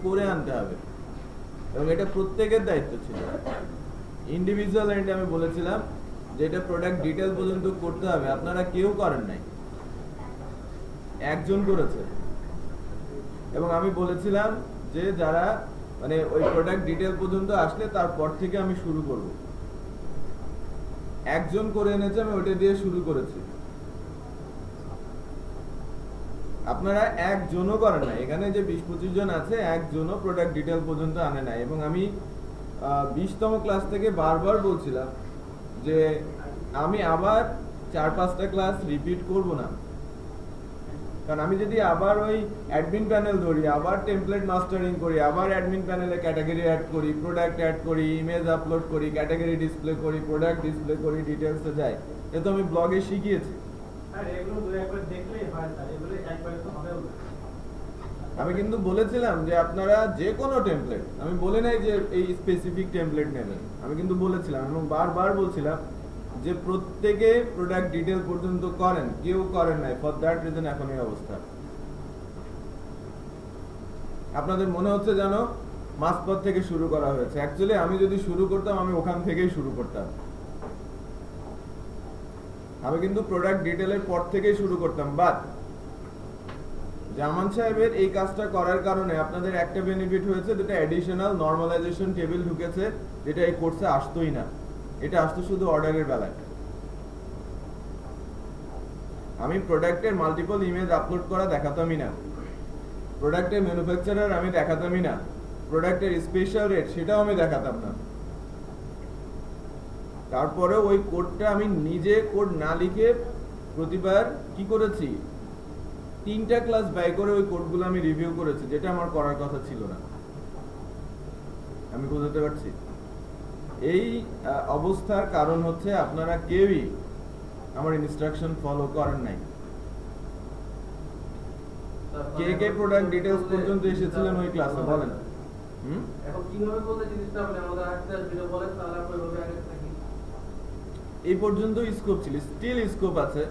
করে আনতে হবে, এবং এটা প্রত্যেকের দায়িত্ব ছিল। ইন্ডিভিজুয়াল এন্ডে আমি বলেছিলাম যে এটা প্রোডাক্ট ডিটেল পর্যন্ত করতে হবে, আপনারা কেউ করেন নাই, একজন করেছে। এবং আমি বলেছিলাম যে যারা মানে ওই প্রোডাক্ট ডিটেল পর্যন্ত আসলে তারপর থেকে আমি শুরু করব, একজন করে এনেছে, আমি ওইটা দিয়ে শুরু করেছি। আপনারা একজনও করেন না, এখানে যে 20-25 জন আছে একজনও প্রোডাক্ট ডিটেল পর্যন্ত আনে নাই। এবং আমি 20তম ক্লাস থেকে বারবার বলছিলাম যে আমি আবার 4-5টা ক্লাস রিপিট করব না, কারণ আমি যদি আবার ওই অ্যাডমিন প্যানেল ধরি, আবার টেমপ্লেট মাস্টারিং করি, আবার অ্যাডমিন প্যানেলে ক্যাটাগরি অ্যাড করি, প্রোডাক্ট অ্যাড করি, ইমেজ আপলোড করি, ক্যাটাগরি ডিসপ্লে করি, প্রোডাক্ট ডিসপ্লে করি, ডিটেলসে যাই, এ তো আমি ব্লগে শিখিয়েছি। আমি কিন্তু বলেছিলাম যে আপনারা যে কোনো টেমপ্লেট, আমি বলি নাই যে এই স্পেসিফিক টেমপ্লেট নেবেন, আমি কিন্তু বলেছিলাম এবং বারবার বলছিলাম যে প্রত্যেকে প্রোডাক্ট ডিটেল পর্যন্ত করেন, কেউ করেন নাই। ফর দ্যাট রিজন এখন এই অবস্থা। আপনাদের মনে হচ্ছে যেন মাঝপথ থেকে শুরু করা হয়েছে, অ্যাকচুয়ালি আমি যদি শুরু করতাম আমি ওখান থেকেই শুরু করতাম। আমি কিন্তু প্রোডাক্ট ডিটেলের পর থেকেই শুরু করতাম। বাট জামান সাহেবের এই কাজটা করার কারণে আপনাদের একটা বেনিফিট হয়েছে, যেটা অ্যাডিশনাল নরমালাইজেশন টেবিল ঢুকেছে, যেটা এই কোর্সে আসতোই না। এটা আসতো শুধু অর্ডারের বেলায়। আমি প্রোডাক্টের মাল্টিপল ইমেজ আপলোড করা দেখাতামই না, প্রোডাক্টের ম্যানুফ্যাকচারার আমি দেখাতামই না, প্রোডাক্টের স্পেশাল রেট সেটাও আমি দেখাতাম না। তারপরে ওই কোডটা আমি নিজে কোড না লিখে প্রতিবার কি করেছি, 3টা ক্লাস ব্যয় করে ওই কোডগুলো আমি রিভিউ করেছি, যেটা আমার করার কথা ছিল না। আমি বুঝতে পারছি এই অবস্থার কারণ হচ্ছে আপনারা কেউই আমার ইনস্ট্রাকশন ফলো করেন নাই। কে কে প্রোডাক্ট ডিটেইলস পর্যন্ত এসেছিলেন ওই ক্লাসে বলেন? এখন কিভাবে বলতে জিনিসটা বলে আমাদের আজকে ভিডিও বলেন, তাহলে আমরা ওইভাবে আগে থাকি। এই পর্যন্ত স্কোপ ছিল, স্টিল স্কোপ আছে।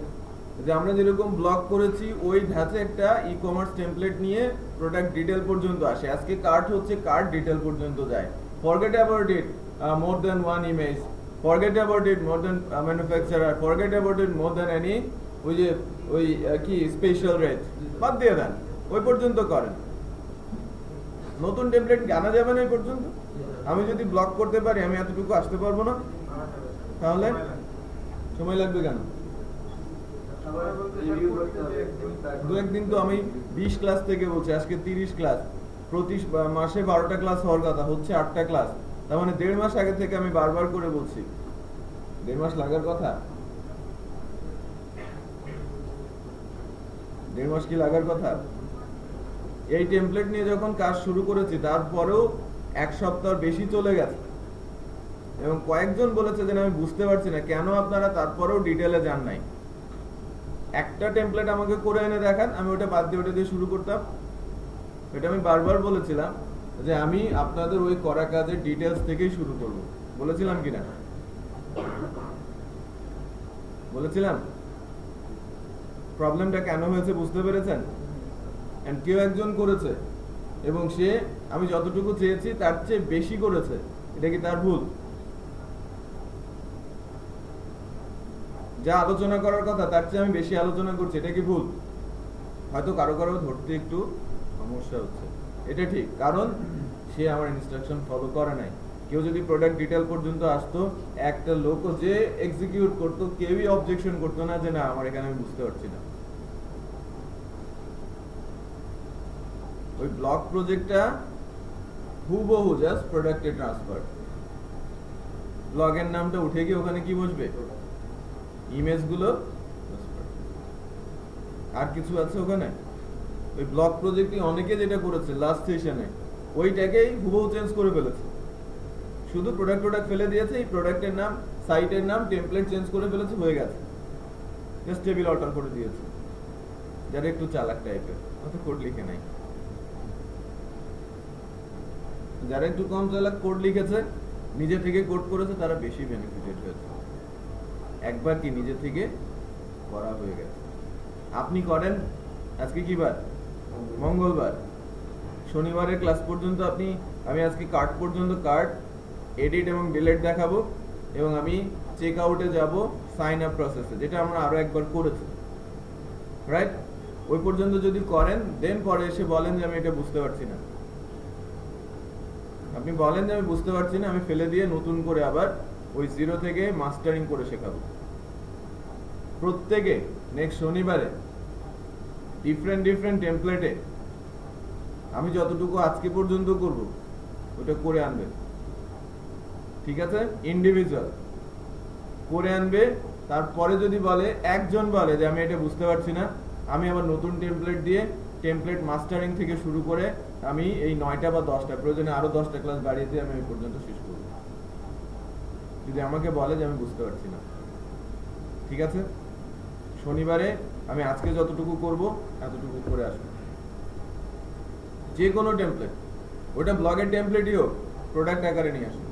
যে আমরা যেরকম ব্লগ করেছি ওই ধাঁচে একটা ই কমার্স টেমপ্লেট নিয়ে প্রোডাক্ট ডিটেল পর্যন্ত আসে। আজকে কার্ট হচ্ছে, কার্ট ডিটেল পর্যন্ত যায়। Forget about it more than one image, forget about it more than manufacturer, forget about it more than any ওই যে ওই কি স্পেশাল রেট, বাদ দিয়ে দেন, ওই পর্যন্ত করেন। নতুন টেমপ্লেট আনা যাবে না এই পর্যন্ত। আমি যদি ব্লগ করতে পারি আমি এতটুকু আসতে পারবো না, তাহলে সময় লাগবে কেন? 2-1 তো আমি 20 ক্লাস থেকে বলছি, আজকে 30 ক্লাস, প্রতি মাসে 12টা ক্লাস হওয়ার কথা, হচ্ছে 8টা ক্লাস। তার মানে 1.5 মাস আগে থেকে আমি বারবার করে বলছি, 1.5 মাস লাগার কথা, 1.5 মাস কি লাগার কথা? এই টেমপ্লেট নিয়ে যখন কাজ শুরু করেছি তারপরেও 1 সপ্তাহ বেশি চলে গেছে, এবং কয়েকজন বলেছে যে আমি বুঝতে পারছি না কেন আপনারা তারপরেও ডিটেলে যান নাই। একটা টেমপ্লেট আমাকে করে এনে দেখান, আমি ওটা বাদ দিয়ে ওটা দিয়ে শুরু করতাম। এটা আমি বারবার বলেছিলাম যে আমি আপনাদের ওই করা কাজের ডিটেলস থেকেই শুরু করব, বলেছিলাম কিনা? বলেছিলাম। প্রবলেমটা কেন হয়েছে বুঝতে পেরেছেন? এন্ড কেউ একজন করেছে এবং সে আমি যতটুকু চেয়েছি তার চেয়ে বেশি করেছে, এটা কি তার ভুল? যা আলোচনা করার কথা তার চেয়ে আমি বেশি আলোচনা করছি, এটা কি ভুল? হয়তো কারো কারো ধরতে একটু সমস্যা হচ্ছে, এটা ঠিক, কারণ সে আমার ইনস্ট্রাকশন ফলো করে নাই। কেউ যদি প্রোডাক্ট ডিটেল পর্যন্ত আসতো, একটা লোকও যে এক্সিকিউট করতো, কেউই অবজেকশন করতো না যে না আমার এখানে আমি বুঝতে পারছি না। ওই ব্লক প্রজেক্টটা হুবহু জাস্ট প্রোডাক্টে ট্রান্সফার। ব্লগের নামটা উঠে গিয়ে ওখানে কি বসবে? ইমেজগুলো, আর কিছু আছে ওখানে? ওই ব্লক প্রজেক্টে অনেকে যেটা করেছে লাস্ট সেশনে, ওইটাকেই হুবহু চেঞ্জ করে ফেলেছে, শুধু প্রোডাক্ট ফেলে দিয়েছে, এই প্রোডাক্টের নাম, সাইটের নাম, টেমপ্লেট চেঞ্জ করে ফেলেছে, হয়ে গেছে, জাস্ট টেবিল অল্টার করে দিয়েছে। যারা একটু চালাক টাইপের, অত কোড লিখে নাই। যারা একটু কম চালাক, কোড লিখেছে, নিজে থেকে কোড করেছে, তারা বেশি বেনিফিটেড হয়েছে। একবার কি নিজে থেকে করা হয়ে গেছে। আপনি করেন, আজকে কি বার? মঙ্গলবার। শনিবারের ক্লাস পর্যন্ত আমি আজকে কার্ড পর্যন্ত কার্ড এডিট এবং ডিলিট দেখাবো, এবং আমি চেক আউটে যাব সাইন আপ প্রসেসে, যেটা আমরা আরো একবার করেছি, রাইট? ওই পর্যন্ত যদি করেন দেন পরে এসে বলেন যে আমি এটা বুঝতে পারছি না, আপনি বলেন যে আমি বুঝতে পারছি না, আমি ফেলে দিয়ে নতুন করে আবার ওই জিরো থেকে মাস্টারিং করে শেখাবো। প্রত্যেকে নেক্সট শনিবারে ডিফারেন্ট টেমপ্লেটে আমি যতটুকু আজকে পর্যন্ত করব ওটা করে আনবে, ঠিক আছে? ইন্ডিভিজুয়াল করে আনবে। তারপরে যদি বলে একজন বলে যে আমি এটা বুঝতে পারছি না, আমি আবার নতুন টেমপ্লেট দিয়ে টেমপ্লেট মাস্টারিং থেকে শুরু করে আমি এই 9টা বা 10টা, প্রয়োজনে আরো 10টা ক্লাস বাড়িয়ে দিয়ে আমি এই পর্যন্ত শেষ করব, যদি আমাকে বলে যে আমি বুঝতে পারছি না। ঠিক আছে? শনিবারে আমি আজকে যতটুকু করব এতটুকু করে আসবো। যে কোনো টেমপ্লেট, ওটা ব্লগের টেমপ্লেটই হোক, প্রোডাক্ট আকারে নিয়ে আসুন,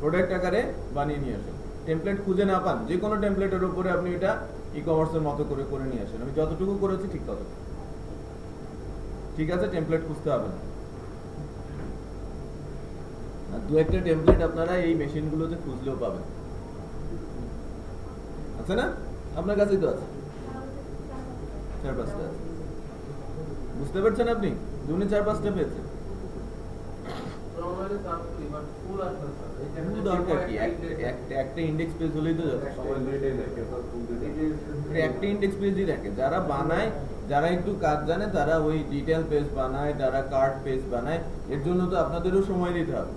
প্রোডাক্ট আকারে বানিয়ে নিয়ে আসুন। টেমপ্লেট খুঁজে না পান, যে কোনো টেমপ্লেটের উপরে আপনি এটা ই কমার্সের মতো করে করে নিয়ে আসেন। আমি যতটুকু করেছি ঠিক ততটুকু, ঠিক আছে? টেমপ্লেট খুঁজতে হবে না। আর দু একটা টেমপ্লেট আপনারা এই মেশিনগুলোতে খুঁজলেও পাবেন, আছে না? আপনার কাছেই তো আছে, 4-5টা আছে। বুঝতে পারছেন আপনি? দুনি 4-5টা পেয়েছেন। দরকার কি? একটা ইন্ডেক্স পেজ হলেই তো যথেষ্ট। একটা ইন্ডেক্স পেজই রাখে। যারা বানায়, যারা একটু কাজ জানে, তারা ওই ডিটেল পেজ বানায়, যারা কার্ড পেজ বানায়। এর জন্য তো আপনাদেরও সময় দিতে হবে,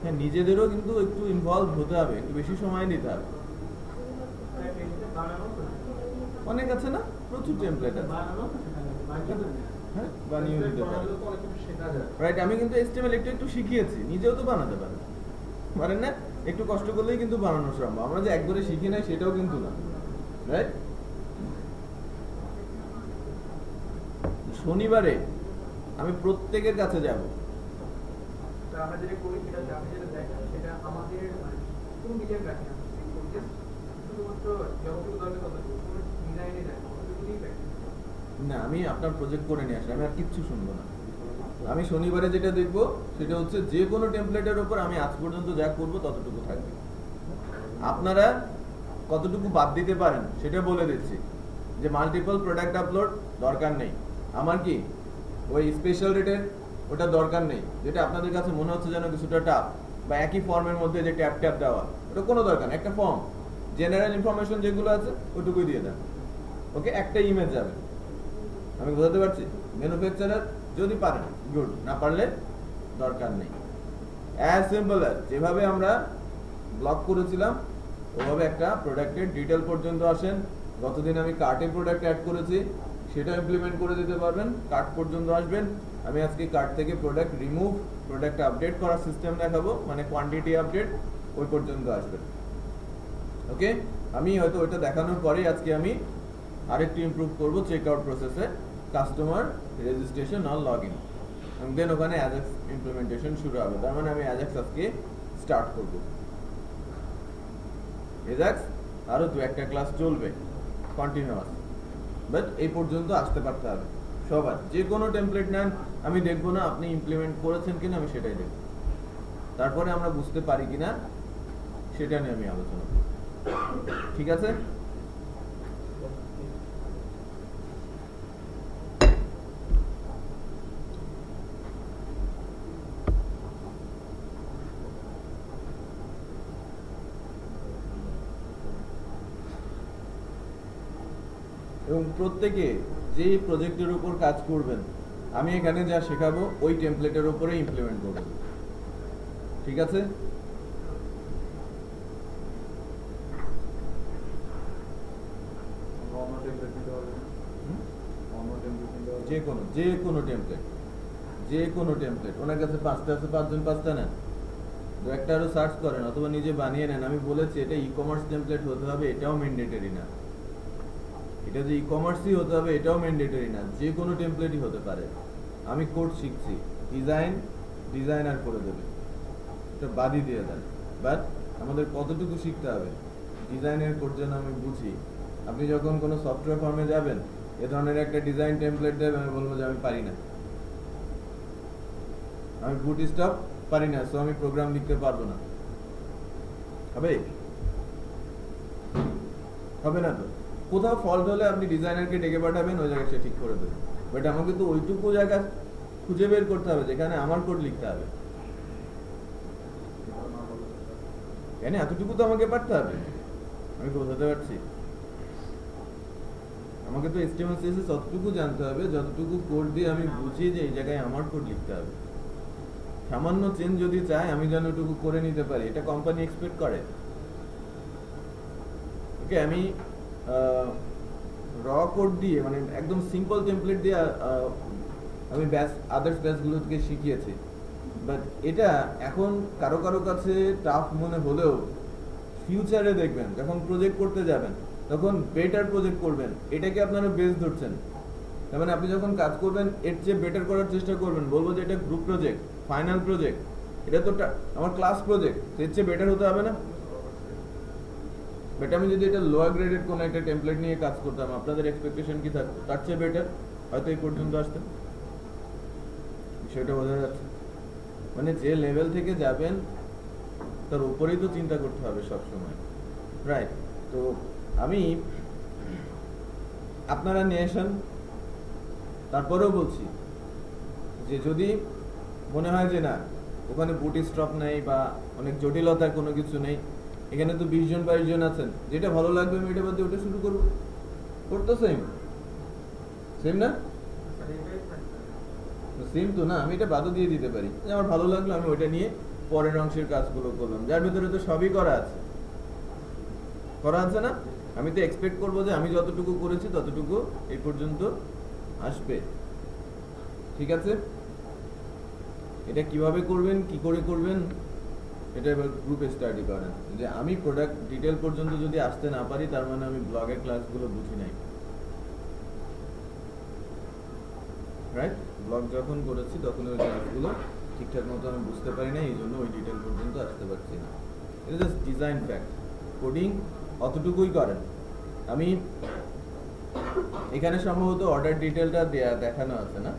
হ্যাঁ, নিজেদেরও কিন্তু একটু ইনভলভ হতে হবে, একটু বেশি সময় দিতে হবে। অনেক আছে না, প্রচুর টেমপ্লেট আছে, হ্যাঁ, বানিয়ে দিতে পারেন, রাইট? আমি কিন্তু HTML একটু শিখিয়েছি, নিজেও তো বানাতে পারেন, পারেন না? একটু কষ্ট করলেই কিন্তু বানানো সম্ভব। আমরা যে একবারে শিখি নাই সেটাও কিন্তু না, রাইট? শনিবারে আমি প্রত্যেকের কাছে যাব। আমরা যেটা করি সেটা আপনি যেটা দেখেন সেটা আমাদের কোন মিডিয়াম রাখি না, শুধুমাত্র যতটুকু দরকার ততটুকু, কোনো ডিজাইনে দেখেন ততটুকুই দেখেন না। আমি আপনার প্রজেক্ট করে নিয়ে আসি, আমি আর কিচ্ছু শুনবো না। আমি শনিবারে যেটা দেখবো সেটা হচ্ছে যে কোনো টেমপ্লেটের উপর আমি আজ পর্যন্ত যা করবো ততটুকু থাকবে। আপনারা কতটুকু বাদ দিতে পারেন সেটা বলে দিচ্ছি, যে মাল্টিপল প্রোডাক্ট আপলোড দরকার নেই আমার, কি ওই স্পেশাল রেটের ওটা দরকার নেই, যেটা আপনাদের কাছে মনে হচ্ছে যেন কিছুটা টাফ, বা একই ফর্মের মধ্যে যে ট্যাপ ট্যাপ দেওয়া, ওটা কোনো দরকার নেই। একটা ফর্ম, জেনারেল ইনফরমেশন যেগুলো আছে ওটুকুই দিয়ে দেন, ওকে? একটা ইমেজ যাবে। আমি বোঝাতে পারছি? ম্যানুফ্যাকচারার যদি পারেন গুড, না পারলে দরকার নেই। অ্যাজ সিম্পল অ্যাজ যেভাবে আমরা ব্লগ করেছিলাম ওভাবে একটা প্রোডাক্টের ডিটেল পর্যন্ত আসেন। গতদিন আমি কার্টে প্রোডাক্ট অ্যাড করেছি, সেটা ইমপ্লিমেন্ট করে দিতে পারবেন, কার্ট পর্যন্ত আসবেন। আমি আজকে কার্ট থেকে প্রোডাক্ট রিমুভ, প্রোডাক্ট আপডেট করার সিস্টেম দেখাবো, মানে কোয়ান্টিটি আপডেট, ওই পর্যন্ত আসবেন, ওকে? আমি হয়তো ওইটা দেখানোর পরে আজকে আমি আরেকটু ইমপ্রুভ করবো চেক আউট প্রসেসে, কাস্টমার রেজিস্ট্রেশন আর লগ ইন, এবং দেন ওখানে অ্যাজাক্স ইমপ্লিমেন্টেশন শুরু হবে। তার মানে আমি অ্যাজাক্স আজকে স্টার্ট করব। অ্যাজাক্স আরো 2-1টা ক্লাস চলবে কন্টিনিউয়াস, বাট এই পর্যন্ত আসতে পারতে হবে সবার। যে কোনো টেমপ্লেট নেন, আমি দেখবো না আপনি ইমপ্লিমেন্ট করেছেন কিনা, আমি সেটাই দেখবো। তারপরে আমরা বুঝতে পারি কিনা সেটা নিয়ে আমি আলোচনা করব, ঠিক আছে? এবং প্রত্যেকে যে প্রজেক্টের উপর কাজ করবেন, আমি এখানে যা শেখাবো ওই টেমপ্লেটের উপরে ইমপ্লিমেন্ট করবেন, ঠিক আছে? যে কোনো টেমপ্লেট ওনার কাছে 5টা আছে, 5জন 5টা নেন, 2-একটা আরো সার্চ করেন, অথবা নিজে বানিয়ে নেন। আমি বলেছি এটা ই-কমার্স টেমপ্লেট হতে হবে, এটাও ম্যান্ডেটরি না। এটা যে ই-কমার্সই হতে হবে এটাও ম্যান্ডেটরি না, যে কোনো টেমপ্লেটই হতে পারে। আমি কোড শিখছি, ডিজাইনার করে দেবে, এটা বাদই দিয়ে দেন। বাট আমাদের কতটুকু শিখতে হবে ডিজাইনের কোড যেন আমি বুঝি। আপনি যখন কোনো সফটওয়্যার ফার্মে যাবেন, এ ধরনের একটা ডিজাইন টেমপ্লেট দেব, আমি বলবো যে আমি পারি না, আমি বুটস্ট্র্যাপ পারি না, সো আমি প্রোগ্রাম লিখতে পারবো না। হবে হবে না তো। কোথাও ফল্ট হলে আপনি ডিজাইনারকে ডেকে পাঠাবেন, ওই জায়গায় সে ঠিক করে দেবে। বাট আমাকে তো ওইটুকু জায়গা খুঁজে বের করতে হবে যেখানে আমার কোড লিখতে হবে। কেন এতটুকু তো আমাকে পারতে হবে, আমি বোঝাতে পারছি? আমাকে তো HTML CSS ততটুকু জানতে হবে যতটুকু কোড দিয়ে আমি বুঝি যে এই জায়গায় আমার কোড লিখতে হবে। সামান্য চেঞ্জ যদি চাই আমি যেন ওটুকু করে নিতে পারি, এটা কোম্পানি এক্সপেক্ট করে। ওকে, আমি র কোড দিয়ে মানে একদম সিম্পল টেমপ্লেট দিয়ে আমি আদার্স ব্যাচগুলোকে শিখিয়েছি, বাট এটা এখন কারো কারো কাছে টাফ মনে হলেও ফিউচারে দেখবেন যখন প্রজেক্ট করতে যাবেন তখন বেটার প্রজেক্ট করবেন, এটাকে আপনারা বেস ধরছেন। তার মানে আপনি যখন কাজ করবেন এর চেয়ে বেটার করার চেষ্টা করবেন, বলবো যে এটা গ্রুপ প্রজেক্ট, ফাইনাল প্রজেক্ট, এটা তো আমার ক্লাস প্রজেক্ট, এর চেয়ে বেটার হতে হবে না? বাট আমি যদি এটা লোয়ার গ্রেডের কোনো একটা টেমপ্লেট নিয়ে কাজ করতাম, আপনাদের এক্সপেকটেশন কি থাকতো? তার চেয়ে বেটার হয়তো এই পর্যন্ত আসতেন। বিষয়টা বোঝা যাচ্ছে? মানে যে লেভেল থেকে যাবেন তার উপরেই তো চিন্তা করতে হবে সবসময়, রাইট? তো আমি আপনারা নিয়ে আসেন, তারপরেও বলছি যে যদি মনে হয় যে না ওখানে বুটস্ট্র্যাপ নেই বা অনেক জটিলতার কোনো কিছু নেই, এখানে তো 20 জন 22 জন আছেন, যেটা ভালো লাগবে আমি এটা বাদ দিয়ে ওটা শুরু করবো, করতো সেম না? সেম তো না, আমি এটা বাদও দিয়ে দিতে পারি, আমার ভালো লাগলো আমি ওইটা নিয়ে পরের অংশের কাজগুলো করলাম, যার ভিতরে তো সবই করা আছে না? আমি তো এক্সপেক্ট করবো যে আমি যতটুকু করেছি ততটুকু এই পর্যন্ত আসবে, ঠিক আছে? এটা কিভাবে করবেন, কি করে করবেন, এটা এবার গ্রুপে স্টাডি করেন। যে আমি প্রোডাক্ট ডিটেল পর্যন্ত যদি আসতে না পারি তার মানে আমি ব্লগের ক্লাসগুলো বুঝি নাই, রাইট? ব্লগ যখন করেছি তখন ওই ক্লাসগুলো ঠিকঠাক মতো আমি বুঝতে পারি না, এই জন্য ওই ডিটেল পর্যন্ত আসতে পারছি না। এটা জাস্ট ডিজাইন ফ্যাক্ট। কোডিং অতটুকুই করেন। আমি এখানে সম্ভবত অর্ডার ডিটেলটা দেখানো আছে না?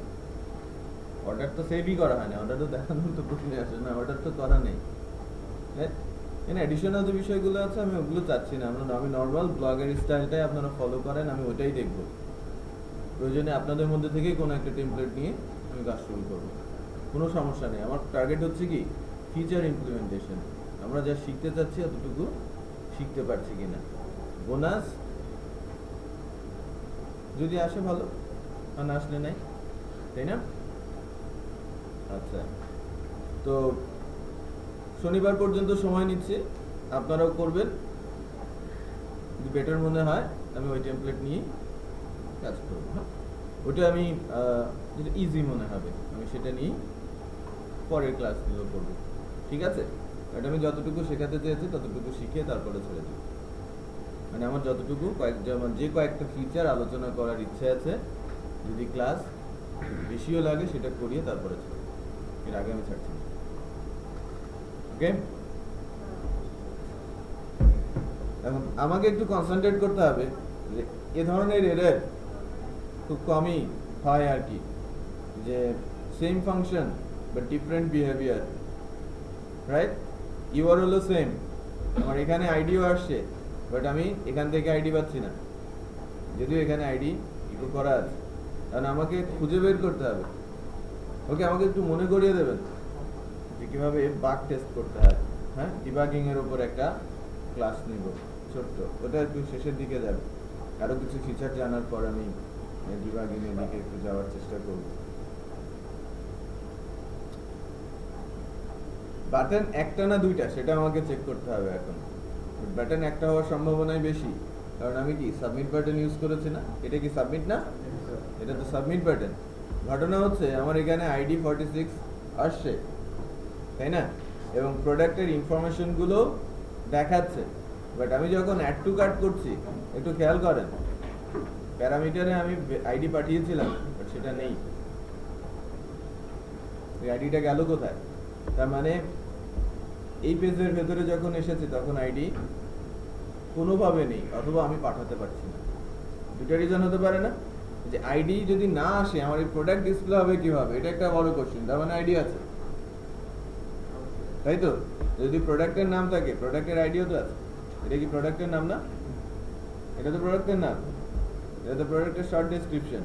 অর্ডার তো সেভই করা হয় না, অর্ডার তো দেখানোর তো প্রশ্ন আসে না, অর্ডার তো করা নেই। এখানে অ্যাডিশনাল যে বিষয়গুলো আছে আমি ওগুলো চাচ্ছি না, আমি নর্মাল ব্লগের স্টাইলটাই আপনারা ফলো করেন, আমি ওইটাই দেখবো। প্রয়োজনে আপনাদের মধ্যে থেকেই কোনো একটা টেমপ্লেট নিয়ে আমি কাজ শুরু করবো, কোনো সমস্যা নেই। আমার টার্গেট হচ্ছে কি ফিচার ইমপ্লিমেন্টেশন, আমরা যা শিখতে চাচ্ছি অতটুকু শিখতে পারছি কিনা। বোনাস যদি আসে ভালো, আর না আসলে নাই, তাই না? আচ্ছা, তো শনিবার পর্যন্ত সময় নিচ্ছি, আপনারাও করবেন। যদি বেটার মনে হয় আমি ওই টেমপ্লেট নিয়ে কাজ করবো। হ্যাঁ, ওটা আমি যেটা ইজি মনে হবে আমি সেটা নিয়ে পরের ক্লাসগুলো করবো, ঠিক আছে? এটা আমি যতটুকু শেখাতে চেয়েছি ততটুকু শিখে তারপরে ছেড়ে দেবো। মানে আমার যতটুকু যে কয়েকটা ফিচার আলোচনা করার ইচ্ছে আছে, যদি ক্লাস বেশিও লাগে সেটা করিয়ে তারপরে ছেড়ে দেবো, এর আগে আমি ছাড়ছি না। ওকে, এখন আমাকে একটু কনসেন্ট্রেট করতে হবে যে এ ধরনের এরর খুব কমই হয় আর কি, যে same function but different behaviour, right? URL হলো সেম, আমার এখানে আইডিও আসছে বাট আমি এখান থেকে আইডি পাচ্ছি না, যদিও এখানে আইডি ইকো করা আছে, কারণ আমাকে খুঁজে বের করতে হবে। ওকে, আমাকে একটু মনে করিয়ে দেবেন যে কিভাবে বাগ টেস্ট করতে হয়। হ্যাঁ, ডিবাগিং এর উপর একটা ক্লাস নিব ছোট্ট, ওটা একটু শেষের দিকে যাবে। আরো কিছু ফিচার জানার পর আমি ডিবাগিং এর দিকে একটু যাওয়ার চেষ্টা করব। বাটন একটা না দুইটা সেটা আমাকে চেক করতে হবে এখন। বাটন একটা হওয়ার সম্ভাবনাই বেশি, কারণ আমি কি সাবমিট বাটন ইউজ করেছি না? এটা কি সাবমিট না? এটা তো সাবমিট বাটন। ঘটনা হচ্ছে আমার এখানে আইডি 46 আসছে, তাই না? এবং প্রোডাক্টের ইনফরমেশন গুলো দেখাচ্ছে, বাট আমি যখন অ্যাড টু কার্ট করছি একটু খেয়াল করেন, প্যারামিটারে আমি আইডি পাঠিয়েছিলাম বাট সেটা নেই। ওই আইডিটা গেল কোথায়? তার মানে এই পেজের ভেতরে যখন এসেছে তখন আইডি কোনোভাবে নেই, অথবা আমি পাঠাতে পারছি না। দুটো রিজন হতে পারে না? যে আইডি যদি না আসে আমার এই প্রোডাক্ট ডিসপ্লে হবে কিভাবে, এটা একটা বড় কোশ্চেন। তার মানে আইডি আছে, তাই তো? যদি প্রোডাক্টের নাম থাকে, প্রোডাক্টের আইডিও তো আছে। এটা কি প্রোডাক্টের নাম না? এটা তো প্রোডাক্টের নাম, এটা তো প্রোডাক্টের শর্ট ডেসক্রিপশন,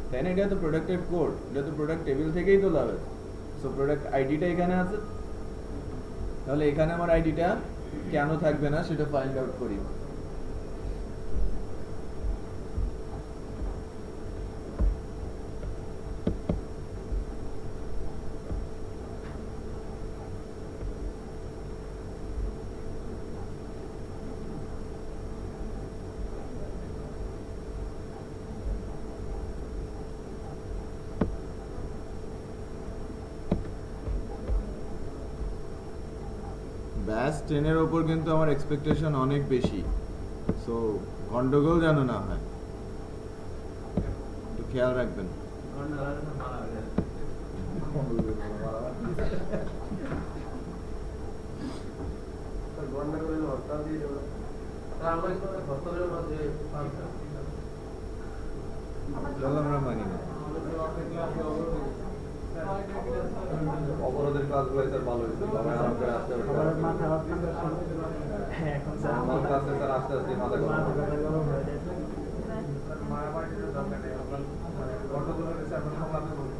তাই না? এটা তো প্রোডাক্টের কোড, এটা তো প্রোডাক্ট টেবিল থেকেই তোলা হয়েছে। সো প্রোডাক্ট আইডিটা এখানে আছে, তাহলে এখানে আমার আইডিটা কেন থাকবে না সেটা ফাইন্ড আউট করি। ব্যাস 10 এর ওপর কিন্তু আমার এক্সপেকটেশন অনেক বেশি, সো গন্ডগোল যেন না হয়, একটু খেয়াল রাখবেন। আমরা মানি না অবরোধের কাজগুলো স্যার ভালো হয়েছে, সবাই আরাম করে আসতে পারবে। এখন স্যার আস্তে আস্তে মাথা গরম হয়ে যাচ্ছে। মারামারির দরকার নেই, আমরা মানে গন্ডগোল হয়েছে এখন সামলাতে বলবো।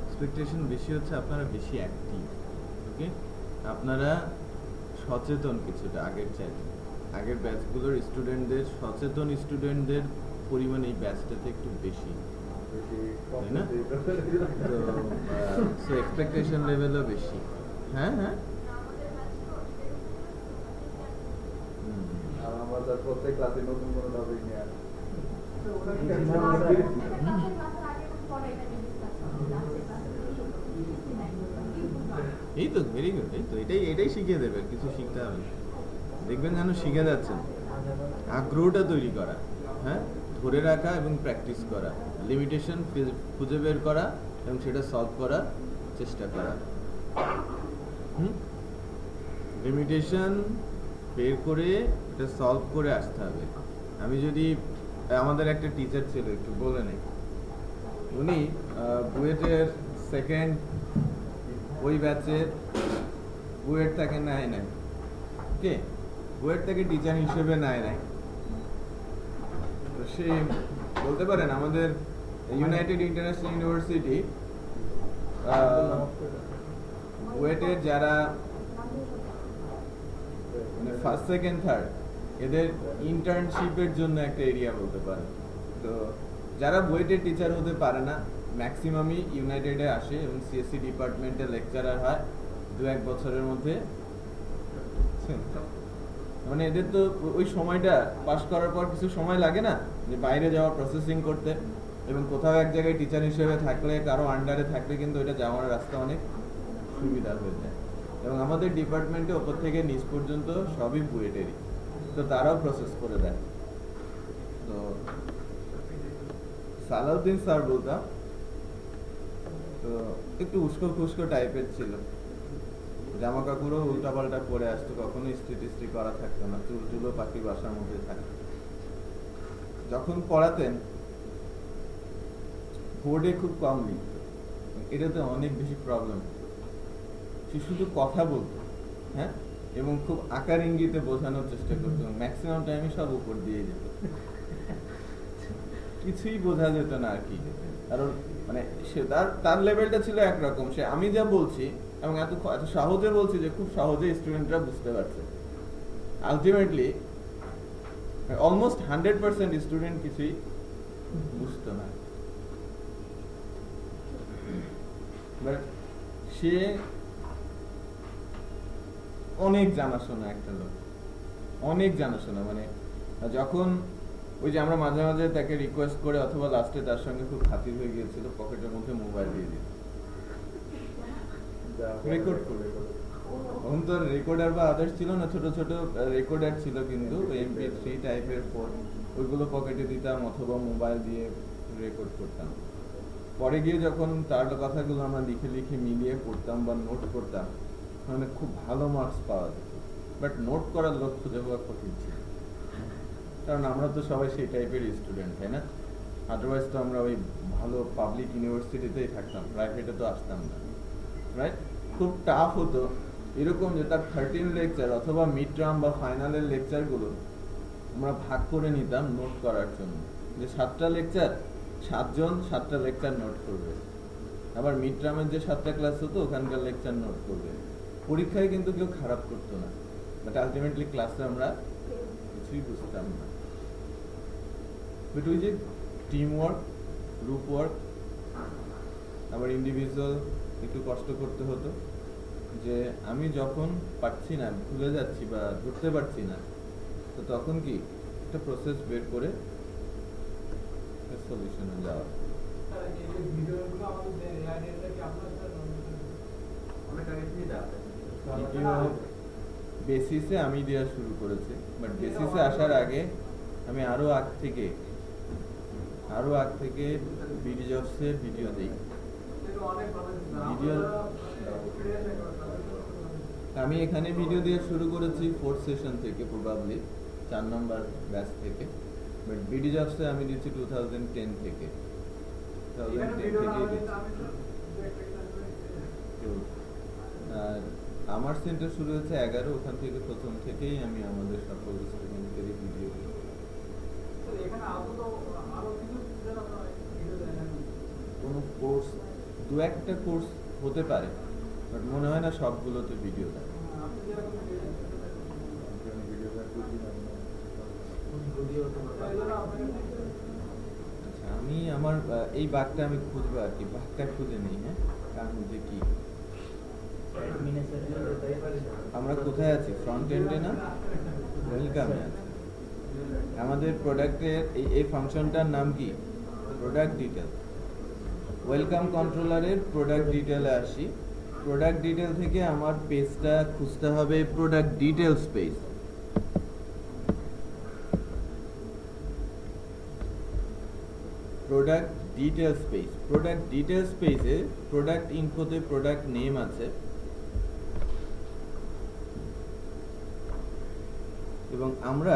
এক্সপেকটেশন বেশি হচ্ছে আপনারা বেশি অ্যাক্টিভ, ওকে? আপনারা সচেতন কিছুটা আগের চাইতে, আগের ব্যাচগুলোর স্টুডেন্টদের, সচেতন স্টুডেন্টদের পরিমাণ এই ব্যাচটাতে একটু বেশি, তাই না? তো সো এক্সপেকটেশন লেভেলও বেশি। হ্যাঁ হ্যাঁ, আর আমরা স্যার প্রত্যেক ক্লাসে নতুন কোনো টপিক নিয়ে আসি। এই তো ভেরি গুড, এই তো এটাই শিখিয়ে দেবে, কিছু শিখতে হবে, দেখবেন যেন শিখে যাচ্ছেন। আগ্রহটা তৈরি করা, হ্যাঁ, ধরে রাখা এবং প্র্যাকটিস করা, লিমিটেশন খুঁজে বের করা এবং সেটা সলভ করার চেষ্টা করা। লিমিটেশন বের করে এটা সলভ করে আসতে হবে। আমি যদি, আমাদের একটা টিচার ছিল, একটু বলে নেই, উনি বুয়েটের সেকেন্ড ওই ব্যাচের, বুয়েট তাকে নেয় নাই, ওকে, বুয়েট তাকে টিচার হিসেবে নেয় নাই। তো সে বলতে পারেন আমাদের ইউনাইটেড ইন্টারন্যাশনাল ইউনিভার্সিটি বুয়েটের যারা মানে ফার্স্ট সেকেন্ড থার্ড, এদের ইন্টার্নশিপের জন্য একটা এরিয়া বলতে পারেন। তো যারা বুয়েটের টিচার হতে পারে না ম্যাক্সিমামই ইউনাইটেডে আসে এবং সিএসসি ডিপার্টমেন্টে লেকচারার হয় 2-1 বছরের মধ্যে। মানে এদের তো ওই সময়টা পাস করার পর কিছু সময় লাগে না যে বাইরে যাওয়া, প্রসেসিং করতে, এবং কোথাও এক জায়গায় টিচার হিসেবে থাকলে, কারো আন্ডারে থাকলে কিন্তু এটা যাওয়ার রাস্তা অনেক সুবিধা হয়ে যায়। এবং আমাদের ডিপার্টমেন্টে ওপর থেকে নিচ পর্যন্ত সবই বুয়েটেরই, তো তারাও প্রসেস করে দেয়। তো সালাউদ্দিন স্যার বলতাম, তো একটু উস্কো খুস্কো টাইপের ছিল, জামা কাপড়ও উল্টাপাল্টা পরে আসতো, কখনো ইস্ত্রি টিস্ত্রি করা থাকতো না, চুল চুলও পাখি বাসার মধ্যে থাকতো। যখন পড়াতেন বোর্ডে খুব কম লিখতো, এটাতে অনেক বেশি প্রবলেম। সে শুধু কথা বলতো, হ্যাঁ, এবং খুব আকার ইঙ্গিতে বোঝানোর চেষ্টা করতো, ম্যাক্সিমাম টাইমে সব উপর দিয়ে যেত, কিছুই বোঝা যেত না আর কি। কারণ মানে সে তার লেভেলটা ছিল একরকম, সে আমি যা বলছি এবং এত সহজে বলছি যে খুব সহজে স্টুডেন্টরা বুঝতে পারছে। আলটিমেটলি অলমোস্ট 100% স্টুডেন্ট কিছুই বুঝতো না। সে অনেক জানাশোনা একটা লোক, অনেক জানাশোনা। মানে যখন ওই যে আমরা মাঝে মাঝে তাকে রিকোয়েস্ট করে অথবা লাস্টে তার সঙ্গে খুব খাতির হয়ে গিয়েছিল, পকেটের মধ্যে মোবাইল দিয়ে দিত রেকর্ড করে। তখন তো রেকর্ডার বা আদার্স ছিল না, ছোট ছোট রেকর্ডার ছিল কিন্তু MP3 টাইপের ফোন, ওইগুলো পকেটে দিতাম অথবা মোবাইল দিয়ে রেকর্ড করতাম। পরে গিয়ে যখন তার কথাগুলো আমরা লিখে লিখে মিলিয়ে পড়তাম বা নোট করতাম, মানে খুব ভালো মার্কস পাওয়া যেত। বাট নোট করার লোক খুঁজে পাওয়া কঠিন ছিল, কারণ আমরা তো সবাই সেই টাইপের স্টুডেন্ট, তাই না? আদারওয়াইজ তো আমরা ওই ভালো পাবলিক ইউনিভার্সিটিতেই থাকতাম, প্রাইভেটে তো আসতাম না, রাইট? খুব টাফ হতো এরকম যে তার 13 লেকচার অথবা মিড টার্ম বা ফাইনালের লেকচারগুলো আমরা ভাগ করে নিতাম নোট করার জন্য, যে 7টা লেকচার 7জন 7টা লেকচার নোট করবে, আবার মিড টার্মের যে 7টা ক্লাস হতো ওখানকার লেকচার নোট করবে। পরীক্ষায় কিন্তু কেউ খারাপ করতো না, বাট আলটিমেটলি ক্লাসে আমরা কিছুই বুঝতাম না। বাট ওই যে টিম ওয়ার্ক, গ্রুপ ওয়ার্ক, আবার ইন্ডিভিজুয়াল একটু কষ্ট করতে হতো, যে আমি যখন পারছি না, ভুলে যাচ্ছি বা ধরতে পারছি না, তো তখন কি একটা প্রসেস বের করে সলিউশনে যাওয়া। ভিডিও বেসিসে আমি দেওয়া শুরু করেছি, বাট বেসিসে আসার আগে আমি আরো আগ থেকে ভিডিওসে ভিডিও দিই। ভিডিও আমি এখানে ভিডিও দেওয়া শুরু করেছি 4th সেশন থেকে, প্রবাবলি 4 নম্বর ব্যাচ থেকে, বাট ভিডিওসে আমি দিচ্ছি 2010 থেকে। 2010 থেকে দিচ্ছি। আর আমার সেন্টার শুরু হয়েছে 11, ওখান থেকে প্রথম থেকেই আমি আমাদের সকল স্টুডেন্টদেরই ভিডিও দিই। কোনো কোর্স, 2-1টা কোর্স হতে পারে, বাট মনে হয় না সবগুলোতে ভিডিও দেয়। আচ্ছা, আমি আমার এই বাগটা আমি খুঁজবো আর কি, বাগটা খুঁজে নেই। হ্যাঁ, কার মধ্যে কি আমরা কোথায় আছি? ফ্রন্ট এন্ডে না ওয়েলকামে আছি। আমাদের প্রোডাক্টের এই ফাংশনটার নাম কি? Product detail. ওয়েলকাম কন্ট্রোলারের প্রোডাক্ট ডিটেলে আসি। প্রোডাক্ট ডিটেল থেকে আমার পেজটা খুঁজতে হবে product details page. Product details page, product details পেজে প্রোডাক্ট ইনফোতে প্রোডাক্ট নেম আছে এবং আমরা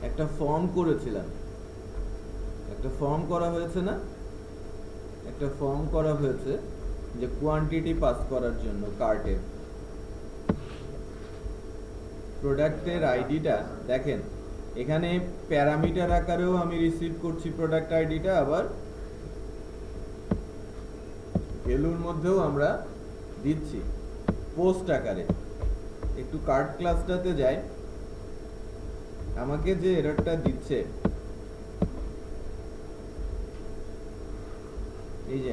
একটা ফর্ম করেছিলাম, একটা ফর্ম করা হয়েছে না, একটা ফর্ম করা হয়েছে যে কোয়ান্টিটি পাস করার জন্য কার্টের। প্রোডাক্টের আইডিটা দেখেন, এখানে প্যারামিটার আকারেও আমি রিসিভ করছি প্রোডাক্ট আইডিটা, আবার ভ্যালুর মধ্যেও আমরা দিচ্ছি পোস্ট আকারে। একটু কার্ট ক্লাসটাতে যাই, আমাকে যে এররটা দিচ্ছে, এই যে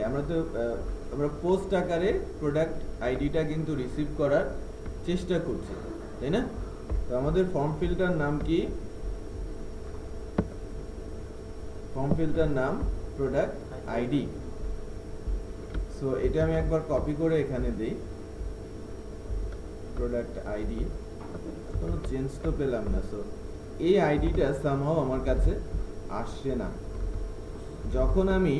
আমরা পোস্ট আকারে প্রোডাক্ট আইডিটা কিন্তু রিসিভ করার চেষ্টা করছি, তাই না? তো আমাদের ফর্ম ফিল্টার নাম কি? ফর্ম ফিল্টার নাম প্রোডাক্ট আইডি। সো এটা আমি একবার কপি করে এখানে দেই, প্রোডাক্ট আইডি। কোনো চেঞ্জ তো পেলাম না। সো এই আইডিটা সামহাও আমার কাছে আসছে না। যখন আমি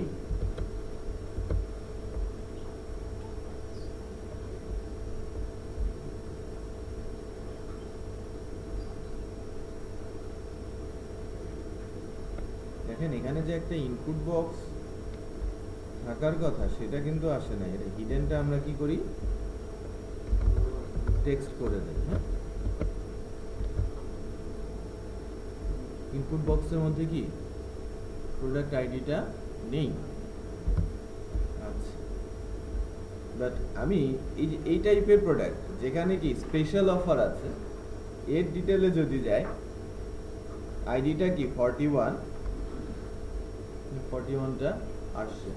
দেখেন এখানে যে একটা ইনপুট বক্স থাকার কথা সেটা কিন্তু আসে না। এটা হিডেনটা আমরা কি করি? টেক্সট করে দেই। হ্যাঁ, ইনপুট বক্সের মধ্যে কি প্রোডাক্ট আইডিটা নেই। আচ্ছা, বাট আমি এই টাইপের প্রোডাক্ট যেখানে কি স্পেশাল অফার আছে, এর ডিটেলে যদি যাই, আইডিটা কি 41টা আসছে।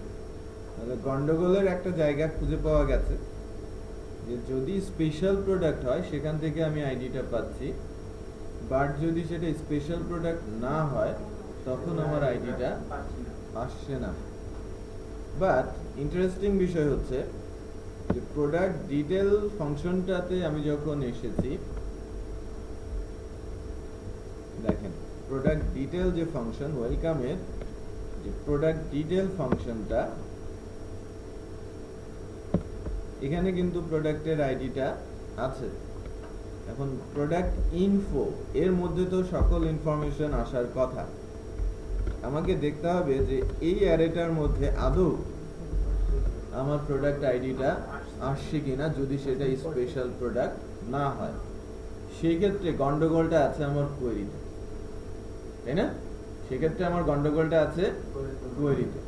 তাহলে গন্ডগোলের একটা জায়গা খুঁজে পাওয়া গেছে যে যদি স্পেশাল প্রোডাক্ট হয় সেখান থেকে আমি আইডিটা পাচ্ছি, বাট যদি সেটা স্পেশাল প্রোডাক্ট না হয় তখন আমার আইডিটা আসছে না। বাট ইন্টারেস্টিং বিষয় হচ্ছে যে প্রোডাক্ট ডিটেল ফাংশনটাতে আমি যখন এসেছি, দেখেন প্রোডাক্ট ডিটেল যে ফাংশন, ওয়েলকামের যে প্রোডাক্ট ডিটেল ফাংশনটা, এখানে কিন্তু প্রোডাক্টের আইডিটা আছে। এখন প্রোডাক্ট ইনফো এর মধ্যে তো সকল ইনফরমেশন আসার কথা। আমাকে দেখতে হবে যে এই অ্যারেটার মধ্যে আদৌ আমার প্রোডাক্ট আইডিটা আসছে কিনা। যদি সেটা স্পেশাল প্রোডাক্ট না হয়, সেই ক্ষেত্রে গন্ডগোলটা আছে আমার কোয়েরিতে, তাই না? সেক্ষেত্রে আমার গন্ডগোলটা আছে কোয়েরিতে।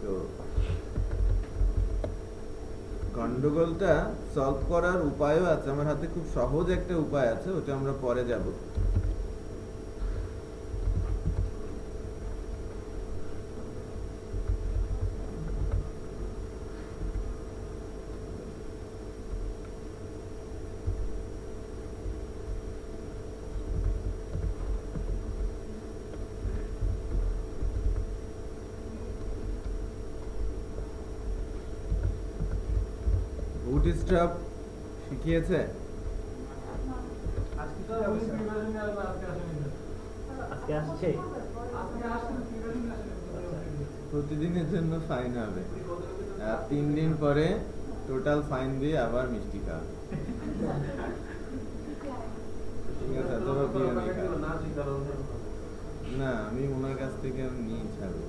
তো গন্ডগোলটা সলভ করার উপায়ও আছে আমার হাতে, খুব সহজ একটা উপায় আছে, ওটা আমরা পরে যাব। বুটস্ট্র্যাপ শিখিয়েছে? আজকে তো প্রিপারেশন নিয়ে আজকে আসেনি। আজকে আসছে? আজকে আসছে প্রিপারেশন আসেনি। প্রতিদিনের জন্য ফাইন হবে, 3 দিন পরে টোটাল ফাইন দিয়ে আবার মিষ্টি খাওয়া। ঠিক আছে, তোরা বিরিয়ানি খা। না, আমি ওনার কাছ থেকে নিয়ে ছাড়বো।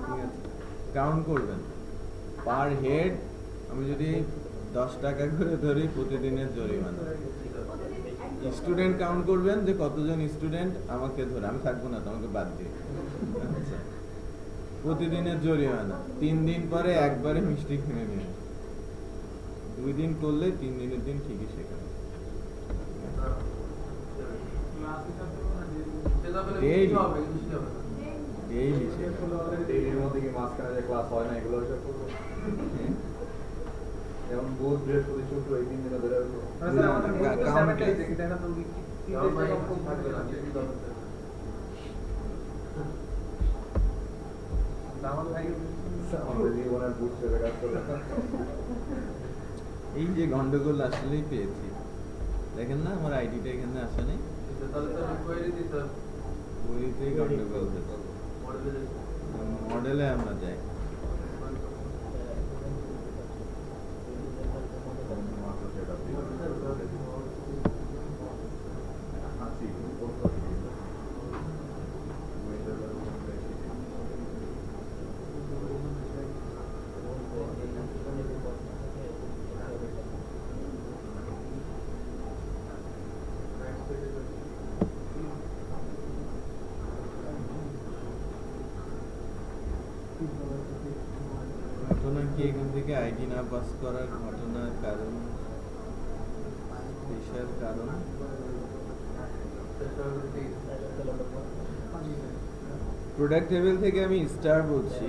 ঠিক আছে, কাউন্ট করবেন পার হেড। আমি যদি 10 টাকা করে ধরি, প্রতিদিনের জরিমানা। স্টুডেন্ট কাউন্ট করবেন যে কতজন স্টুডেন্ট আমাকে ধরে, আমি থাকবো না, তোমাকে বাদ দিয়ে। আচ্ছা, প্রতিদিনের জরিমানা। 3 দিন পরে একবারে মিষ্টি কিনে নিয়ে 2 দিন করলে 3 দিনের দিন ঠিকই শেখাবে। ডেইলির মধ্যে কি মাঝখানে যে ক্লাস হয় না এগুলো হিসাব করবো? যেমন বুধ বৃহস্পতি শুক্র এই 3 দিনে ধরে এই যে গন্ডগোল আসলেই পেয়েছি, দেখেন না আমার আইডিটা এখানে আসে নাই, কোয়েরিতেই গন্ডগোল হচ্ছে। মডেলে আমরা যাই। ঘটনা কি এখান থেকে আইডি না পাস করার ঘটনার কারণ, স্পেশাল কারণ? প্রোডাক্ট টেবিল থেকে আমি স্টার বলছি,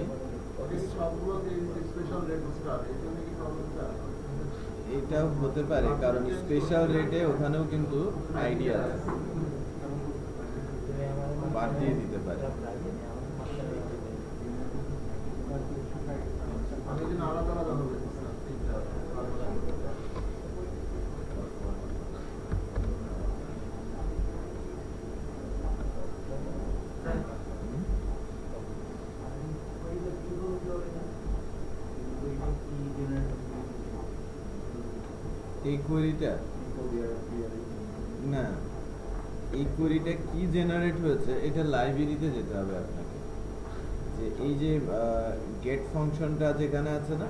এটাও হতে পারে কারণ স্পেশাল রেটে ওখানেও কিন্তু আইডিয়া আছে, বাদ দিয়ে দিতে পারে। এই কোয়েরিটা না, এই কোয়েরিটা কি জেনারেট হয়েছে এটা লাইব্রেরিতে যেতে হবে আপনাকে। যে এই যে গেট ফাংশনটা যেখানে আছে না,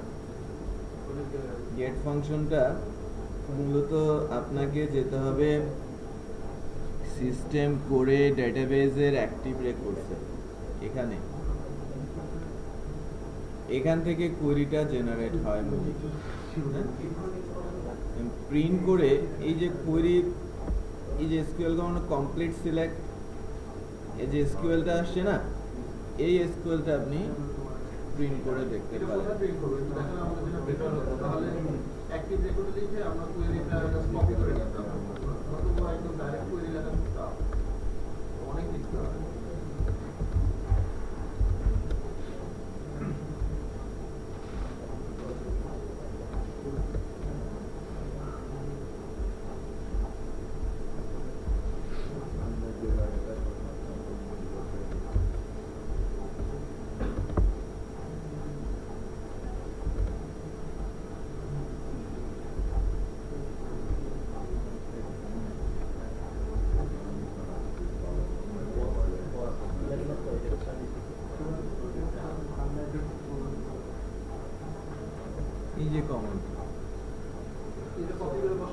গেট ফাংশনটা মূলত আপনাকে যেতে হবে সিস্টেম করে ডেটাবেজের অ্যাক্টিভ রেকর্ডসে। এখান থেকে কোয়েরিটা জেনারেট হয় মূলত। প্রিন্ট করে এই যে কোয়েরি, এই যে এসকিউএল কমান্ড কমপ্লিট সিলেক্ট, এই যে এসকিউএলটা আসছে না, এই এসকিউএলটা আপনি প্রিন্ট করে দেখতে পারেন। তাহলে অ্যাক্টিভ রেকর্ড লিখে আমরা কোয়েরিটা কপি করে নিতে হবে, অথবা একদম ডাইরেক্ট কোয়েরি লেখা করতে হবে, অনেক কিছু আছে।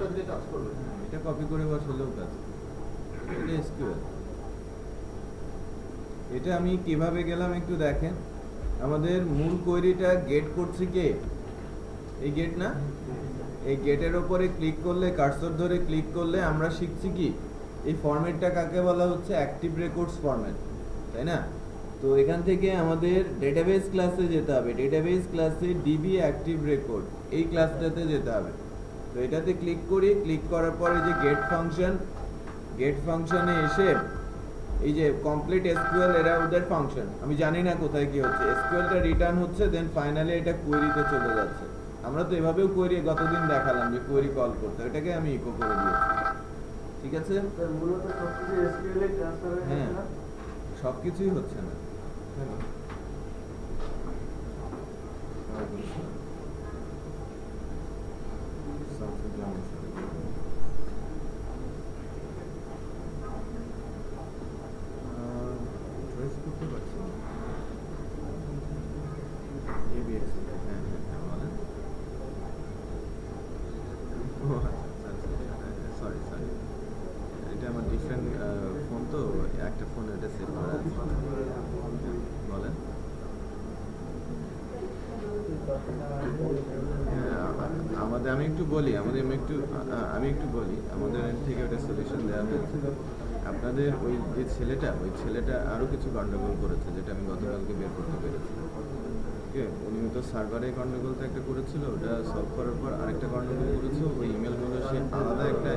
ব্রাউজার দিয়ে কাজ করবে, এটা কপি করে বসালেও কাজ, এটা এসকিউএল। এটা আমি কিভাবে গেলাম একটু দেখেন। আমাদের মূল কোয়েরিটা গেট করছে কে? এই গেট না? এই গেটের উপরে ক্লিক করলে, কার্সর ধরে ক্লিক করলে আমরা শিখছি কি এই ফরম্যাটটা কাকে বলা হচ্ছে? অ্যাক্টিভ রেকর্ডস ফরম্যাট, তাই না? তো এখান থেকে আমাদের ডেটাবেস ক্লাসে যেতে হবে। ডেটাবেস ক্লাসে ডিবি অ্যাক্টিভ রেকর্ড এই ক্লাসটাতে যেতে হবে। তো এটাতে ক্লিক করি, ক্লিক করার পরে যে গেট ফাংশন, গেট ফাংশনে এসে এই যে কমপ্লিট এসকিউএল, এরা ওদের ফাংশন, আমি জানি না কোথায় কি হচ্ছে, এসকিউএলটা রিটার্ন হচ্ছে, দেন ফাইনালি এটা কোয়েরিতে চলে যাচ্ছে। আমরা তো এভাবেও কোয়েরি গতদিন দেখালাম যে কোয়েরি কল করতে, এটাকে আমি ইকো করে দিয়েছি, ঠিক আছে? মূলত সবকিছু এসকিউএল এ ট্রান্সফার হয়ে হ্যাঁ, গেছে না? সবকিছুই হচ্ছে না। করতে পারছি না। হ্যাঁ হ্যাঁ হ্যাঁ, বলেন। সরি সরি, এটা আমার ডিফারেন্ট ফোন, তো একটা ফোন এটা সেভ করা আছে। বলেন। আমাদের আমি একটু বলি আমাদের এন্ড থেকে ওটা সলিউশন দেওয়া হয়েছে। আপনাদের ওই যে ছেলেটা আরো কিছু গন্ডগোল করেছে, যেটা আমি গতকালকে বের করতে পেরেছি। উনি তো সার্ভারে গন্ডগোলটা একটা করেছিল, ওটা সলভ করার পর আরেকটা গন্ডগোল করেছে, ওই ইমেলগুলো সে আলাদা একটা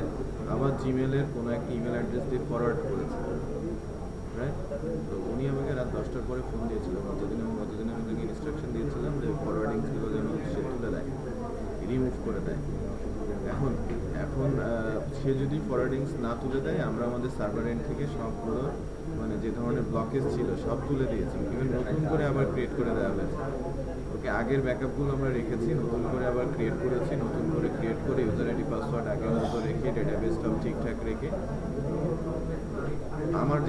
আমার জিমেলের কোনো একটা ইমেল অ্যাড্রেস দিয়ে ফরওয়ার্ড করেছে, রাইট? তো উনি আমাকে রাত 10টার পরে ফোন দিয়েছিল। গতদিন আমি ওদেরকে ইনস্ট্রাকশন দিয়েছিলাম যে ফরওয়ার্ডিংসগুলো যেন সে তুলে দেয়, রিমুভ করে দেয়। এখন সে যদি ফরওয়ার্ডিংস না তুলে দেয়, আমরা আমাদের সার্ভার এন্ড থেকে সবগুলো মানে যে ধরনের ব্লকেজ ছিল সব তুলে দিয়েছি, ইভেন নতুন করে আবার ক্রিয়েট করে দেওয়া হয়েছে। ওকে আগের ব্যাকআপগুলো আমরা রেখেছি, নতুন করে আবার ক্রিয়েট করেছি, নতুন করে ক্রিয়েট করে ইউজার আইডি পাসওয়ার্ড আগের মতো রেখে ডেটাবেসটাও ঠিকঠাক রেখে। আমার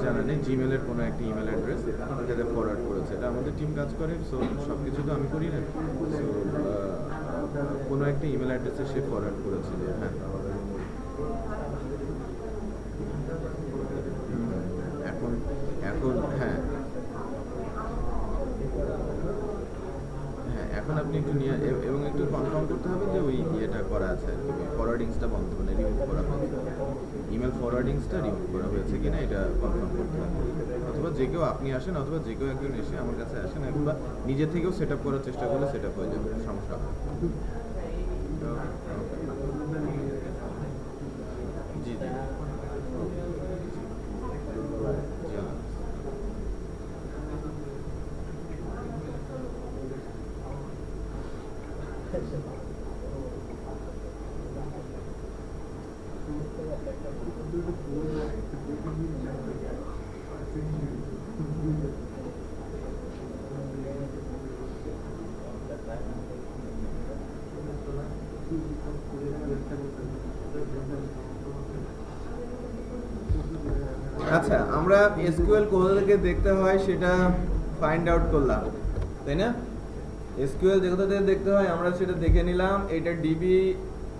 জানা নেই জিমেলের কোনো একটা ইমেল অ্যাড্রেস যাতে ফরওয়ার্ড করেছে। এটা আমাদের টিম কাজ করে, সো সব কিছু তো আমি করি না। সো কোনো একটা ইমেল অ্যাড্রেসে সে ফরওয়ার্ড করেছিল। হ্যাঁ, এখন হ্যাঁ, এখন আপনি একটু নিয়ে এবং একটু কনফার্ম করতে হবে যে ওই ইয়েটা করা আছে আর কি, ফরওয়ার্ডিংসটা বন্ধ, মানে রিমুভ করা হয়েছে, ইমেল ফরওয়ার্ডিংসটা রিমুভ করা হয়েছে কিনা এটা কনফার্ম করতে হবে। অথবা যে কেউ আপনি আসেন, অথবা যে কেউ একজন এসে আমার কাছে আসেন, অথবা নিজে থেকেও সেট আপ করার চেষ্টা করলে সেট আপ হয়ে যাবে, সমস্যা হবে। জি জি আচ্ছা, আমরা এসকিউএল কোথা থেকে দেখতে হয় সেটা ফাইন্ড আউট করলাম, তাই না? এসকিউএল যে কোথা থেকে দেখতে হয় আমরা সেটা দেখে নিলাম। এটা ডিবি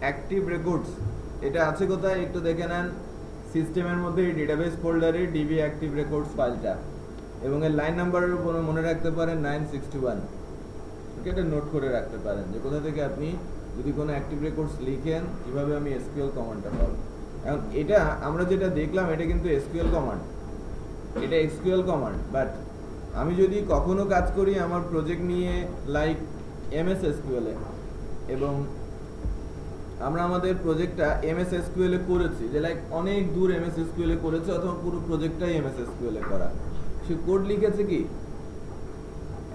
অ্যাক্টিভ রেকর্ডস, এটা আছে কোথায় একটু দেখে নেন। সিস্টেমের মধ্যে এই ডেটাবেস ফোল্ডারে ডিবি অ্যাক্টিভ রেকর্ডস ফাইলটা, এবং এর লাইন নাম্বারের উপর মনে রাখতে পারেন 961। এটা নোট করে রাখতে পারেন যে কোথা থেকে আপনি যদি কোনো অ্যাক্টিভ রেকর্ডস লিখেন কিভাবে আমি এসকিউএল কমান্ডটা পাবো। এখন এটা আমরা যেটা দেখলাম এটা কিন্তু এসকিউএল কমান্ড, এটা এসকিউএল কমান্ড। বাট আমি যদি কখনো কাজ করি আমার প্রজেক্ট নিয়ে লাইক এমএস এসকিউএল এ, এবং আমরা আমাদের প্রজেক্টটা এমএস এসকিউএল এ করেছি, যে লাইক অনেক দূর এমএস এসকিউএল এ করেছে, অথবা পুরো প্রজেক্টটাই এমএস এসকিউএল এ করা, সে কোড লিখেছে কি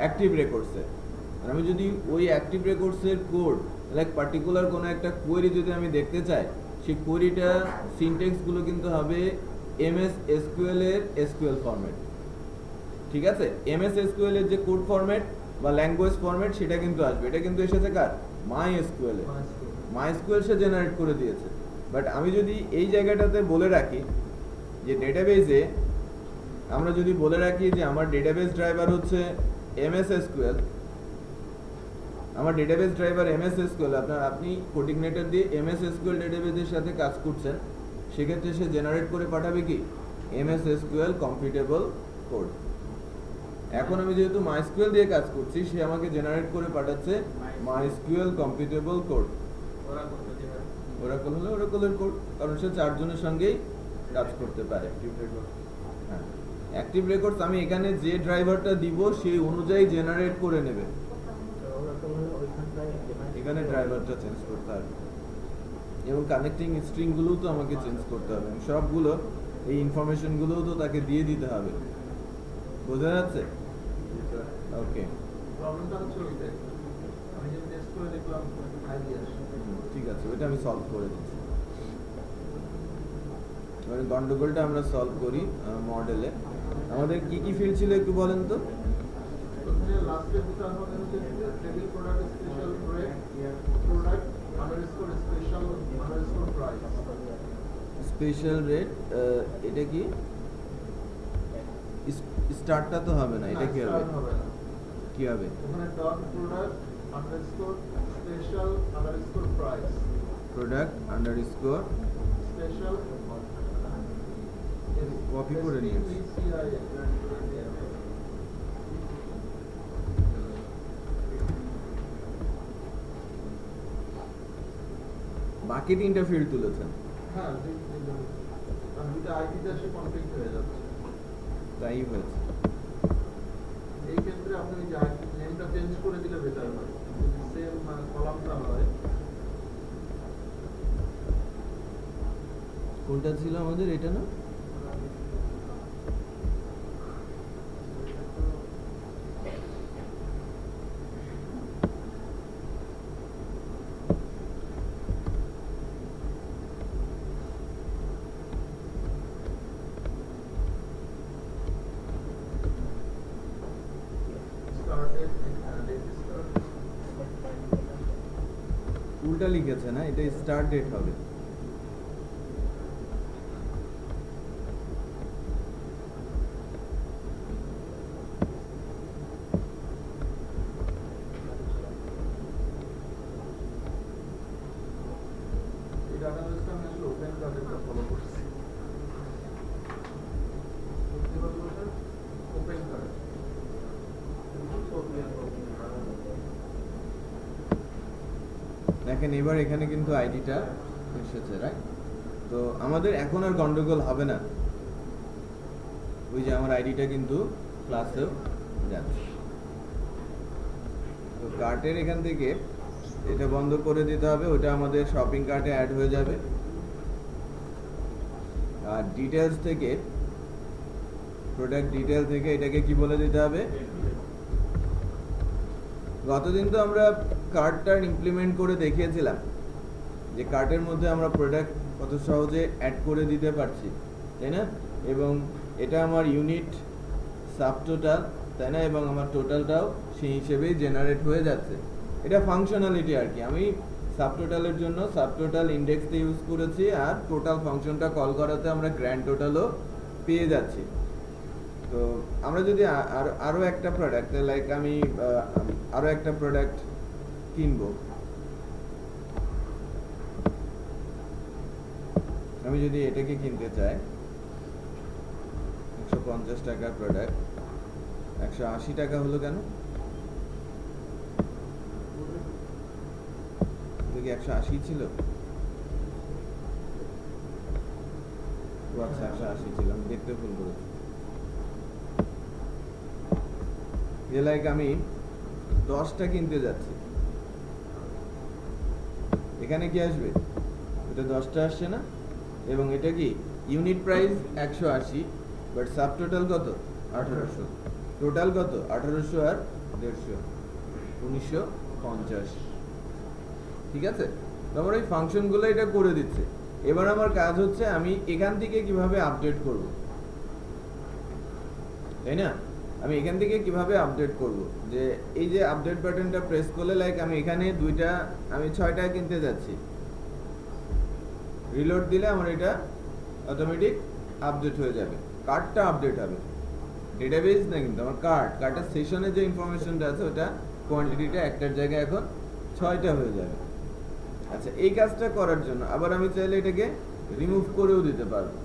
অ্যাক্টিভ রেকর্ডসে। আর আমি যদি ওই অ্যাক্টিভ রেকর্ডসের কোড লাইক পার্টিকুলার কোনো একটা কোয়েরি যদি আমি দেখতে চাই, সেই কোয়েরিটা সিনট্যাক্সগুলো কিন্তু হবে এমএস এসকিউএল এর এসকিউএল ফরম্যাট, ঠিক আছে? এমএস এসকিউএল এর যে কোড ফরম্যাট বা ল্যাঙ্গুয়েজ ফরম্যাট সেটা কিন্তু আসবে। এটা কিন্তু এসেছে কার? মাই এসকিউএল এ, মাই এসকিউএল সে জেনারেট করে দিয়েছে। বাট আমি যদি এই জায়গাটাতে বলে রাখি যে ডেটাবেসে, আমরা যদি বলে রাখি যে আমার ডেটাবেস ড্রাইভার হচ্ছে এমএস এসকিউএল, আমার ডেটাবেস ড্রাইভার এমএস এসকিউএল আপনি কোডিগনেটর দিয়ে এমএস এসকিউএল ডেটাবেসের সাথে কাজ করছেন, সেক্ষেত্রে সে জেনারেট করে পাঠাবে কি এমএস এসকিউএল কম্পিটেবল কোড। এখন আমি যেহেতু মাইস্কিউএল দিয়ে কাজ করছি, সে আমাকে জেনারেট করে পাঠাচ্ছে মাইস্কিউএল কম্পিটেবল কোড। ওরাকল হলো ওরাকলের কোড, কারণ সে 4 জনের সঙ্গেই কাজ করতে পারে। হ্যাঁ, অ্যাক্টিভ রেকর্ডস আমি এখানে যে ড্রাইভারটা দিব সেই অনুযায়ী জেনারেট করে নেবে। এখানে ড্রাইভারটা চেঞ্জ করতে হবে এবং কানেক্টিং স্ট্রিংগুলোও তো আমাকে চেঞ্জ করতে হবে, সবগুলো এই ইনফরমেশনগুলোও তো তাকে দিয়ে দিতে হবে। বোঝা যাচ্ছে? ওকে, প্রবলেমটা হচ্ছে ওইটাই, আমি যে টেস্ট করে দেখলাম আইডি আসে। ঠিক আছে, ওইটা আমি সলভ করে দিচ্ছি। মানে গন্ডগোলটা আমরা সলভ করি মডেলে। আমাদের কি কি ফিল্ড ছিল একটু বলেন তো? ওখানে লাস্টে দুটো আমাদের হচ্ছে table product special rate, product underscore special underscore price. Special rate, এটা কি স্টার্টটা তো হবে না, এটা কি হবে? কি হবে? ওখানে dot product underscore special underscore price, product underscore special copy করে নিয়েছি। বাকি 3টা ফিল্ড তুলেছেন। হ্যাঁ, দুইটা আইডিতে এসে কনফ্লিক্ট হয়ে যাচ্ছে। তাই হয়েছে। এই ক্ষেত্রে আপনি ওই যে নেমটা চেঞ্জ করে দিলে বেটার হয়, সেম কলামটা হয়। কোনটা ছিল আমাদের? এটা না? উল্টা লিখেছে না, এটা স্টার্ট ডেট হবে। এই ডাটাবেসটা আমি আসলে ওপেন কার্ডেরটা ফলো করছি। ওপেন কার্ড দেখেন এবার এখানে কিন্তু আইডিটা এসেছে, রাইট? তো আমাদের এখন আর গন্ডগোল হবে না, ওই যে আমার আইডিটা কিন্তু ক্লাসেও যাচ্ছে। তো কার্টের এখান থেকে এটা বন্ধ করে দিতে হবে, ওটা আমাদের শপিং কার্টে অ্যাড হয়ে যাবে। আর ডিটেলস থেকে, প্রোডাক্ট ডিটেল থেকে এটাকে কি বলে দিতে হবে? গতদিন তো আমরা কার্টটা ইমপ্লিমেন্ট করে দেখিয়েছিলাম যে কার্টের মধ্যে আমরা প্রোডাক্ট কত সহজে অ্যাড করে দিতে পারছি, তাই না? এবং এটা আমার ইউনিট সাবটোটাল, তাই না? এবং আমার টোটালটাও সেই হিসেবেই জেনারেট হয়ে যাচ্ছে। এটা ফাংশনালিটি আর কি। আমি সাবটোটালের জন্য সাবটোটাল ইন্ডেক্সটা ইউজ করেছি, আর টোটাল ফাংশনটা কল করাতে আমরা গ্র্যান্ড টোটালও পেয়ে যাচ্ছি। তো আমরা যদি আরো একটা প্রোডাক্ট, লাইক আমি আরো একটা প্রোডাক্ট কিনবো, আমি যদি এটাকে কিনতে চাই 150 টাকার প্রোডাক্ট, 180 টাকা হলো কেন? এটা কি 180 ছিল? আচ্ছা 180 ছিল, আমি দেখতে ভুল করেছি। যে লাইক আমি 10টা কিনতে যাচ্ছি, এখানে কি আসবে? এটা 10টা আসছে না? এবং এটা কি unit price 180, but sub total কত? 1800। টোটাল কত? 1800 আর 150, 1950। ঠিক আছে? তো আমার এই ফাংশনগুলো এটা করে দিচ্ছে। এবার আমার কাজ হচ্ছে আমি এখান থেকে কিভাবে আপডেট করব, তাই না? আমি এখান থেকে কিভাবে আপডেট করব, যে এই যে আপডেট বাটনটা প্রেস করলে, লাইক আমি এখানে আমি 6টা কিনতে যাচ্ছি, রিলোড দিলে আমার এটা অটোমেটিক আপডেট হয়ে যাবে, কার্ডটা আপডেট হবে। ডেটাবেস না কিন্তু আমার কার্ডের সেশনে যে ইনফরমেশনটা আছে ওটা কোয়ান্টিটিটা একটার জায়গায় এখন 6টা হয়ে যাবে। আচ্ছা, এই কাজটা করার জন্য আবার আমি চাইলে এটাকে রিমুভ করেও দিতে পারবো।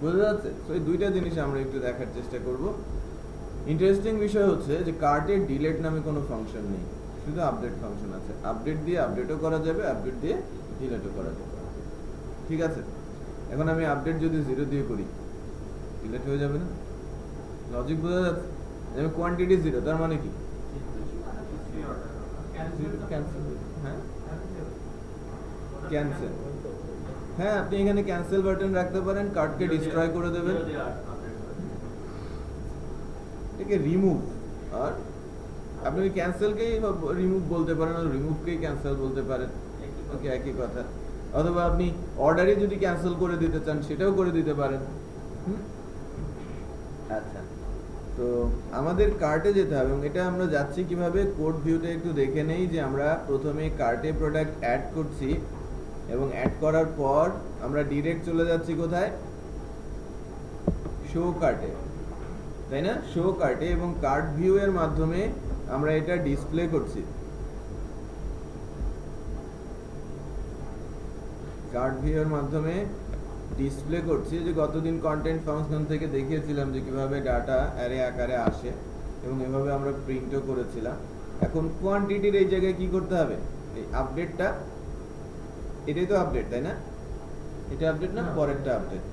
বোঝা যাচ্ছে? তো এই দুইটা জিনিস আমরা একটু দেখার চেষ্টা করব। ইন্টারেস্টিং বিষয় হচ্ছে যে কার্টে ডিলেট নামে কোনো ফাংশন নেই, শুধু আপডেট ফাংশন আছে। আপডেট দিয়ে আপডেটও করা যাবে, আপডেট দিয়ে ডিলেটও করা যাবে। ঠিক আছে, এখন আমি আপডেট যদি 0 দিয়ে করি ডিলেট হয়ে যাবে না? লজিক বোঝা যাচ্ছে? আমি কোয়ান্টিটি 0 তার মানে কি ক্যান্সেল। হ্যাঁ, ক্যান্সেল। হ্যাঁ, আপনি এখানে ক্যান্সেল বাটন রাখতে পারেন, কার্ডকে ডিস্ট্রয় করে দেবেন। এটাকে রিমুভ, আর আপনি ক্যান্সেলকেই রিমুভ বলতে পারেন, আর রিমুভকেই ক্যান্সেল বলতে পারেন, ওকে একই কথা। অথবা আপনি অর্ডারে যদি ক্যান্সেল করে দিতে চান সেটাও করে দিতে পারেন। আচ্ছা, তো আমাদের কার্টে যেতে হবে, এবং এটা আমরা যাচ্ছি কিভাবে, কোড ভিউতে একটু দেখে নেই যে আমরা প্রথমে কার্টে প্রোডাক্ট অ্যাড করছি, এবং অ্যাড করার পর আমরা ডিরেক্ট চলে যাচ্ছি কোথায়, শো কার্টে, তাই না? শো কার্টে, এবং কার্ট ভিউ এর মাধ্যমে আমরা এটা ডিসপ্লে করছি। কার্ট ভিউ এর মাধ্যমে ডিসপ্লে করছি, যে গতদিন কন্টেন্ট ফাংশন থেকে দেখিয়েছিলাম যে কিভাবে ডাটা অ্যারে আকারে আসে, এবং এভাবে আমরা প্রিন্টও করেছিলাম। এখন কোয়ান্টিটির এই জায়গায় কি করতে হবে, এই আপডেটটা, এটাই তো আপডেট, তাই না? এটা আপডেট না, পরেরটা আপডেট।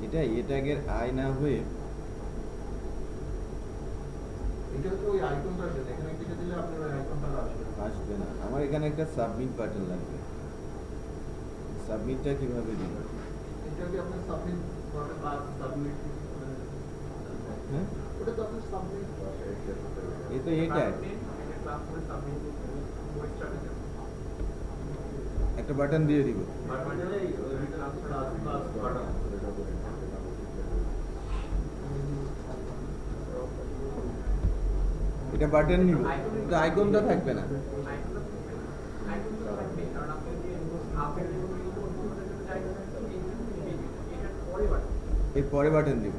এটা আগের আই না হয়ে এটা তো ওই আইকনটা আছে, এখানে ক্লিক দিলে আপনার ওই আইকনটা আসবে না। আমার এখানে একটা সাবমিট বাটন লাগবে। সাবমিটটা কিভাবে দিব? এটা কি আপনি সাবমিট করতে পারেন? সাবমিট, হ্যাঁ, ওটা তো আপনি সাবমিট এই তো এটা একটা বাটন দিয়ে দিব। এটা বাটন নিব, তো আইকনটা থাকবে না। এর পরে বাটন দিব।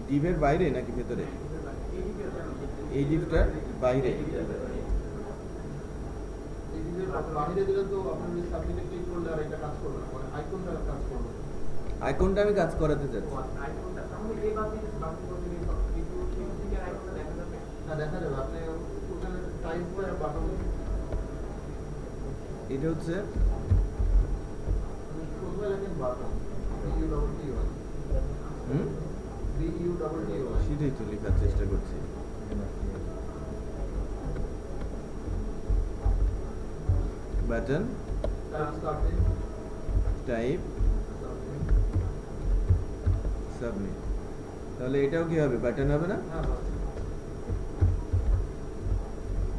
ডিভের বাইরে নাকি ভেতরে? এই ডিভটার বাইরে। বাইরে দিলে তো আপনি সাবমিটে ক্লিক করলে আর এটা কাজ করবে না, মানে আইকনটা কাজ করবে। আইকনটা আমি কাজ করাতে চাচ্ছি। হ্যাঁ, দেখা যাবে। আপনি ওখানে টাইপ করে বাটন, এটা হচ্ছে প্রথমে লেখেন বাটন, BUTTON, BUTTON, সেটাই তো লেখার চেষ্টা করছি। Button type submit. তাহলে এটাও কি হবে, বাটন হবে না?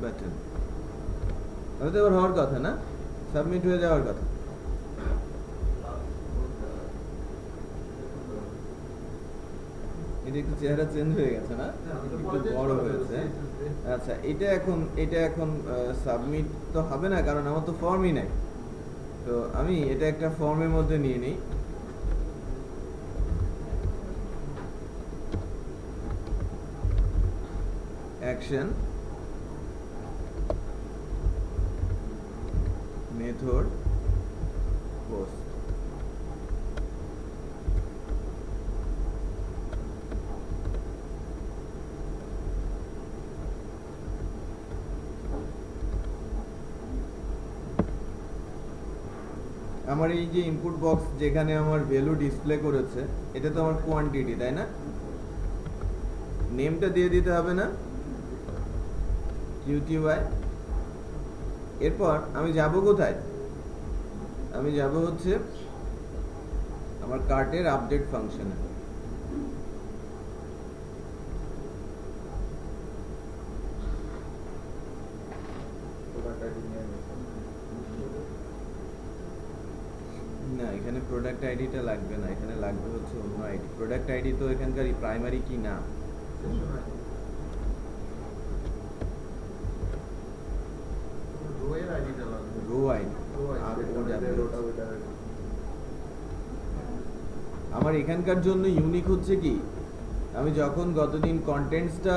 বাটন তাহলে তো এবার হওয়ার কথা না, সাবমিট হয়ে যাওয়ার কথা। এটা একটু চেহারা চেঞ্জ হয়ে গেছে না, একটু বড় হয়েছে। আচ্ছা, এটা এখন সাবমিট তো হবে না, কারণ আমার তো ফর্মই নাই। তো আমি এটা একটা ফর্মের মধ্যে নিয়ে নিই। Action, method, post. আমার এই যে ইনপুট বক্স যেখানে আমার ভ্যালু ডিসপ্লে করেছে, এটা তো আমার কোয়ান্টিটি, তাই না? নেমটা দিয়ে দিতে হবে না, QTY। এরপর আমি যাব কোথায়, আমি যাব হচ্ছে আমার কার্টের আপডেট ফাংশনে। না, এখানে প্রোডাক্ট আইডিটা লাগবে না, এখানে লাগবে হচ্ছে অন্য আইডি। প্রোডাক্ট আইডি তো এখানকার প্রাইমারি কি না, রো আইডি। আর ও যাবে আমার এখানকার জন্য ইউনিক হচ্ছে কি, আমি যখন গতদিন কন্টেন্টসটা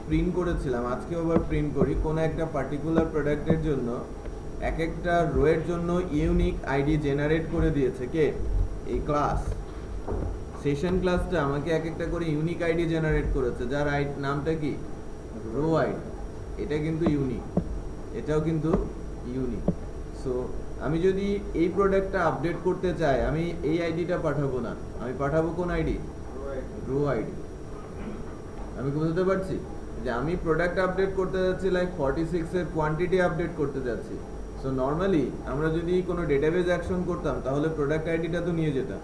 প্রিন্ট করেছিলাম, আজকে আবার প্রিন্ট করি, কোনো একটা পার্টিকুলার প্রোডাক্টের জন্য এক একটা রোয়ের জন্য ইউনিক আইডি জেনারেট করে দিয়েছে কে, এই ক্লাস। সেশন ক্লাসটা আমাকে এক একটা করে ইউনিক আইডি জেনারেট করেছে, যার নামটা কি, রো আইডি। এটা কিন্তু ইউনিক, এটাও কিন্তু ইউনিক। সো আমি যদি এই প্রোডাক্টটা আপডেট করতে চাই, আমি এই আইডিটা পাঠাবো না, আমি পাঠাবো কোন আইডি, রো আইডি। আমি কি বুঝতে পারছি যে আমি প্রোডাক্ট আপডেট করতে যাচ্ছি, লাইক 46 এর কোয়ান্টিটি আপডেট করতে যাচ্ছি। সো নর্মালি আমরা যদি কোনো ডেটাবেজ অ্যাকশন করতাম তাহলে প্রোডাক্ট আইডিটা তো নিয়ে যেতাম,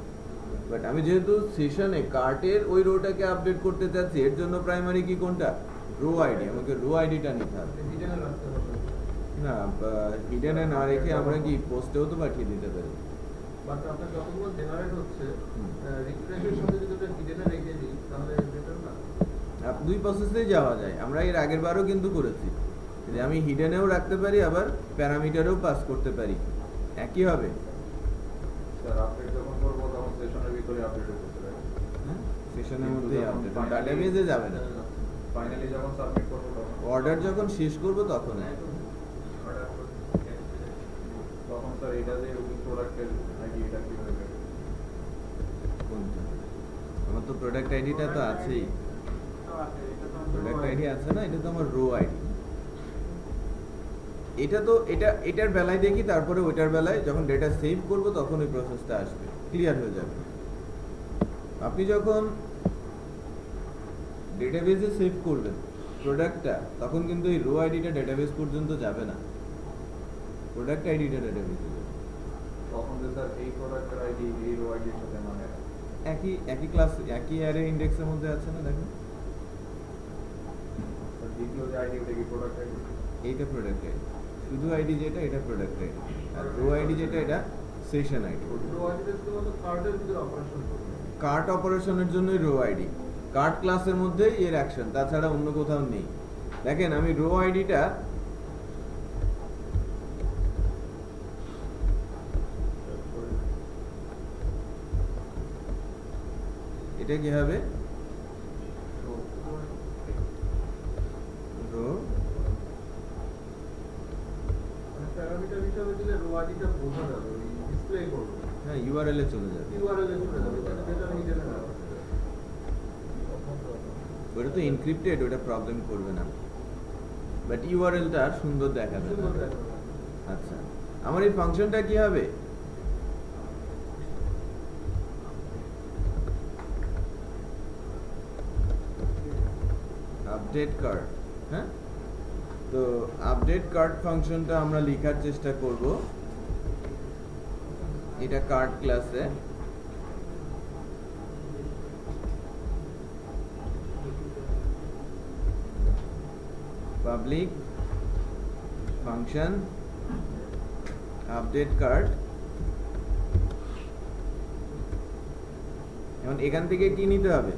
বাট আমি যেহেতু সেশনে কার্টের ওই রোটাকে আপডেট করতে চাচ্ছি, এর জন্য প্রাইমারি কি কোনটা, রো আইডি, আমাকে রো আইডিটা নিতে হবে। না, হিডেনে না রেখে আমরা কি পোস্টেও তো পাঠিয়ে দিতে পারি। বাট আপনার যতগুলো জেনারেট হচ্ছে রিফ্রেশের সাথে যদি এটা হিডেনে রেখে দিই তাহলে বেটার না? দুই প্রসেসেই যাওয়া যায়, আমরা এর আগের বারও কিন্তু করেছি যে আমি হিডেনেও রাখতে পারি, আবার প্যারামিটারেও পাস করতে পারি, একই হবে। স্যার আপডেট যখন করব তখন সেশনের ভিতরে আপডেট করতে পারি, হ্যাঁ, সেশনের মধ্যেই আপডেট, ডাটাবেজে যাবে না। ফাইনালি যখন সাবমিট করব তখন অর্ডার যখন শেষ করব তখন তখন স্যার এটা যে প্রোডাক্টের আইডি এটা কিভাবে বের করব? কোনটা, আমার তো প্রোডাক্ট আইডিটা তো আছেই, প্রোডাক্ট আইডি আছে না, এটা তো আমার রো আইডি। এটা তো এটার বেলায় দেখি, তারপরে ওইটার বেলায় যখন ডেটা সেভ করব তখন ওই প্রসেসটা আসবে, ক্লিয়ার হয়ে যাবে। আপনি যখন ডেটাবেজে সেভ করবেন প্রোডাক্টটা, তখন কিন্তু এই রো আইডিটা ডেটাবেজ পর্যন্ত যাবে না, প্রোডাক্ট আইডিটা ডেটাবেজে যাবে। তখন যে স্যার এই প্রোডাক্টের আইডি এই রো আইডির সাথে মানে একই ক্লাস, একই অ্যারে ইন্ডেক্সের মধ্যে আছে না, দেখুন। স্যার দ্বিতীয় যে আইডি ওটা কি প্রোডাক্ট আইডি? এইটা প্রোডাক্ট আইডি, শুধু আইডি যেটা এটা প্রোডাক্ট আইডি, আর রো আইডি যেটা এটা সেশন আইডি। রো আইডিটা শুধুমাত্র কার্ডের ভিতরে অপারেশন করবে, কার্ট অপারেশনের জন্যই রো আইডি, কার্ট ক্লাসের মধ্যেই এর অ্যাকশন, তাছাড়া অন্য কোথাও নেই। দেখেন আমি রো আইডিটা এটা কি হবে, রো প্যারামিটার হিসাবে দিলে রো আইডিটা বোঝা যাবে, ডিসপ্লে করবে, হ্যাঁ ইউআরএল এ চলে যাবে, ইউআরএল এ চলে যাবে, যেটা হিডেনে না। ওটা তো এনক্রিপ্টেড, ওটা প্রবলেম করবে না, বাট ইউআরএলটা সুন্দর দেখাবে। সুন্দর দেখাবে। আচ্ছা, আমার এই ফাংশনটা কি হবে, আপডেট কার্ড। হ্যাঁ, তো আপডেট কার্ড ফাংশনটা আমরা লেখার চেষ্টা করব, এটা কার্ড ক্লাসে। Public function update card. এখন এখান থেকে কি নিতে হবে,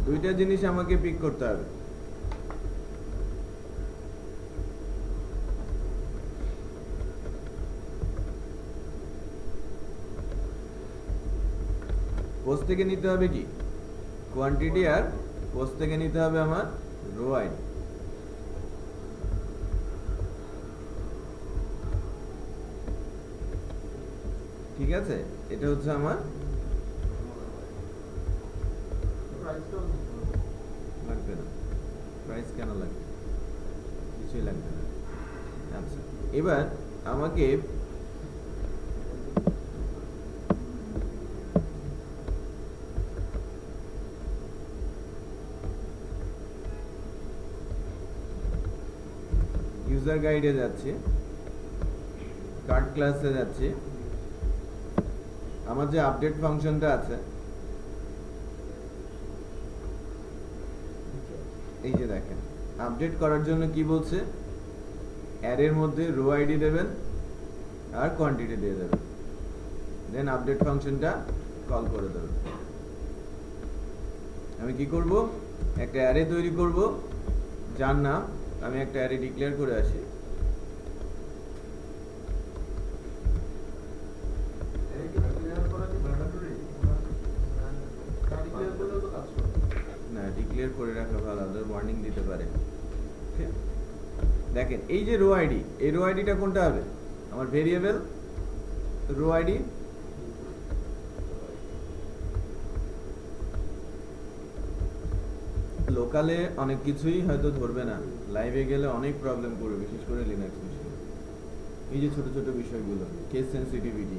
দুইটা জিনিস আমাকে পিক করতে হবে। পোস্ট থেকে নিতে হবে কি কোয়ান্টিটি, আর পোস্ট থেকে নিতে হবে আমার রো আইডি। ঠিক আছে, এটা হচ্ছে আমার, লাগবে না প্রাইস, কেন লাগবে, কিছুই লাগবে না। আচ্ছা, এবার আমাকে ইউজার গাইডে যাচ্ছি, কার্ড ক্লাসে যাচ্ছি, আমার যে আপডেট ফাংশনটা আছে, এই যে দেখেন আপডেট করার জন্য কি বলছে, অ্যারের মধ্যে রো আইডি দেবেন আর কোয়ান্টিটি দিয়ে দেবেন, দেন আপডেট ফাংশনটা কল করে দেবেন। আমি কি করব, একটা অ্যারে তৈরি করব, যার নাম আমি একটা অ্যারে ডিক্লেয়ার করে আসি। ক্লিয়ার করে রাখা ভালো, ওদের ওয়ার্নিং দিতে পারে। ঠিক, দেখেন এই যে রো আইডি, এই রো আইডিটা কোনটা হবে? আমার ভেরিয়েবল রো আইডি লোকালে অনেক কিছুই হয়তো ধরবে না, লাইভে গেলে অনেক প্রবলেম করবে, বিশেষ করে লিনাক্স মেশিনে। এই যে ছোট ছোট বিষয়গুলো, কেস সেন্সিটিভিটি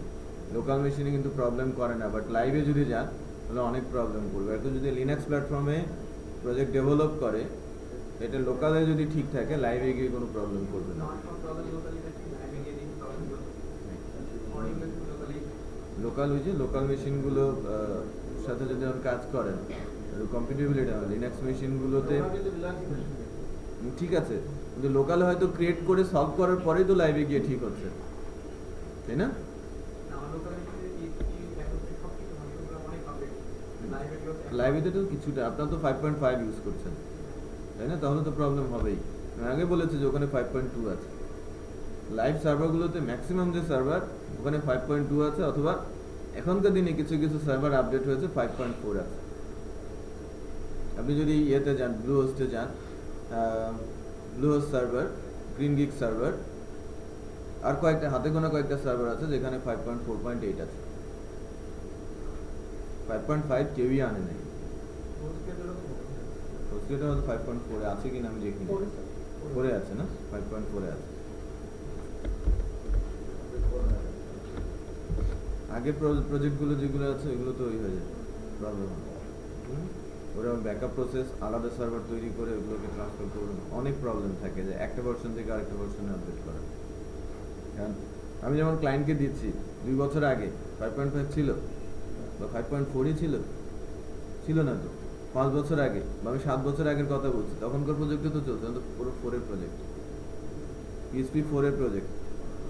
লোকাল মেশিনে কিন্তু প্রবলেম করে না, বাট লাইভে যদি যান তাহলে অনেক প্রবলেম করবে। এখন যদি লিনাক্স প্ল্যাটফর্মে প্রজেক্ট ডেভেলপ করে, এটা লোকালে যদি ঠিক থাকে, লাইভে গিয়ে কোনো প্রবলেম করবে না। লোকাল ওই যে লোকাল মেশিনগুলো সাথে যদি আপনি কাজ করেন, কম্পিটিবিলিটি হবে লিনাক্স মেশিনগুলোতে। ঠিক আছে, কিন্তু লোকালে হয়তো ক্রিয়েট করে সলভ করার পরেই তো লাইভে গিয়ে ঠিক হচ্ছে, তাই না? লাইভে তো কিছুটা, আপনার তো 5.5 ইউজ করছেন, তাই না? তাহলে তো প্রবলেম হবেই। আমি আগে বলেছি যে ওখানে 5.2 আছে। লাইভ সার্ভারগুলোতে ম্যাক্সিমাম যে সার্ভার ওখানে 5.2 আছে, অথবা এখনকার দিনে কিছু কিছু সার্ভার আপডেট হয়েছে 5.4 আছে। আপনি যদি ইয়েতে যান, ব্লু হোস্টে যান, blue host server, green gig server, আর কয়েকটা হাতে গোনা কয়েকটা সার্ভার আছে যেখানে 5.4.8 আছে। 5.5 কেউই আনে নাই। হোস্টেলটা হয়তো 5.4 আছে কিনা আমি দেখিনি, 4 আছে না, 5.4 আছে। আগে প্রজেক্টগুলো যেগুলো আছে ওইগুলো তো ওই হয়ে যায়, প্রবলেম হয়। ওরা ব্যাকআপ প্রসেস আলাদা সার্ভার তৈরি করে ওগুলোকে ট্রান্সফার করুন, অনেক প্রবলেম থাকে যে একটা ভার্সন থেকে আরেকটা ভার্সনে আপডেট করা। কারণ আমি যেমন ক্লায়েন্টকে দিচ্ছি 2 বছর আগে 5.5 ছিল বা 5.4ই ছিল না তো 5 বছর আগে, বা আমি 7 বছর আগের কথা বলছি, তখনকার প্রজেক্টে তো চলছে, তো পুরো 4 এর প্রজেক্ট, PHP 4 এর প্রজেক্ট।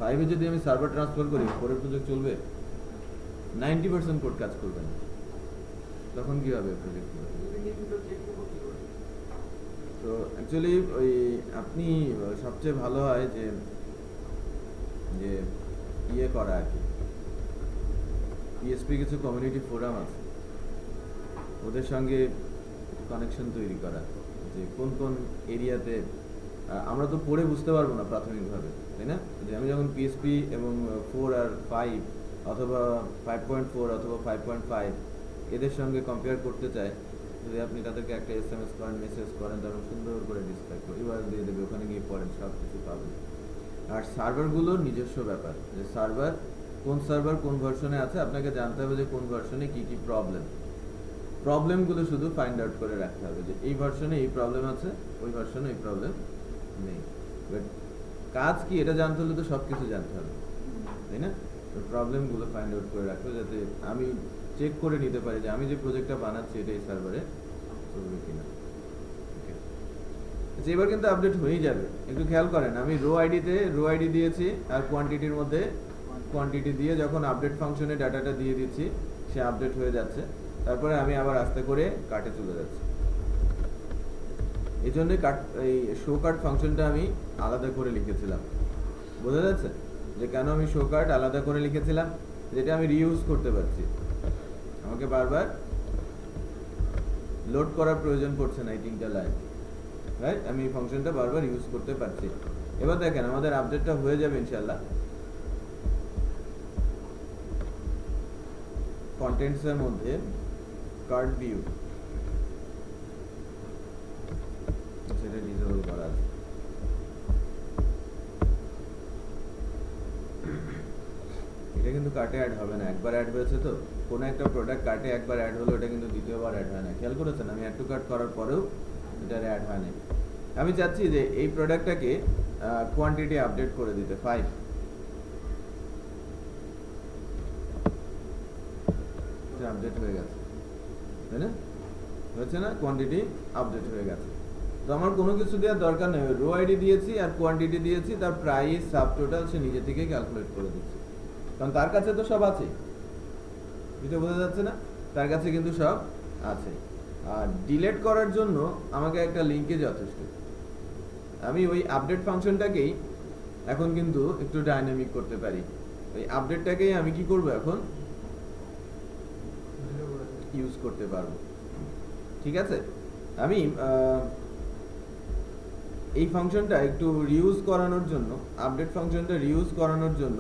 5 এ যদি আমি সার্ভার ট্রান্সফার করি, 4 এর প্রজেক্ট চলবে? 90% কোড কাজ করবে না, তখন কি হবে প্রজেক্টগুলো? তো অ্যাকচুয়ালি ওই আপনি সবচেয়ে ভালো হয় যে যে ইয়ে করা আর কি, PHP কিছু কমিউনিটি ফোরাম আছে, ওদের সঙ্গে কানেকশন তৈরি করা, যে কোন কোন এরিয়াতে আমরা তো পড়ে বুঝতে পারবো না প্রাথমিকভাবে, তাই না? যে আমি যখন PHP এবং 4 আর 5 অথবা 5.4 অথবা 5.5 এদের সঙ্গে কম্পেয়ার করতে চাই, যদি আপনি তাদেরকে একটা SMS করেন, মেসেজ করেন, তখন সুন্দর করে ডিসক্রাইব করে ইউআরএল দিয়ে দেবে, ওখানে গিয়ে পড়েন, সব কিছু পাবেন। আর সার্ভারগুলোর নিজস্ব ব্যাপার, যে সার্ভার কোন সার্ভার কোন ভার্সনে আছে, আপনাকে জানতে হবে যে কোন ভার্সনে কি কি প্রবলেমগুলো শুধু ফাইন্ড আউট করে রাখতে হবে, যে এই ভার্সনে এই প্রবলেম আছে, ওই ভার্সনে এই প্রবলেম নেই। বাট কাজ কি এটা জানতে হলে তো সব কিছু জানতে হবে, তাই না? প্রবলেমগুলো ফাইন্ড আউট করে রাখতে হবে, যাতে আমি চেক করে নিতে পারি যে আমি যে প্রজেক্টটা বানাচ্ছি এটা এই সার্ভারে চলবে কিনা। আচ্ছা, এবার কিন্তু আপডেট হয়েই যাবে, একটু খেয়াল করেন। আমি রো আইডি দিয়েছি আর কোয়ান্টিটির মধ্যে কোয়ান্টিটি দিয়ে যখন আপডেট ফাংশনে ডাটাটা দিয়ে দিচ্ছি, সে আপডেট হয়ে যাচ্ছে। তারপরে আমি আবার আস্তে করে কাটে চলে যাচ্ছি। এই জন্য এই শো কার্ড ফাংশনটা আমি আলাদা করে লিখেছিলাম। বোঝা যাচ্ছে যে কেন আমি শো কার্ড আলাদা করে লিখেছিলাম? যেটা আমি রিইউজ করতে পারছি, আমাকে বারবার লোড করার প্রয়োজন পড়ছে না এই 3টা লাইন, রাইট? আমি এই ফাংশনটা বারবার ইউজ করতে পারছি। এবার দেখেন আমাদের আপডেটটা হয়ে যাবে ইনশাআল্লাহ। কন্টেন্টস এর মধ্যে কার্ড ভিউ, সেটা ডিসেবল করা আছে। এটা কিন্তু কার্টে অ্যাড হবে না, একবার অ্যাড হয়েছে তো। কোনো একটা প্রোডাক্ট কার্টে একবার অ্যাড হলো, এটা কিন্তু দ্বিতীয়বার অ্যাড হয় না। খেয়াল করেছেন? আমি অ্যাড টু কার্ট করার পরেও এটা অ্যাড হয় না। আমি চাচ্ছি যে এই প্রোডাক্টটাকে কোয়ান্টিটি আপডেট করে দিতে 5, এটা আপডেট হয়ে গেছে, তাই না? হচ্ছে না? কোয়ান্টিটি আপডেট হয়ে গেছে। তো আমার কোনো কিছু দেওয়ার দরকার নেই, রো আইডি দিয়েছি আর কোয়ান্টিটি দিয়েছি, তার প্রাইস সাব টোটাল সে নিজে থেকে ক্যালকুলেট করে দিচ্ছে, কারণ তার কাছে তো সব আছে। এটা বোঝা যাচ্ছে না? তার কাছে কিন্তু সব আছে। আর ডিলিট করার জন্য আমাকে একটা লিঙ্কে যথেষ্ট। আমি ওই আপডেট ফাংশনটাকেই এখন কিন্তু একটু ডাইনামিক করতে পারি। ওই আপডেটটাকেই আমি কি করব এখন ইউজ করতে পারবো, ঠিক আছে? আমি এই ফাংশনটা একটু রিউজ করানোর জন্য, আপডেট ফাংশনটা রিউজ করানোর জন্য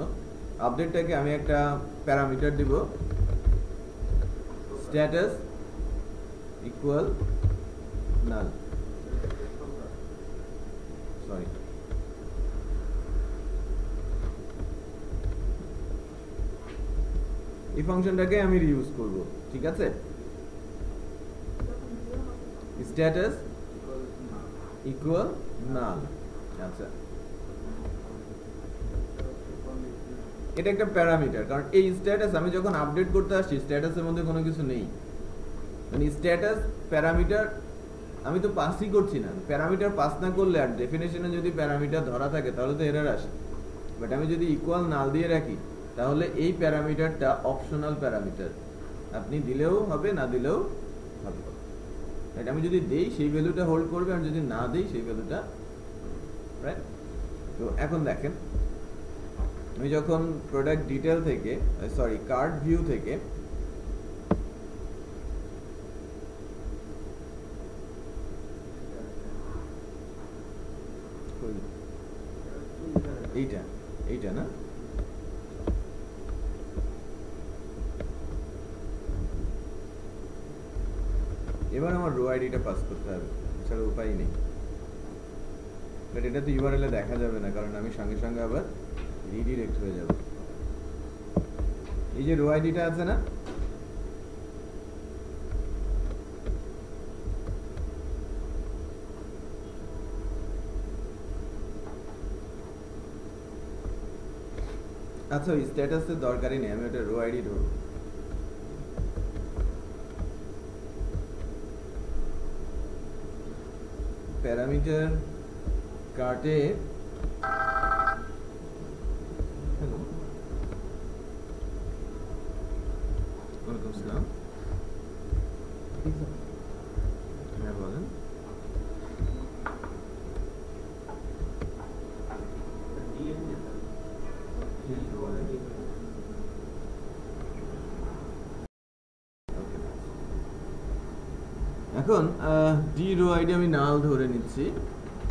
আপডেটটাকে আমি একটা প্যারামিটার দিব, স্ট্যাটাস ইকুয়াল নাল, সরি এই ফাংশনটাকে আমি রিউজ করব, ঠিক আছে। স্ট্যাটাস ইকুয়াল নাল, আচ্ছা এটা একটা প্যারামিটার, কারণ এই স্ট্যাটাস আমি যখন আপডেট করতে আসছি স্ট্যাটাসের মধ্যে কোনো কিছু নেই, মানে স্ট্যাটাস প্যারামিটার আমি তো পাসই করছি না। প্যারামিটার পাস না করলে আর ডেফিনেশনে যদি প্যারামিটার ধরা থাকে তাহলে তো এরর আসে, বাট আমি যদি ইকুয়াল নাল দিয়ে রাখি তাহলে এই প্যারামিটারটা অপশনাল প্যারামিটার, আপনি দিলেও হবে না দিলেও হবে। আমি যদি দেই সেই ভ্যালুটা হোল্ড করবে, আর যদি না দেই সেই ভ্যালুটা, রাইট। তো এখন দেখেন আমি যখন প্রোডাক্ট ডিটেল থেকে, সরি কার্ড ভিউ থেকে এইটা এইটা না, এবার আমার রো আইডিটা পাস করতে হবে, এছাড়া উপায় নেই। বাট এটা তো ইউআরএল এ দেখা যাবে না, কারণ আমি সঙ্গে সঙ্গে আবার রিডিরেক্ট হয়ে যাব। এই যে রো আইডিটা আছে না, আচ্ছা ওই স্ট্যাটাসের দরকারই নেই, আমি ওটা রো আইডি ধরব। প্যারামিটার কার্টে ওয়ালাইকুম আসসালাম, হ্যাঁ বলেন। এখন ডি রো আইডি আমি নাল ধরে নিচ্ছি।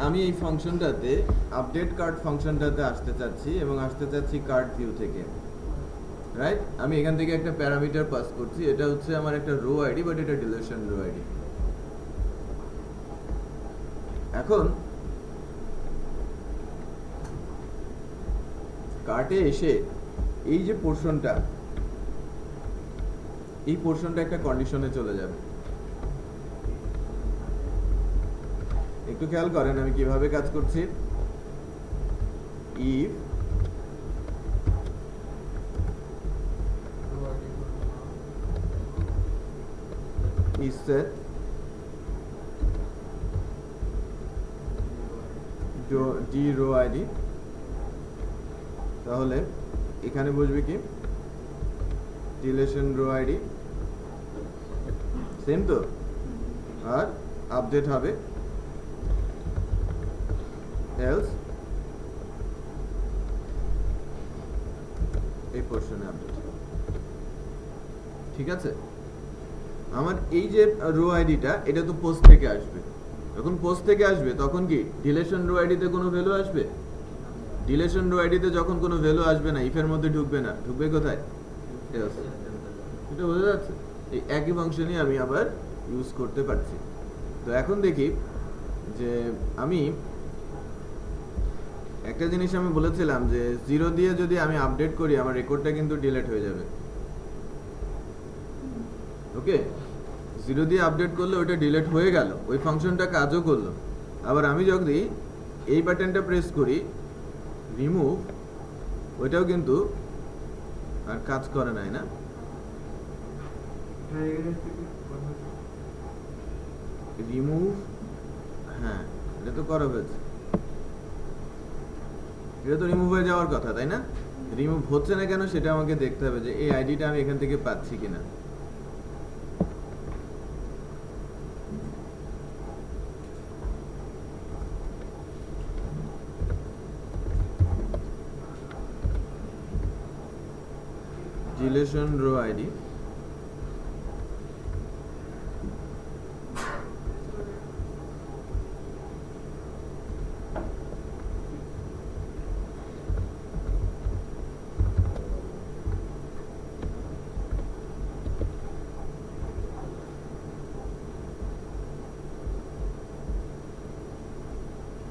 আমি এই ফাংশনটাতে আপডেট কার্ড ফাংশনটাতে আসতে চাচ্ছি এবং আসতে চাচ্ছি কার্ড ভিউ থেকে, রাইট। আমি এখান থেকে একটা প্যারামিটার পাস করছি, এটা হচ্ছে আমার একটা রো আইডি, বাট এটা ডিলিশন রো আইডি। এখন কার্টে এসে এই যে পোরশনটা, এই পোরশনটা একটা কন্ডিশনে চলে যাবে। একটু খেয়াল করেন আমি কিভাবে কাজ করছি। If is set d row id, তাহলে এখানে বসবে কি ডিলিশন রো আইডি, সেম তো, আর আপডেট হবে else এই পোরশনে আপডেট, ঠিক আছে। আমার এই যে রো আইডিটা এটা তো পোস্ট থেকে আসবে, যখন পোস্ট থেকে আসবে তখন কি ডিলিশন রো আইডিতে কোনো ভ্যালু আসবে? ডিলিশন রো আইডিতে যখন কোনো ভ্যালু আসবে না, ইফের মধ্যে ঢুকবে না, ঢুকবে কোথায়? else। এটা বোঝা যাচ্ছে? এই একই ফাংশনই আমি আবার ইউজ করতে পারছি। তো এখন দেখি যে আমি একটা জিনিস আমি বলেছিলাম যে 0 দিয়ে যদি আমি আপডেট করি আমার রেকর্ডটা কিন্তু ডিলিট হয়ে যাবে, ওকে। 0 দিয়ে আপডেট করলে ওটা ডিলিট হয়ে গেল, ওই ফাংশনটা কাজও করলো। আবার আমি যদি এই বাটনটা প্রেস করি রিমুভ, ওইটাও কিন্তু আর কাজ করে নাই না। রিমুভ, হ্যাঁ এটা তো করা হয়েছে, এটা তো রিমুভ হয়ে যাওয়ার কথা, তাই না? রিমুভ হচ্ছে না কেন সেটা আমাকে দেখতে হবে যে এই আইডিটা আমি এখান থেকে পাচ্ছি কিনা। ডিলিশন রো আইডি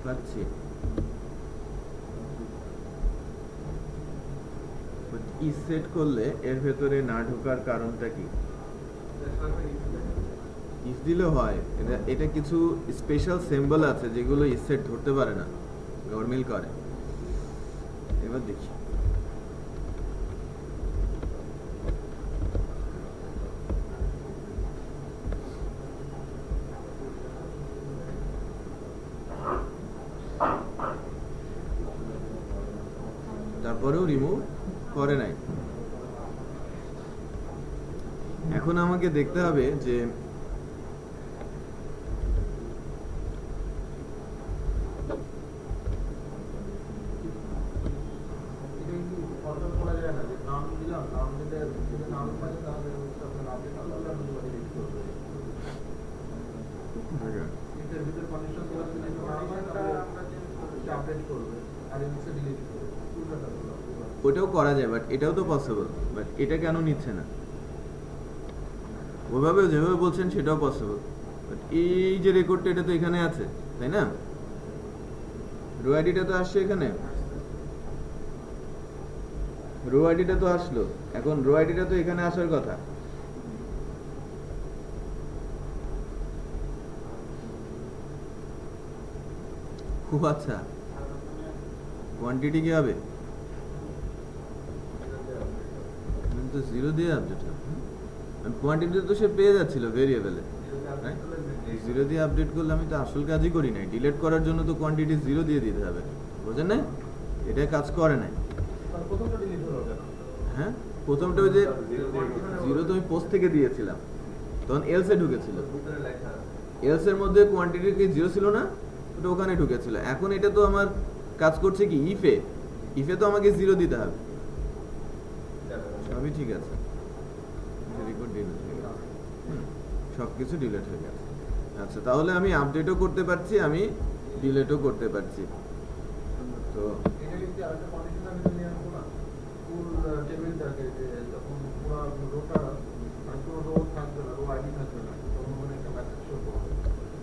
পাচ্ছি, ইজ সেট করলে এর ভেতরে না ঢোকার কারণটা কি? ইজ দিলেও হয়, এটা কিছু স্পেশাল সিম্বল আছে যেগুলো ইজ সেট ধরতে পারে না, গরমিল করে। এবার দেখি তারপরেও রিমুভ করে নাই। এখন আমাকে দেখতে হবে যে ওটাও করা যায়, বাট এটাও তো পসিবল, বাট এটা কেন নিচ্ছে না? ওইভাবে যেভাবে বলছেন সেটাও পসিবল, বাট এই যে রেকর্ডটা এটা তো এখানে আছে, তাই না? রো আইডিটা তো আসছে এখানে, রো আইডিটা তো আসলো, এখন রো আইডিটা তো এখানে আসার কথা। খুব আচ্ছা, কোয়ান্টিটি কি হবে? তো জিরো দিয়ে আপডেট হবে, কোয়ান্টিটি তো সে পেয়ে যাচ্ছিল ভেরিয়েবলে, জিরো দিয়ে আপডেট করলে আমি তো আসল কাজই করি নাই। ডিলিট করার জন্য তো কোয়ান্টিটি জিরো দিয়ে দিতে হবে, বুঝেন না? এটা কাজ করে নাই। হ্যাঁ, প্রথমটা ওই যে জিরো তো আমি পোস্ট থেকে দিয়েছিলাম, তখন এলসে ঢুকেছিল, এলস এর মধ্যে কোয়ান্টিটি কি জিরো ছিল না, ওটা ওখানে ঢুকেছিল। এখন এটা তো আমার কাজ করছে কি ইফে, ইফে তো আমাকে জিরো দিতে হবে। সবই ঠিক আছে, রেকর্ড ডিলিট হয়ে গেছে, সবকিছু ডিলিট হয়ে গেছে। আচ্ছা, তাহলে আমি আপডেটও করতে পারছি, আমি ডিলিটও করতে পারছি। তো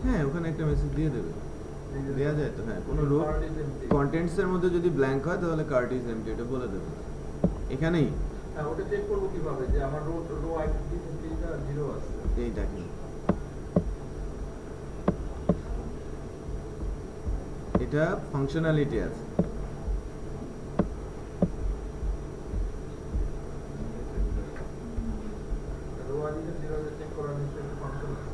হ্যাঁ, ওখানে একটা মেসেজ দিয়ে দেবে, দেওয়া যায় তো। হ্যাঁ, কোনো রো কন্টেন্টস এর মধ্যে যদি ব্ল্যাঙ্ক হয় তাহলে কার্ট ইজ এমটি, এটা বলে দেবে এখানেই। ওটা চেক করব কিভাবে যে আমার রো আইডেন্টিটিটা জিরো আছে? এই দেখেন, এটা ফাংশনালিটি আছে। রো আইডেন্টিটি জিরো চেক করার নিশ্চয়ই একটা ফাংশন আছে।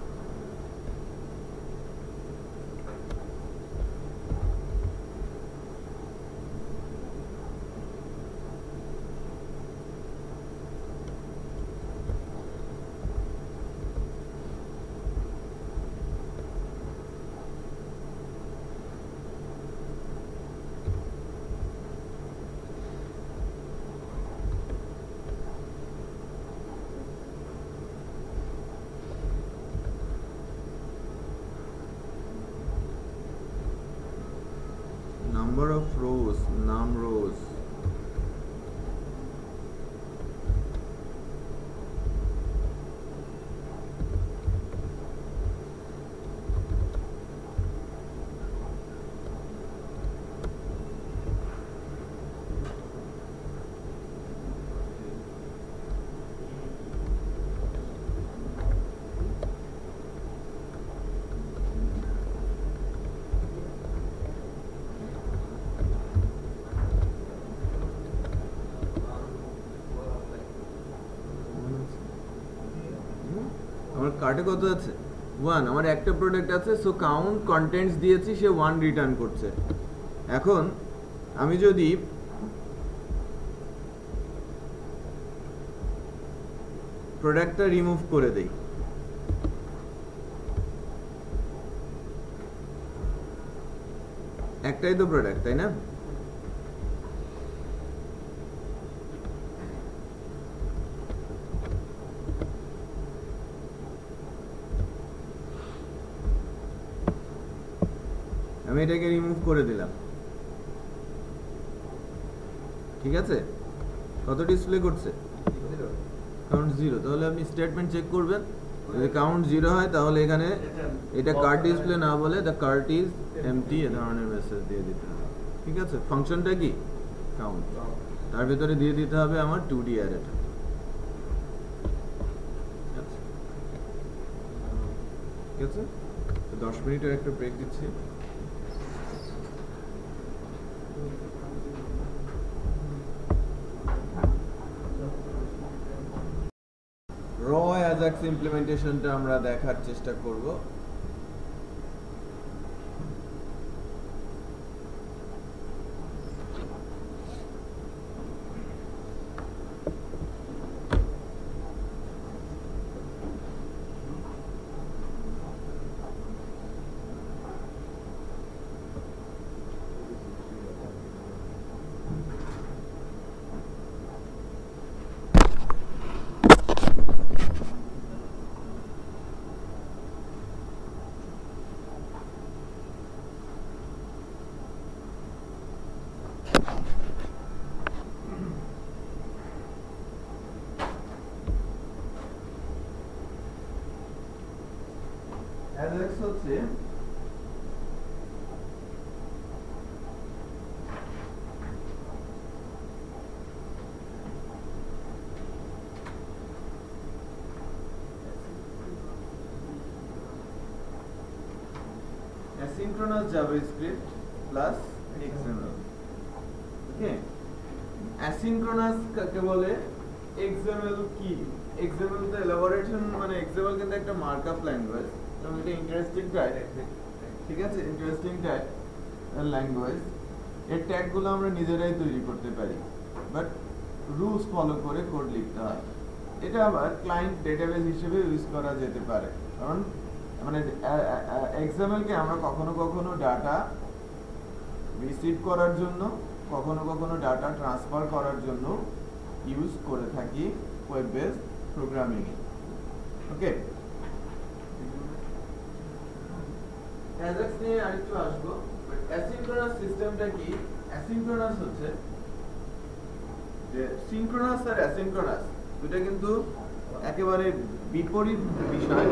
Number of rows, num rows. আমার কার্টে কত আছে? 1। আমার একটা প্রোডাক্ট আছে, সো কাউন্ট কন্টেন্টস দিয়েছি, সে 1 রিটার্ন করছে। এখন আমি যদি প্রোডাক্টটা রিমুভ করে দেই, একটাই তো প্রোডাক্ট, তাই না? আমি এটাকে রিমুভ করে দিলাম, ঠিক আছে? কত ডিসপ্লে করছে? কাউন্ট 0। তাহলে আপনি স্টেটমেন্ট চেক করবেন, যদি কাউন্ট 0 হয় তাহলে এখানে এটা কার্ড ডিসপ্লে না বলে দ্য কার্ট ইজ এমটি এ ধরনের মেসেজ দিয়ে দিতে হবে। ঠিক আছে, ফাংশনটা কি কাউন্ট, তার ভিতরে দিয়ে দিতে হবে আমার 2D অ্যারেটা। ঠিক আছে, তো 10 মিনিটের একটা ব্রেক দিচ্ছি। র অ্যাজাক্স ইমপ্লিমেন্টেশনটা আমরা দেখার চেষ্টা করব। অ্যাজাক্স হচ্ছে asynchronous JavaScript plus XML। ওকে, asynchronous কাকে বলে? XML কি? XML তো এলাবোরেশন, মানে XML কিন্তু একটা মার্কআপ ল্যাঙ্গুয়েজ এবং এটা ইন্টারেস্টিং টাইপ। ঠিক আছে, ইন্টারেস্টিং টাইপ ল্যাঙ্গুয়েজ। এর ট্যাগগুলো আমরা নিজেরাই তৈরি করতে পারি, বাট রুলস ফলো করে কোড লিখতে হয়। এটা আবার ক্লায়েন্ট ডেটাবেস হিসেবে ইউজ করা যেতে পারে, কারণ মানে XML কে আমরা কখনো কখনো ডাটা রিসিভ করার জন্য, কখনো কখনো ডাটা ট্রান্সফার করার জন্য ইউজ করে থাকি ওয়েব বেসড প্রোগ্রামিং এ। ওকে, অ্যাজাক্স নিয়ে আরেকটু আসবো। অ্যাসিনক্রোনাস সিস্টেমটা কি? অ্যাসিনক্রোনাস হচ্ছে যে সিনক্রোনাস আর অ্যাসিনক্রোনাস দুটো কিন্তু একেবারে বিপরীত বিষয়।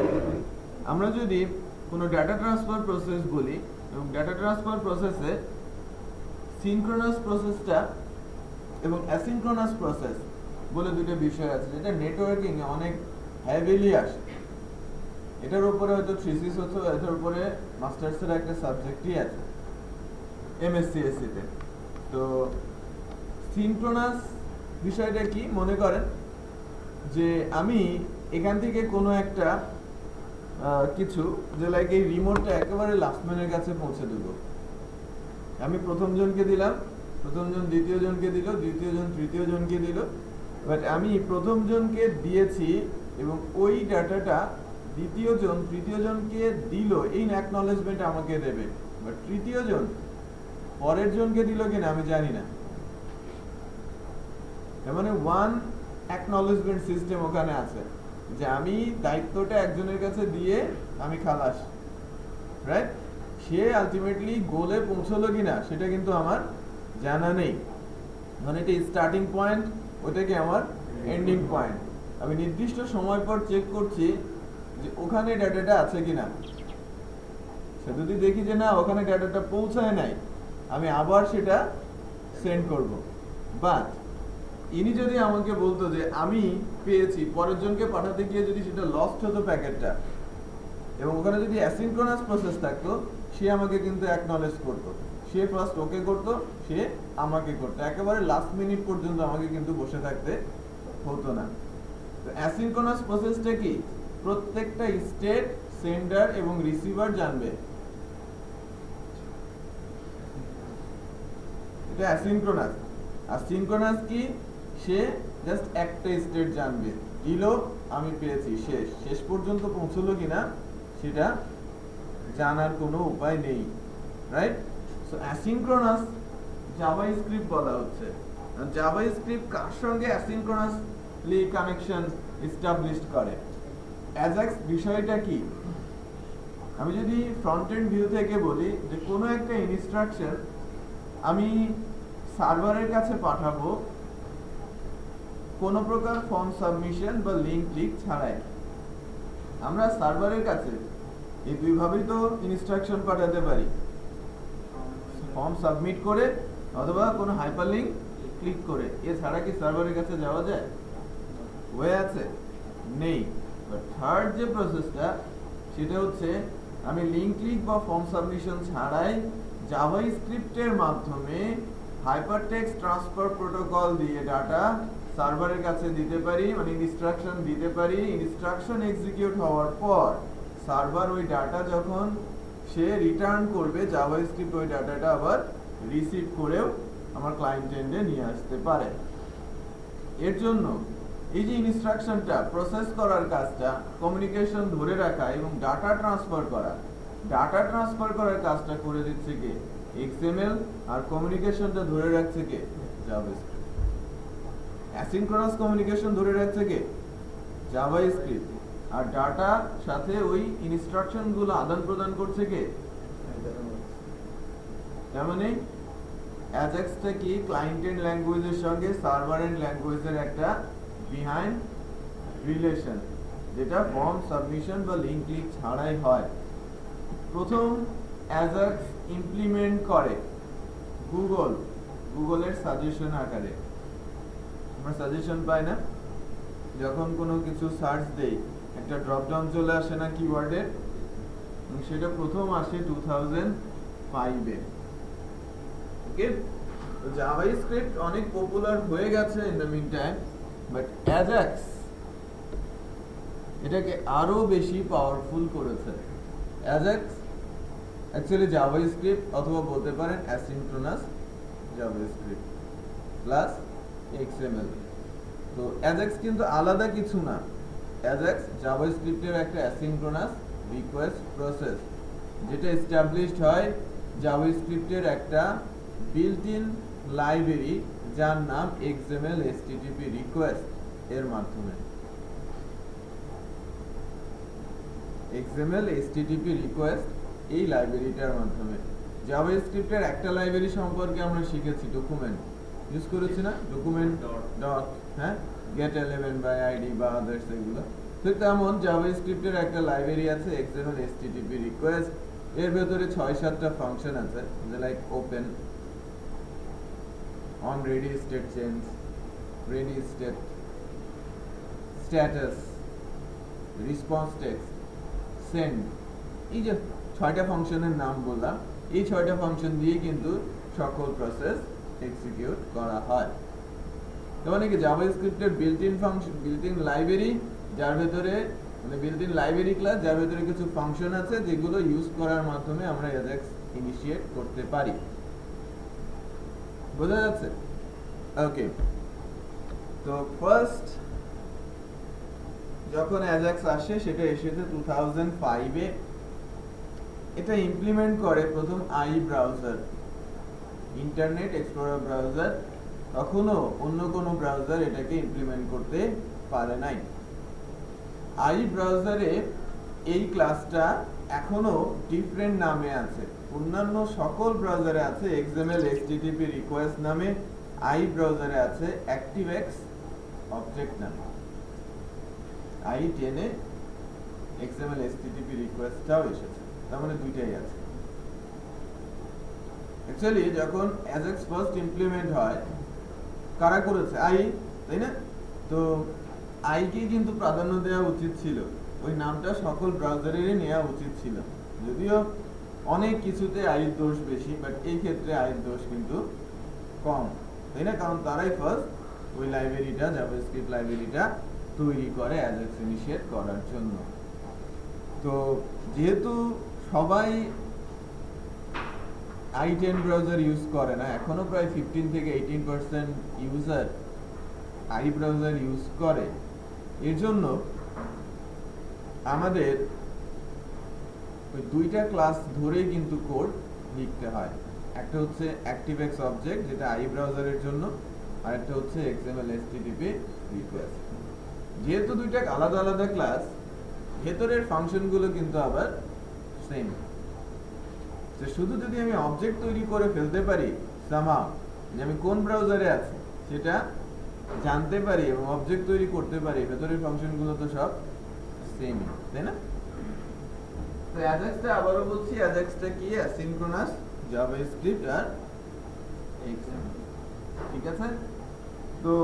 আমরা যদি কোনো ডাটা ট্রান্সফার প্রসেস বলি, এবং ডাটা ট্রান্সফার প্রসেসে সিনক্রোনাস প্রসেসটা এবং অ্যাসিনক্রোনাস প্রসেস বলে দুটো বিষয় আছে, যেটা নেটওয়ার্কিং এ অনেক হেভিলি আসে। এটার উপরে হয়তো থিসিস হচ্ছে, এটার উপরে মাস্টার্সের একটা সাবজেক্টই আছে এমএসসি তে। তো সিনক্রোনাস বিষয়টা কি? মনে করেন যে আমি এখান থেকে কোনো একটা কিছু, যে লাইক এই রিমোটটা একেবারে লাস্টম্যানের কাছে পৌঁছে দেবো। আমি প্রথম জনকে দিলাম, প্রথম জন দ্বিতীয় জনকে দিল, দ্বিতীয় জন তৃতীয় জনকে দিল। বাট আমি প্রথম জনকে দিয়েছি এবং ওই ডাটাটা দ্বিতীয় জন তৃতীয় জনকে দিল, এই অ্যাকনলেজমেন্ট আমাকে দেবে। বাট তৃতীয় জন পরের জনকে দিল কিনা আমি জানি না। মানে ওয়ান অ্যাকনলেজমেন্ট সিস্টেম ওখানে আছে, যে আমি দায়িত্বটা একজনের কাছে দিয়ে আমি খালাস, রাইট? সে আলটিমেটলি গোলে পৌঁছলো কিনা সেটা কিন্তু আমার জানা নেই। মানে এটা স্টার্টিং পয়েন্ট, ওটাকে আমার এন্ডিং পয়েন্ট। আমি নির্দিষ্ট সময় পর চেক করছি যে ওখানে ডাটাটা আছে কিনা। সে যদি দেখি যে না, ওখানে ডাটাটা পৌঁছায় নাই, আমি আবার সেটা সেন্ড করব। বাট ইনি যদি আমাকে বলতো যে আমি পেয়েছি, পরের জনকে পাঠাতে গিয়ে যদি সেটা লস্ট হতো প্যাকেটটা, এবং ওখানে যদি অ্যাসিনক্রোনাস প্রসেস থাকতো, সে আমাকে কিন্তু অ্যাকনলেজ করতো। সে ফার্স্ট ওকে করতো, সে আমাকে করতো, একেবারে লাস্ট মিনিট পর্যন্ত আমাকে কিন্তু বসে থাকতে হতো না। তো অ্যাসিনক্রোনাস প্রসেসটা কি? প্রত্যেকটা স্টেট সেন্ডার এবং রিসিভার জানবে। এটা অ্যাসিনক্রোনাস। আর সিনক্রোনাস কি? সে জাস্ট একটা স্টেট জানবে, দিলো আমি পেয়েছি, শেষ। শেষ পর্যন্ত পৌঁছলো কিনা সেটা জানার কোনো উপায় নেই, রাইট? সো অ্যাসিনক্রোনাস জাভাস্ক্রিপ্ট বলা হচ্ছে। জাভাস্ক্রিপ্ট কার সঙ্গে অ্যাসিনক্রোনাসলি কানেকশন এস্টাবলিশ করে? অ্যাজাক্স বিষয়টা কি? আমি যদি ফ্রন্ট এন্ড ভিউ থেকে বলি যে কোনো একটা ইনস্ট্রাকশন আমি সার্ভারের কাছে পাঠাবো কোনো প্রকার ফর্ম সাবমিশন বা লিংক ক্লিক ছাড়াই। আমরা সার্ভারের কাছে এই দুইভাবেই তো ইনস্ট্রাকশন পাঠাতে পারি, ফর্ম সাবমিট করে অথবা কোনো হাইপারলিংক ক্লিক করে। এছাড়া কি সার্ভারের কাছে যাওয়া যায়? হয়ে আছে? নেই। থার্ড যে প্রসেসটা সেটা হচ্ছে আমি লিংক ক্লিক বা ফর্ম সাবমিশন ছাড়াই জাভাস্ক্রিপ্টের মাধ্যমে হাইপারটেক্সট ট্রান্সফার প্রোটোকল দিয়ে ডাটা সার্ভারের কাছে দিতে পারি, মানে ইনস্ট্রাকশন দিতে পারি। ইনস্ট্রাকশন এক্সিকিউট হওয়ার পর সার্ভার ওই ডাটা যখন সে রিটার্ন করবে, জাভাস্ক্রিপ্ট ওই ডাটাটা আবার রিসিভ করেও আমার ক্লায়েন্ট এন্ডে নিয়ে আসতে পারে। এর জন্য এই যে ইনস্ট্রাকশনটা প্রসেস করার কাজটা, কমিউনিকেশন ধরে রাখা এবং ডাটা ট্রান্সফার করার কাজটা করে দিচ্ছে কে? XML। আর কমিউনিকেশনটা ধরে রাখছে কে? জাভাস্ক্রিপ্ট। অ্যাসিনক্রোনাস কমিউনিকেশন ধরে রাখছে কে? জাভাস্ক্রিপ্ট। আর ডাটা সাথে ওই ইনস্ট্রাকশন গুলো আদান প্রদান করছে কে? তার মানে অ্যাজাক্সটা কি ক্লায়েন্ট এন্ড ল্যাঙ্গুয়েজের সঙ্গে সার্ভার এন্ড ল্যাঙ্গুয়েজের একটা বিহাইন্ড রিলেশন, যেটা ফর্ম সাবমিশন বা লিংক ক্লিক ছাড়াই হয়। প্রথম অ্যাজাক্স ইমপ্লিমেন্ট করে গুগলের সাজেশন আকারে। আমরা সাজেশন পাই না যখন কোনো কিছু সার্চ দেই, একটা ড্রপ ডাউন চলে আসে না কিওয়ার্ডের, সেটা প্রথম আসে 2005-এ। ওকে, তো জাভাস্ক্রিপ্ট অনেক পপুলার হয়ে গেছে in the mean time, but AJAX এটাকে আরো বেশি পাওয়ারফুল করেছে। অ্যাজাক্স অ্যাকচুয়ালি জাভাস্ক্রিপ্ট অথবা বলতে পারেন অ্যাসিনক্রোনাস জাভাস্ক্রিপ্ট প্লাস XML। তো অ্যাজাক্স কিন্তু আলাদা কিছু না। অ্যাজাক্স জাভাস্ক্রিপ্টের একটা অ্যাসিনক্রোনাস রিকোয়েস্ট প্রসেস, যেটা এস্টাবলিশড হয় জাভাস্ক্রিপ্টের একটা বিল্ট ইন লাইব্রেরি যার নাম XML HTTP রিকোয়েস্ট এর মাধ্যমে। XML HTTP রিকোয়েস্ট এই লাইব্রেরিটার মাধ্যমে জাভাস্ক্রিপ্টের একটা লাইব্রেরি সম্পর্কে আমরা শিখেছি, ডকুমেন্ট ইউজ করেছি না, document dot get11 by id বা আদার্স এগুলো। তো তেমন জাভাস্ক্রিপ্টের একটা লাইব্রেরি আছে XML HTTP রিকোয়েস্ট। এর ভেতরে 6-7টা ফাংশন আছে, like open, on ready state change, ready state, status, response text, send। এই যে 6টা ফাংশনের নাম বললাম, এই 6টা ফাংশন দিয়ে কিন্তু সকল প্রসেস এক্সিকিউট করা হয়। মানে কি জাভাস্ক্রিপ্টের বিল্ট-ইন ফাংশন, বিল্ট-ইন লাইব্রেরি, যার ভেতরে মানে বিল্ট-ইন লাইব্রেরি ক্লাস, যার ভেতরে কিছু ফাংশন আছে যেগুলো ইউজ করার মাধ্যমে আমরা অ্যাজাক্স ইনিশিয়েট করতে পারি। বোঝা যাচ্ছে? ওকে, তো ফার্স্ট যখন অ্যাজাক্স আসে সেটা এসেছে 2005-এ। এটা ইমপ্লিমেন্ট করে প্রথম I browser, internet explorer browser. তখনও অন্য কোনো ব্রাউজার এটাকে ইমপ্লিমেন্ট করতে পারে নাই। আই ব্রাউজারে এই ক্লাসটা এখনো ডিফারেন্ট নামে আছে, অন্যান্য সকল ব্রাউজারে আছে XML HTTP রিকোয়েস্ট নামে, আই ব্রাউজারে আছে ActiveX অবজেক্ট নামে। i10-এ XML HTTP রিকোয়েস্টটাও এসেছে, তার মানে দুইটাই আছে। অ্যাকচুয়ালি যখন অ্যাজাক্স ফার্স্ট ইমপ্লিমেন্ট হয়, কারা করেছে? আই, তাই না? তো আইকে কিন্তু প্রাধান্য দেওয়া উচিত ছিল, ওই নামটা সকল ব্রাউজারেরই নেওয়া উচিত ছিল। যদিও অনেক কিছুতে আইয়ের দোষ বেশি, বাট এই ক্ষেত্রে আইয়ের দোষ কিন্তু কম, তাই না? কারণ তারাই ফার্স্ট ওই লাইব্রেরিটা, জাভাস্ক্রিপ্ট লাইব্রেরিটা তৈরি করে অ্যাজাক্স ইনিশিয়েট করার জন্য। তো যেহেতু সবাই i10 ব্রাউজার ইউজ করে না, এখনো প্রায় 15 থেকে 18% ইউজার আই ব্রাউজার ইউজ করে, এর জন্য আমাদের ওই দুইটা ক্লাস ধরেই কিন্তু কোড লিখতে হয়। একটা হচ্ছে ActiveX অবজেক্ট, যেটা আই ব্রাউজারের জন্য, আর একটা হচ্ছে XML HTTP রিকোয়েস্ট। যেহেতু দুইটা আলাদা আলাদা ক্লাস, ভেতরের ফাংশনগুলো কিন্তু আবার সেম। শুধু যদি আমি অবজেক্ট তৈরি করে ফেলতে পারি সামহাউ, যে আমি কোন ব্রাউজারে আছি সেটা জানতে পারি এবং অবজেক্ট তৈরি করতে পারি, ভেতরের ফাংশনগুলো তো সব সেমই, তাই না? তো অ্যাজাক্সটা আবারও বলছি, অ্যাজাক্সটা কি? অ্যাসিনক্রোনাস জাভাস্ক্রিপ্ট আর এক্সএমএল, ঠিক আছে? তো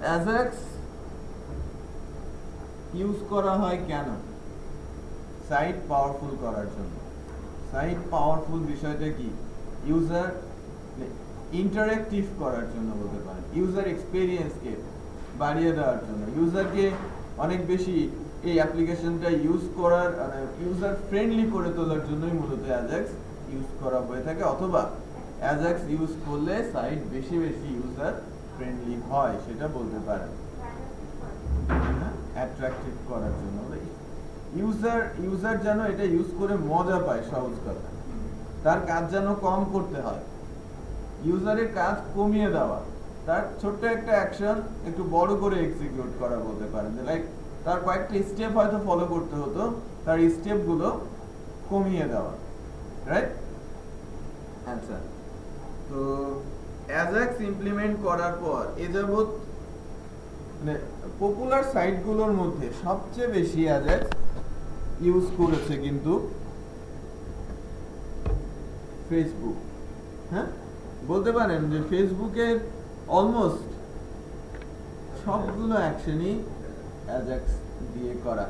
অ্যাজাক্স ইউজ করা হয় কেন? সাইট পাওয়ারফুল করার জন্য। সাইট পাওয়ারফুল বিষয়টা কি? ইউজার ইন্টারঅ্যাক্টিভ করার জন্য বলতে পারেন, ইউজার এক্সপেরিয়েন্সকে বাড়িয়ে দেওয়ার জন্য, ইউজারকে অনেক বেশি এই অ্যাপ্লিকেশনটা ইউজ করার ইউজার ফ্রেন্ডলি করে তোলার জন্যই মূলত অ্যাজাক্স ইউজ করা হয়ে থাকে, অথবা অ্যাজাক্স ইউজ করলে সাইট বেশি বেশি ইউজার ফ্রেন্ডলি হয় সেটা বলতে পারেন, অ্যাট্রাকটিভ করার জন্য। ইউজার যেন এটা ইউজ করে মজা পায়, সহজ কথা, তার কাজ যেন কম করতে হয়, ইউজারের কাজ কমিয়ে দেওয়া, তার ছোট্ট একটা অ্যাকশন একটু বড় করে এক্সিকিউট করা বলতে পারেন, লাইক তার কয়েকটা স্টেপ হয়তো ফলো করতে হতো, তার স্টেপগুলো কমিয়ে দেওয়া, রাইট? আচ্ছা, তো অ্যাজাক্স ইমপ্লিমেন্ট করার পর এ যাবৎ মানে পপুলার সাইটগুলোর মধ্যে সবচেয়ে বেশি অ্যাজাক্স ইউজ করেছে কিন্তু ফেসবুক। হ্যাঁ, বলতে পারেন যে ফেসবুকের অলমোস্ট সবগুলো অ্যাকশনই অ্যাজাক্স দিয়ে করা,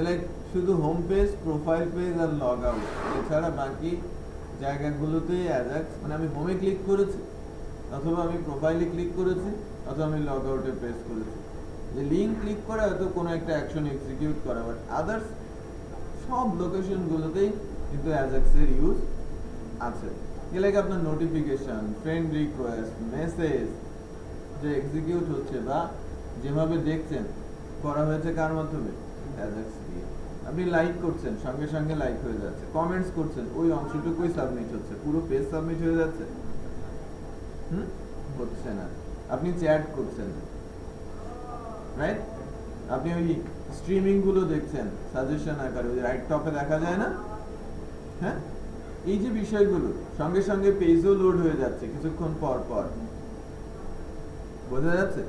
লাইক শুধু হোম পেজ, প্রোফাইল পেজ আর লগ আউট, এছাড়া বাকি জায়গাগুলোতে অ্যাজাক্স, মানে আমি হোমে ক্লিক করেছি, অথবা আমি প্রোফাইলে ক্লিক করেছি, অথবা আমি লগ আউটে প্রেস করেছি, যে লিঙ্ক ক্লিক করে হয়তো কোনো একটা অ্যাকশন এক্সিকিউট করা, বাট আদার্স সব লোকেশনগুলোতেই কিন্তু অ্যাজাক্সের ইউজ আছে। লাইক আপনার নোটিফিকেশন, ফ্রেন্ড রিকোয়েস্ট, মেসেজ যে এক্সিকিউট হচ্ছে বা যেভাবে দেখছেন করা হয়েছে কার মাধ্যমে? অ্যাজাক্স দিয়ে। আপনি লাইক করছেন, সঙ্গে সঙ্গে লাইক হয়ে যাচ্ছে, কমেন্টস করছেন, ওই অংশটুকুই সাবমিট হচ্ছে, পুরো পেজ সাবমিট হয়ে যাচ্ছে? হচ্ছে না। আপনি চ্যাট করছেন, রাইট? আপনি ওই স্ট্রিমিং গুলো দেখছেন সাজেশন আকারে, ওই রাইট টপে দেখা যায় না? হ্যাঁ, এই যে বিষয়গুলো সঙ্গে সঙ্গে পেজও লোড হয়ে যাচ্ছে কিছুক্ষণ পর পর, বোঝা যাচ্ছে?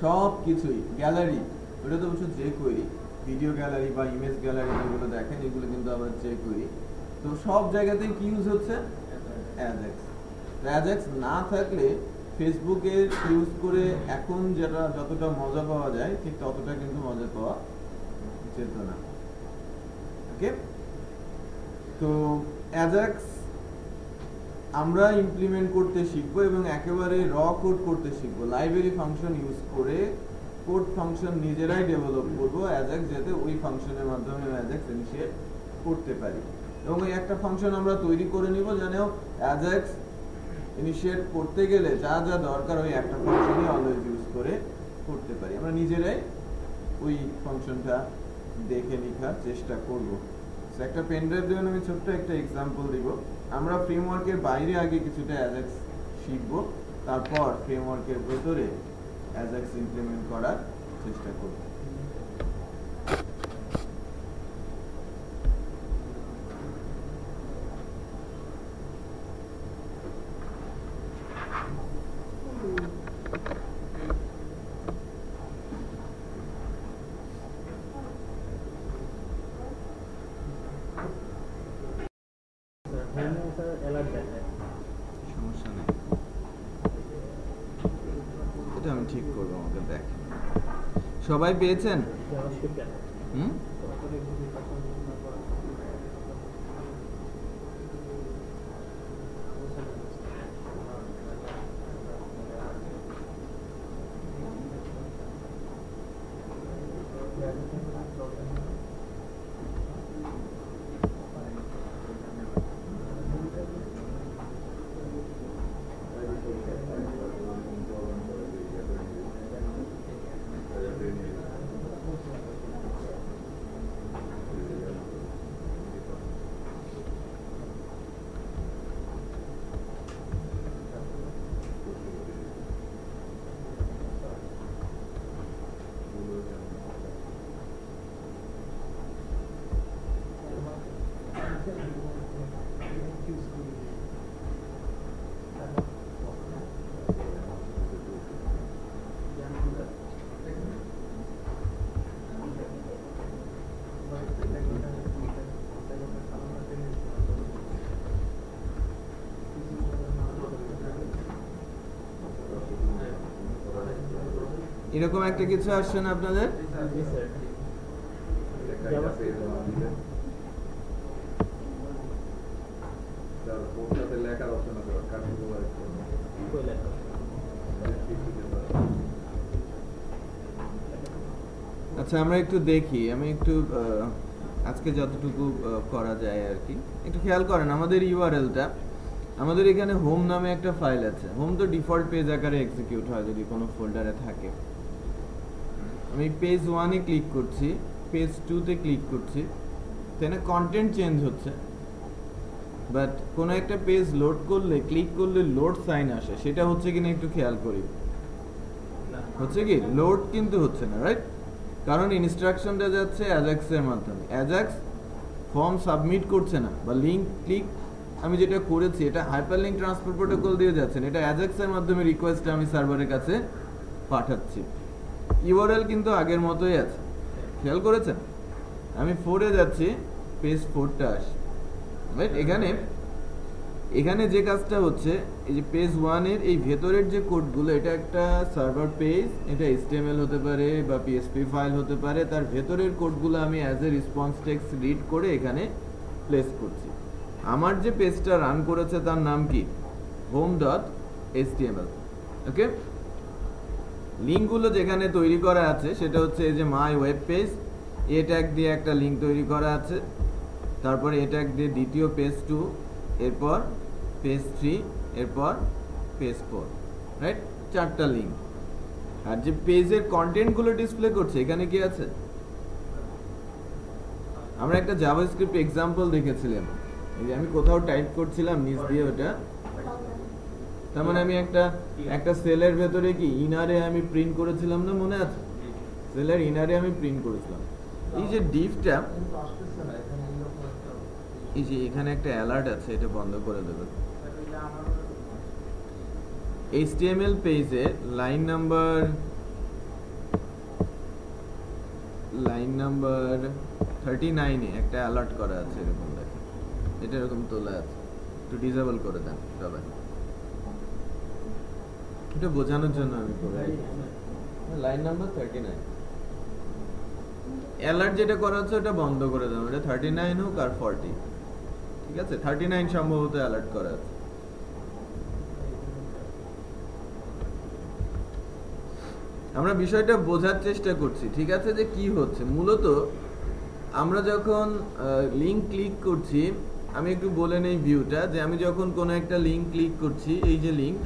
সব কিছুই গ্যালারি, ওটা তো অবশ্য যে করি, ভিডিও গ্যালারি বা ইমেজ গ্যালারি যেগুলো দেখেন এগুলো কিন্তু আবার যে করি, তো সব জায়গাতেই কি ইউজ হচ্ছে? অ্যাজাক্স। অ্যাজাক্স না থাকলে ফেসবুকে ইউজ করে এখন যেটা যতটা মজা পাওয়া যায় ঠিক ততটা কিন্তু মজা পাওয়া যেত না। ওকে, তো অ্যাজাক্স আমরা ইমপ্লিমেন্ট করতে শিখবো এবং একেবারে র কোড করতে শিখবো, লাইব্রেরি ফাংশন ইউজ করে কোড ফাংশন নিজেরাই ডেভেলপ করবো অ্যাজাক্স, যাতে ওই ফাংশনের মাধ্যমে অ্যাজাক্স ইনিশিয়েট করতে পারি, এবং ওই একটা ফাংশন আমরা তৈরি করে নিব যেন অ্যাজাক্স ইনিশিয়েট করতে গেলে যা যা দরকার ওই একটা ফাংশনই অলওয়েজ ইউজ করে করতে পারি, আমরা নিজেরাই ওই ফাংশনটা দেখে লেখার চেষ্টা করব। একটা পেন ড্রাইভ দেবেন, আমি ছোট্ট একটা এক্সাম্পল দিব। আমরা ফ্রেমওয়ার্কের বাইরে আগে কিছুটা অ্যাজাক্স শিখবো, তারপর ফ্রেমওয়ার্কের ভেতরে অ্যাজাক্স ইমপ্লিমেন্ট করার চেষ্টা করব। সমস্যা নেই, এটা আমি ঠিক করবো, আমাকে দেখ। সবাই পেয়েছেন? এরকম একটা কিছু আসছে না আপনাদের? জি স্যার একটা পেজ দিলে তার পোস্টটাতে লেখার অপশন আছে কার্যকর কই লেখা আচ্ছা আমরা একটু দেখি, আমি একটু আজকে যতটুকু করা যায় আর কি একটু খেয়াল করেন। আমাদের ইউআরএলটা, আমাদের এখানে হোম নামে একটা ফাইল আছে। হোম তো ডিফল্ট পেজ আকারে এক্সিকিউট হয় যদি কোনো ফোল্ডারে থাকে। আমি পেজ 1-এ ক্লিক করছি, পেজ 2-তে ক্লিক করছি, তাহলে কন্টেন্ট চেঞ্জ হচ্ছে, বাট কোনো একটা পেজ লোড করলে ক্লিক করলে লোড সাইন আসে, সেটা হচ্ছে কিনা একটু খেয়াল করি। হচ্ছে কি লোড কিন্তু হচ্ছে না, রাইট? কারণ ইনস্ট্রাকশনটা যাচ্ছে অ্যাজাক্স এর মাধ্যমে। অ্যাজাক্স ফর্ম সাবমিট করছে না, বা লিঙ্ক ক্লিক আমি যেটা করেছি এটা হাইপারলিংক ট্রান্সফার প্রোটোকল দিয়ে যাচ্ছে না, এটা অ্যাজাক্স এর মাধ্যমে রিকোয়েস্ট আমি সার্ভারের কাছে পাঠাচ্ছি। ইউআরএল কিন্তু আগের মতোই আছে, খেয়াল করেছেন? আমি 4-এ যাচ্ছি, পেজ 4টা আসে, রাইট? এখানে যে কাজটা হচ্ছে, এই যে পেজ 1-এর এই ভেতরের যে কোডগুলো, এটা একটা সার্ভার পেজ, এটা HTML হতে পারে বা PHP ফাইল হতে পারে, তার ভেতরের কোডগুলো আমি as a response text read করে এখানে প্লেস করছি। আমার যে পেজটা রান করেছে তার নাম কি? home.html। ওকে, লিঙ্কগুলো যেখানে তৈরি করা আছে সেটা হচ্ছে এই যে মাই ওয়েব পেজ, এ ট্যাগ দিয়ে একটা লিঙ্ক তৈরি করা আছে, তারপরে এ ট্যাগ দিয়ে দ্বিতীয় পেজ 2, এরপর পেজ 3, এরপর পেজ 4, রাইট? 4টা লিঙ্ক। আর যে পেজের কন্টেন্টগুলো ডিসপ্লে করছে এখানে কি আছে? আমরা একটা জাভাস্ক্রিপ্ট এক্সাম্পল দেখেছিলাম, এই যে আমি কোথাও টাইপ করছিলাম নিচ দিয়ে ওটা, তার মানে আমি একটা সেলের ভেতরে কি ইনারে আমি প্রিন্ট করেছিলাম না, মনে আছে? সেলের ইনারে আমি প্রিন্ট করেছিলাম। এই যে ডিভটা, এই যে এখানে একটা অ্যালার্ট আছে, এটা বন্ধ করে দেবে। HTML পেজে লাইন নাম্বার 39-এ একটা অ্যালার্ট করা আছে, এরকম দেখেন, এটা এরকম তোলা আছে, একটু ডিসেবল করে দেন সবাই, এটা বোঝানোর জন্য আমি করে লাইন নাম্বার 39 অ্যালার্ট যেটা করা হচ্ছে ওটা বন্ধ করে দেন, ওটা 39 হোক আর 40, ঠিক আছে? 39 সম্ভবত অ্যালার্ট করা আছে। আমরা বিষয়টা বোঝার চেষ্টা করছি, ঠিক আছে, যে কি হচ্ছে। মূলত আমরা যখন লিঙ্ক ক্লিক করছি, আমি একটু বলে নেই ভিউটা, যে আমি যখন কোনো একটা লিঙ্ক ক্লিক করছি, এই যে লিঙ্ক,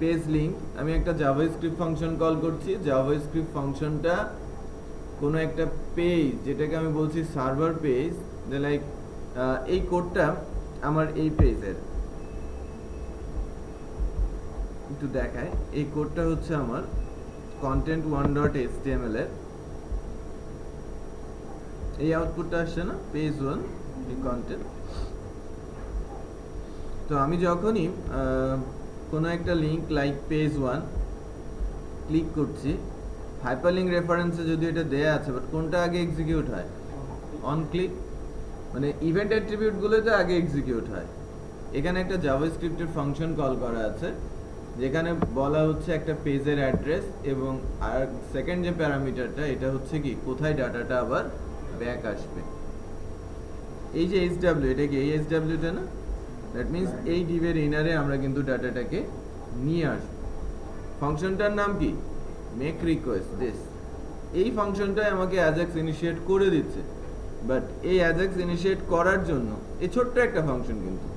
পেজ লিঙ্ক, আমি একটা জাভাস্ক্রিপ্ট ফাংশন কল করছি। জাভাস্ক্রিপ্ট ফাংশনটা কোনো একটা পেজ, যেটাকে আমি বলছি সার্ভার পেজ, যে লাইক এই কোডটা আমার এই পেজের, একটু দেখায়, এই কোডটা হচ্ছে আমার content1.html এর, এই আউটপুটটা আসছে না, পেজ 1 এই কন্টেন্ট। তো আমি যখনই কোনো একটা লিঙ্ক লাইক পেজ 1 ক্লিক করছি, হাইপারলিংক রেফারেন্সে যদি এটা দেয়া আছে, বাট কোনটা আগে এক্সিকিউট হয়? অন ক্লিক, মানে ইভেন্ট অ্যাট্রিবিউটগুলোতে আগে এক্সিকিউট হয়। এখানে একটা জাভাস্ক্রিপ্টের ফাংশন কল করা আছে, যেখানে বলা হচ্ছে একটা পেজের অ্যাড্রেস, এবং আর সেকেন্ড যে প্যারামিটারটা, এটা হচ্ছে কি কোথায় ডাটাটা আবার ব্যাক আসবে। এই যে HW, এটা কি এই HW-টা না? দ্যাট মিন্স এই ডিভের ইনারে আমরা কিন্তু ডাটাটাকে নিয়ে আসবো। ফাংশনটার নাম কি? Make request this. এই ফাংশনটাই আমাকে অ্যাজাক্স ইনিশিয়েট করে দিচ্ছে, বাট এই অ্যাজাক্স ইনিশিয়েট করার জন্য এই ছোট্ট একটা ফাংশন, কিন্তু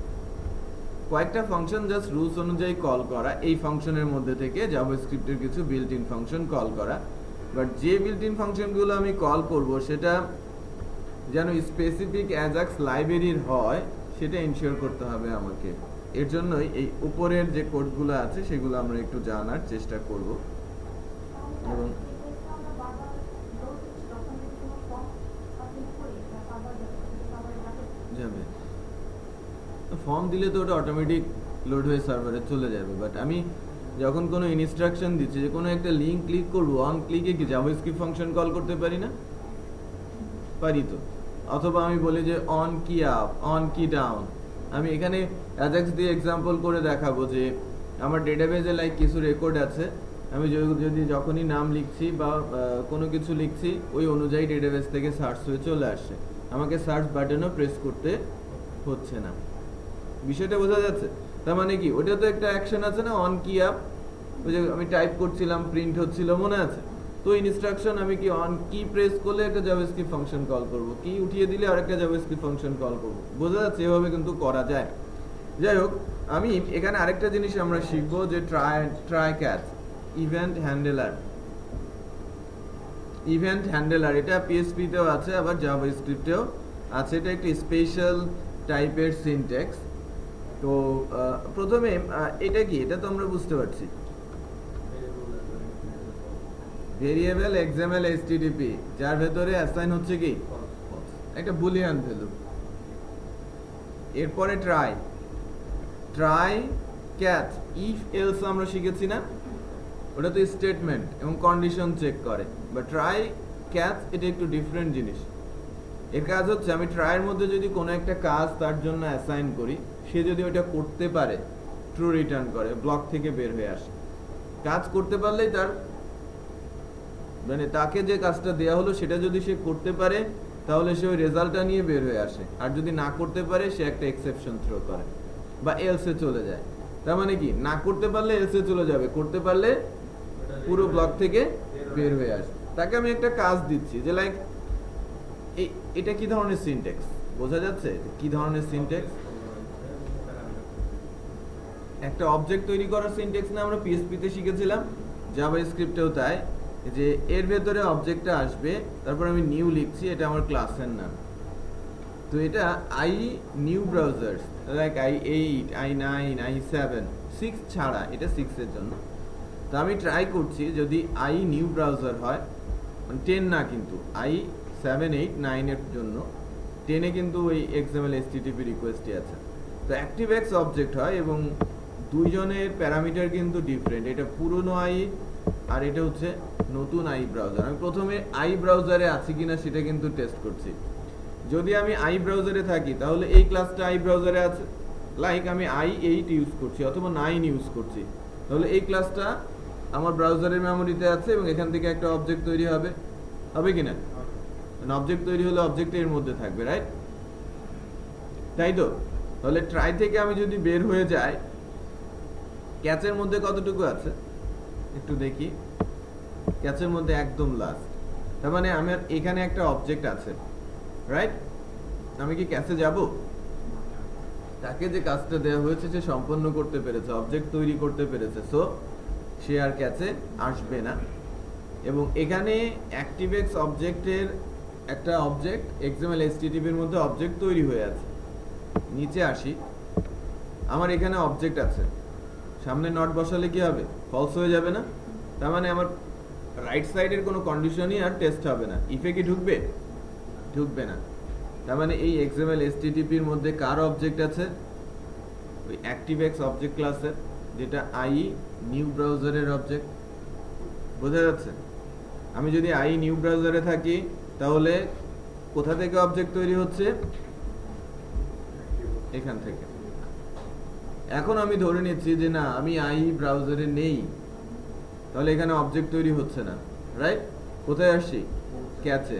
কয়েকটা ফাংশন জাস্ট রুলস অনুযায়ী কল করা, এই ফাংশনের মধ্যে থেকে জাভাস্ক্রিপ্টের কিছু বিল্ট ইন ফাংশন কল করা। বাট যে বিল্ট ইন ফাংশনগুলো আমি কল করব সেটা যেন স্পেসিফিক অ্যাজাক্স লাইব্রেরির হয়, সেটা ইনশিওর করতে হবে আমাকে। এর জন্যই এই উপরের যে কোডগুলো আছে সেগুলো আমরা একটু জানার চেষ্টা করব। এবং যাবে ফর্ম দিলে তো ওটা অটোমেটিক লোড হয়ে সার্ভারে চলে যাবে, বাট আমি যখন কোনো ইনস্ট্রাকশন দিচ্ছি যে কোনো একটা লিঙ্ক ক্লিক করবো, অন ক্লিকে কি জাভাস্ক্রিপ্ট ফাংশন কল করতে পারি না? পারি তো। অথবা আমি বলি যে অন কি আপ, অন কি ডাউন। আমি এখানে অ্যাজাক্স দিয়ে এক্সাম্পল করে দেখাবো যে আমার ডেটাবেজে লাইক কিছু রেকর্ড আছে, আমি যদি যখনই নাম লিখছি বা কোনো কিছু লিখছি ওই অনুযায়ী ডেটাবেস থেকে সার্চ হয়ে চলে আসছে, আমাকে সার্চ বাটনও প্রেস করতে হচ্ছে না। বিষয়টা বোঝা যাচ্ছে? তার মানে কি, ওটা তো একটা অ্যাকশন আছে না, অন কি আপ, ওই যে আমি টাইপ করছিলাম প্রিন্ট হচ্ছিল, মনে আছে? তো ইনস্ট্রাকশন আমি কি অন কি প্রেস করলে একটা জাভাস্ক্রিপ্ট ফাংশন কল করব, কি উঠিয়ে দিলে আরেকটা জাভাস্ক্রিপ্ট ফাংশন কল করব। বোঝা যাচ্ছে? এভাবে কিন্তু করা যায়। যাই হোক, আমি এখানে আরেকটা জিনিস আমরা শিখবো যে try catch event handler. Event handler এটা পিএসপি তেও আছে, আবার জাভাস্ক্রিপ্টেও আছে। এটা একটি স্পেশাল টাইপের সিনট্যাক্স। তো প্রথমে এটা কি, এটা তো আমরা বুঝতে পারছি, ভেরিয়েবল এক্সএমএল এইচটিটিপি, যার ভেতরে অ্যাসাইন হচ্ছে কি একটা বুলিয়ান ভ্যালু। এরপরে ট্রাই ক্যাচ ইফ এলস আমরা শিখেছি না, ওটা তো স্টেটমেন্ট এবং কন্ডিশন চেক করে। বা ট্রাই ক্যাচ এটা একটু ডিফারেন্ট জিনিস। এর কাজ হচ্ছে আমি ট্রাইয়ের মধ্যে যদি কোনো একটা কাজ তার জন্য অ্যাসাইন করি, সে যদি ওটা করতে পারে ট্রু রিটার্ন করে, ব্লক থেকে বের হয়ে আসে। কাজ করতে পারলেই তার মানে তাকে যে কাজটা দেওয়া হলো সেটা যদি সে করতে পারে তাহলে সে ওই রেজাল্টটা নিয়ে বের হয়ে আসে, আর যদি না করতে পারে সে একটা এক্সেপশন থ্রো করে বা এলসে চলে যায়। তার মানে কি, না করতে পারলে এলসে চলে যাবে, করতে পারলে পুরো ব্লক থেকে বের হয়ে আসে। তাকে আমি একটা কাজ দিচ্ছি যে লাইক এটা কি ধরনের সিনট্যাক্স, বোঝা যাচ্ছে কি ধরনের সিনট্যাক্স? একটা অবজেক্ট তৈরি করার সিনট্যাক্স না আমরা পিএসপি তে শিখেছিলাম, জাভাস্ক্রিপ্টেও তাই, যে এর ভেতরে অবজেক্টটা আসবে, তারপর আমি নিউ লিখছি, এটা আমার ক্লাসের নাম। তো এটা I knew browsers like i8 i9 i7 6 ছাড়া, এটা 6 এর জন্য। তো আমি ট্রাই করছি যদি আই নিউ ব্রাউজার হয়, মানে 10 না কিন্তু i7 8 9 এর জন্য, 10 এ কিন্তু ওই XML HTTP রিকোয়েস্টই আছে। তো অ্যাক্টিভএক্স অবজেক্ট হয় এবং দুইজনের প্যারামিটার কিন্তু ডিফারেন্ট, এটা পুরনো আই আর এটা হচ্ছে নতুন আই ব্রাউজার। আমি প্রথমে আই ব্রাউজারে আছি কিনা সেটা কিন্তু টেস্ট করছি। যদি আমি আই ব্রাউজারে থাকি তাহলে এই ক্লাসটা আই ব্রাউজারে আছে, লাইক আমি i8 ইউজ করছি অথবা 9 ইউজ করছি, তাহলে এই ক্লাসটা আমার ব্রাউজারের মেমোরিতে আছে এবং এখান থেকে একটা অবজেক্ট তৈরি হবে, হবে কিনা? অবজেক্ট তৈরি হলে অবজেক্ট এর মধ্যে থাকবে, রাইট? তাই তো? তাহলে ট্রাই থেকে আমি যদি বের হয়ে যাই, ক্যাচের মধ্যে কতটুকু আছে একটু দেখি। ক্যাচের মধ্যে একদম লাস্ট, তার মানে আমার এখানে একটা অবজেক্ট আছে, রাইট? আমি কি ক্যাচে যাব? তাকে যে কাজটা দেওয়া হয়েছে সে সম্পন্ন করতে পেরেছে, অবজেক্ট তৈরি করতে পেরেছে, সো সে আর ক্যাচে আসবে না। এবং এখানে অ্যাক্টিভএক্স অবজেক্টের একটা অবজেক্ট XML HTTP এর মধ্যে অবজেক্ট তৈরি হয়ে আছে। নিচে আসি, আমার এখানে অবজেক্ট আছে, সামনে নট বসালে কি হবে? ফলস হয়ে যাবে না? তার মানে আমার রাইট সাইডের কোনো কন্ডিশনই আর টেস্ট হবে না। ইফে কি ঢুকবে? ঢুকবে না। তার মানে এই XML HTTP এর মধ্যে কার অবজেক্ট আছে? ওই অ্যাক্টিভএক্স অবজেক্ট ক্লাসের, যেটা আই নিউ ব্রাউজারের অবজেক্ট। বোঝা যাচ্ছে? আমি যদি আই নিউ ব্রাউজারে থাকি তাহলে কোথা থেকে অবজেক্ট তৈরি হচ্ছে? এখান থেকে। এখন আমি ধরে নিচ্ছি যে না, আমি আই ব্রাউজারে নেই, তাহলে এখানে অবজেক্ট তৈরি হচ্ছে না, রাইট? কোথায় আসছি? ক্যাচে।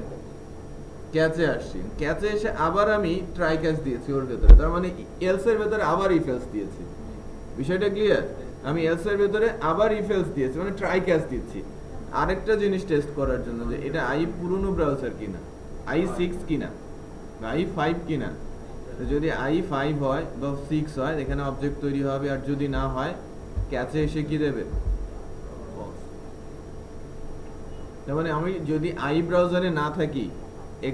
ক্যাচে আসছি, ক্যাচে এসে আবার আমি ট্রাই ক্যাচ দিয়েছি ওর ভেতরে, তার মানে এলস এর ভেতরে আবার ইফ এলস দিয়েছি। বিষয়টা ক্লিয়ার? আমি এলস এর ভেতরে আবার ইফ এলস দিয়েছি, মানে ট্রাই ক্যাচ দিচ্ছি আরেকটা জিনিস টেস্ট করার জন্য যে এটা আই পুরনো ব্রাউজার কিনা, i6 কিনা বা i5 কিনা। যদি i5 হয় বা 6 হয় এখানে অবজেক্ট তৈরি হবে, আর যদি না হয় ক্যাচে এসে কি দেবে? তার মানে আমি যদি আই ব্রাউজারে না থাকি,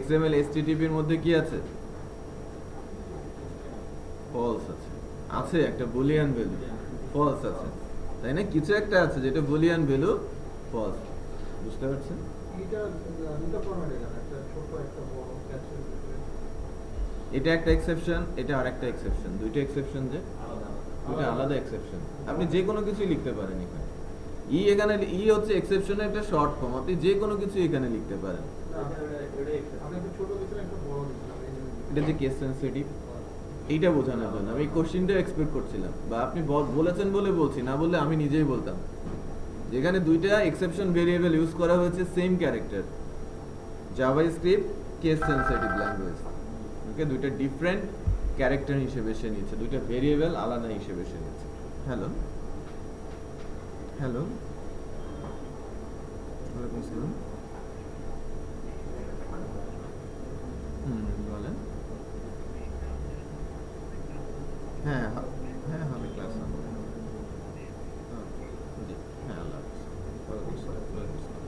XML HTTP এর মধ্যে কি আছে? ফলস আছে। আছে একটা বুলিয়ান ভ্যালু, ফলস আছে, তাই না? কিছু একটা আছে যেটা বুলিয়ান ভ্যালু ফলস। বুঝতে পারছেন? এটা একটা এক্সেপশন, এটা আরেকটা এক্সেপশন, দুইটা এক্সেপশন, যে দুইটা আলাদা এক্সেপশন। আপনি যে কোনো কিছুই লিখতে পারেন এখানে। এখানে হচ্ছে এক্সেপশনের একটা শর্ট ফর্ম, আপনি যে কোনো কিছু এখানে লিখতে পারেন। এটা যে কেস সেনসিটিভ, এইটা বোঝানোর জন্য আমি কোশ্চেনটা এক্সপেক্ট করছিলাম, বা আপনি বলেছেন বলে বলছি, না বললে আমি নিজেই বলতাম। যেখানে দুইটা এক্সেপশন ভেরিয়েবল ইউজ করা হয়েছে same character, JavaScript case sensitive language, okay, দুইটা ডিফারেন্ট ক্যারেক্টার হিসেবে সে নিচ্ছে, দুইটা ভেরিয়েবল আলাদা হিসেবে সে নিচ্ছে। হ্যালো হ্যালো, ওয়ালাইকুম আসসালাম। বলেন। হ্যাঁ হ্যাঁ হবে ক্লাস হবে। জি হ্যাঁ, আল্লাহ হাফেজ। ওয়ালাইকুম আসসালাম। ওয়ালাইকুম আসসালাম।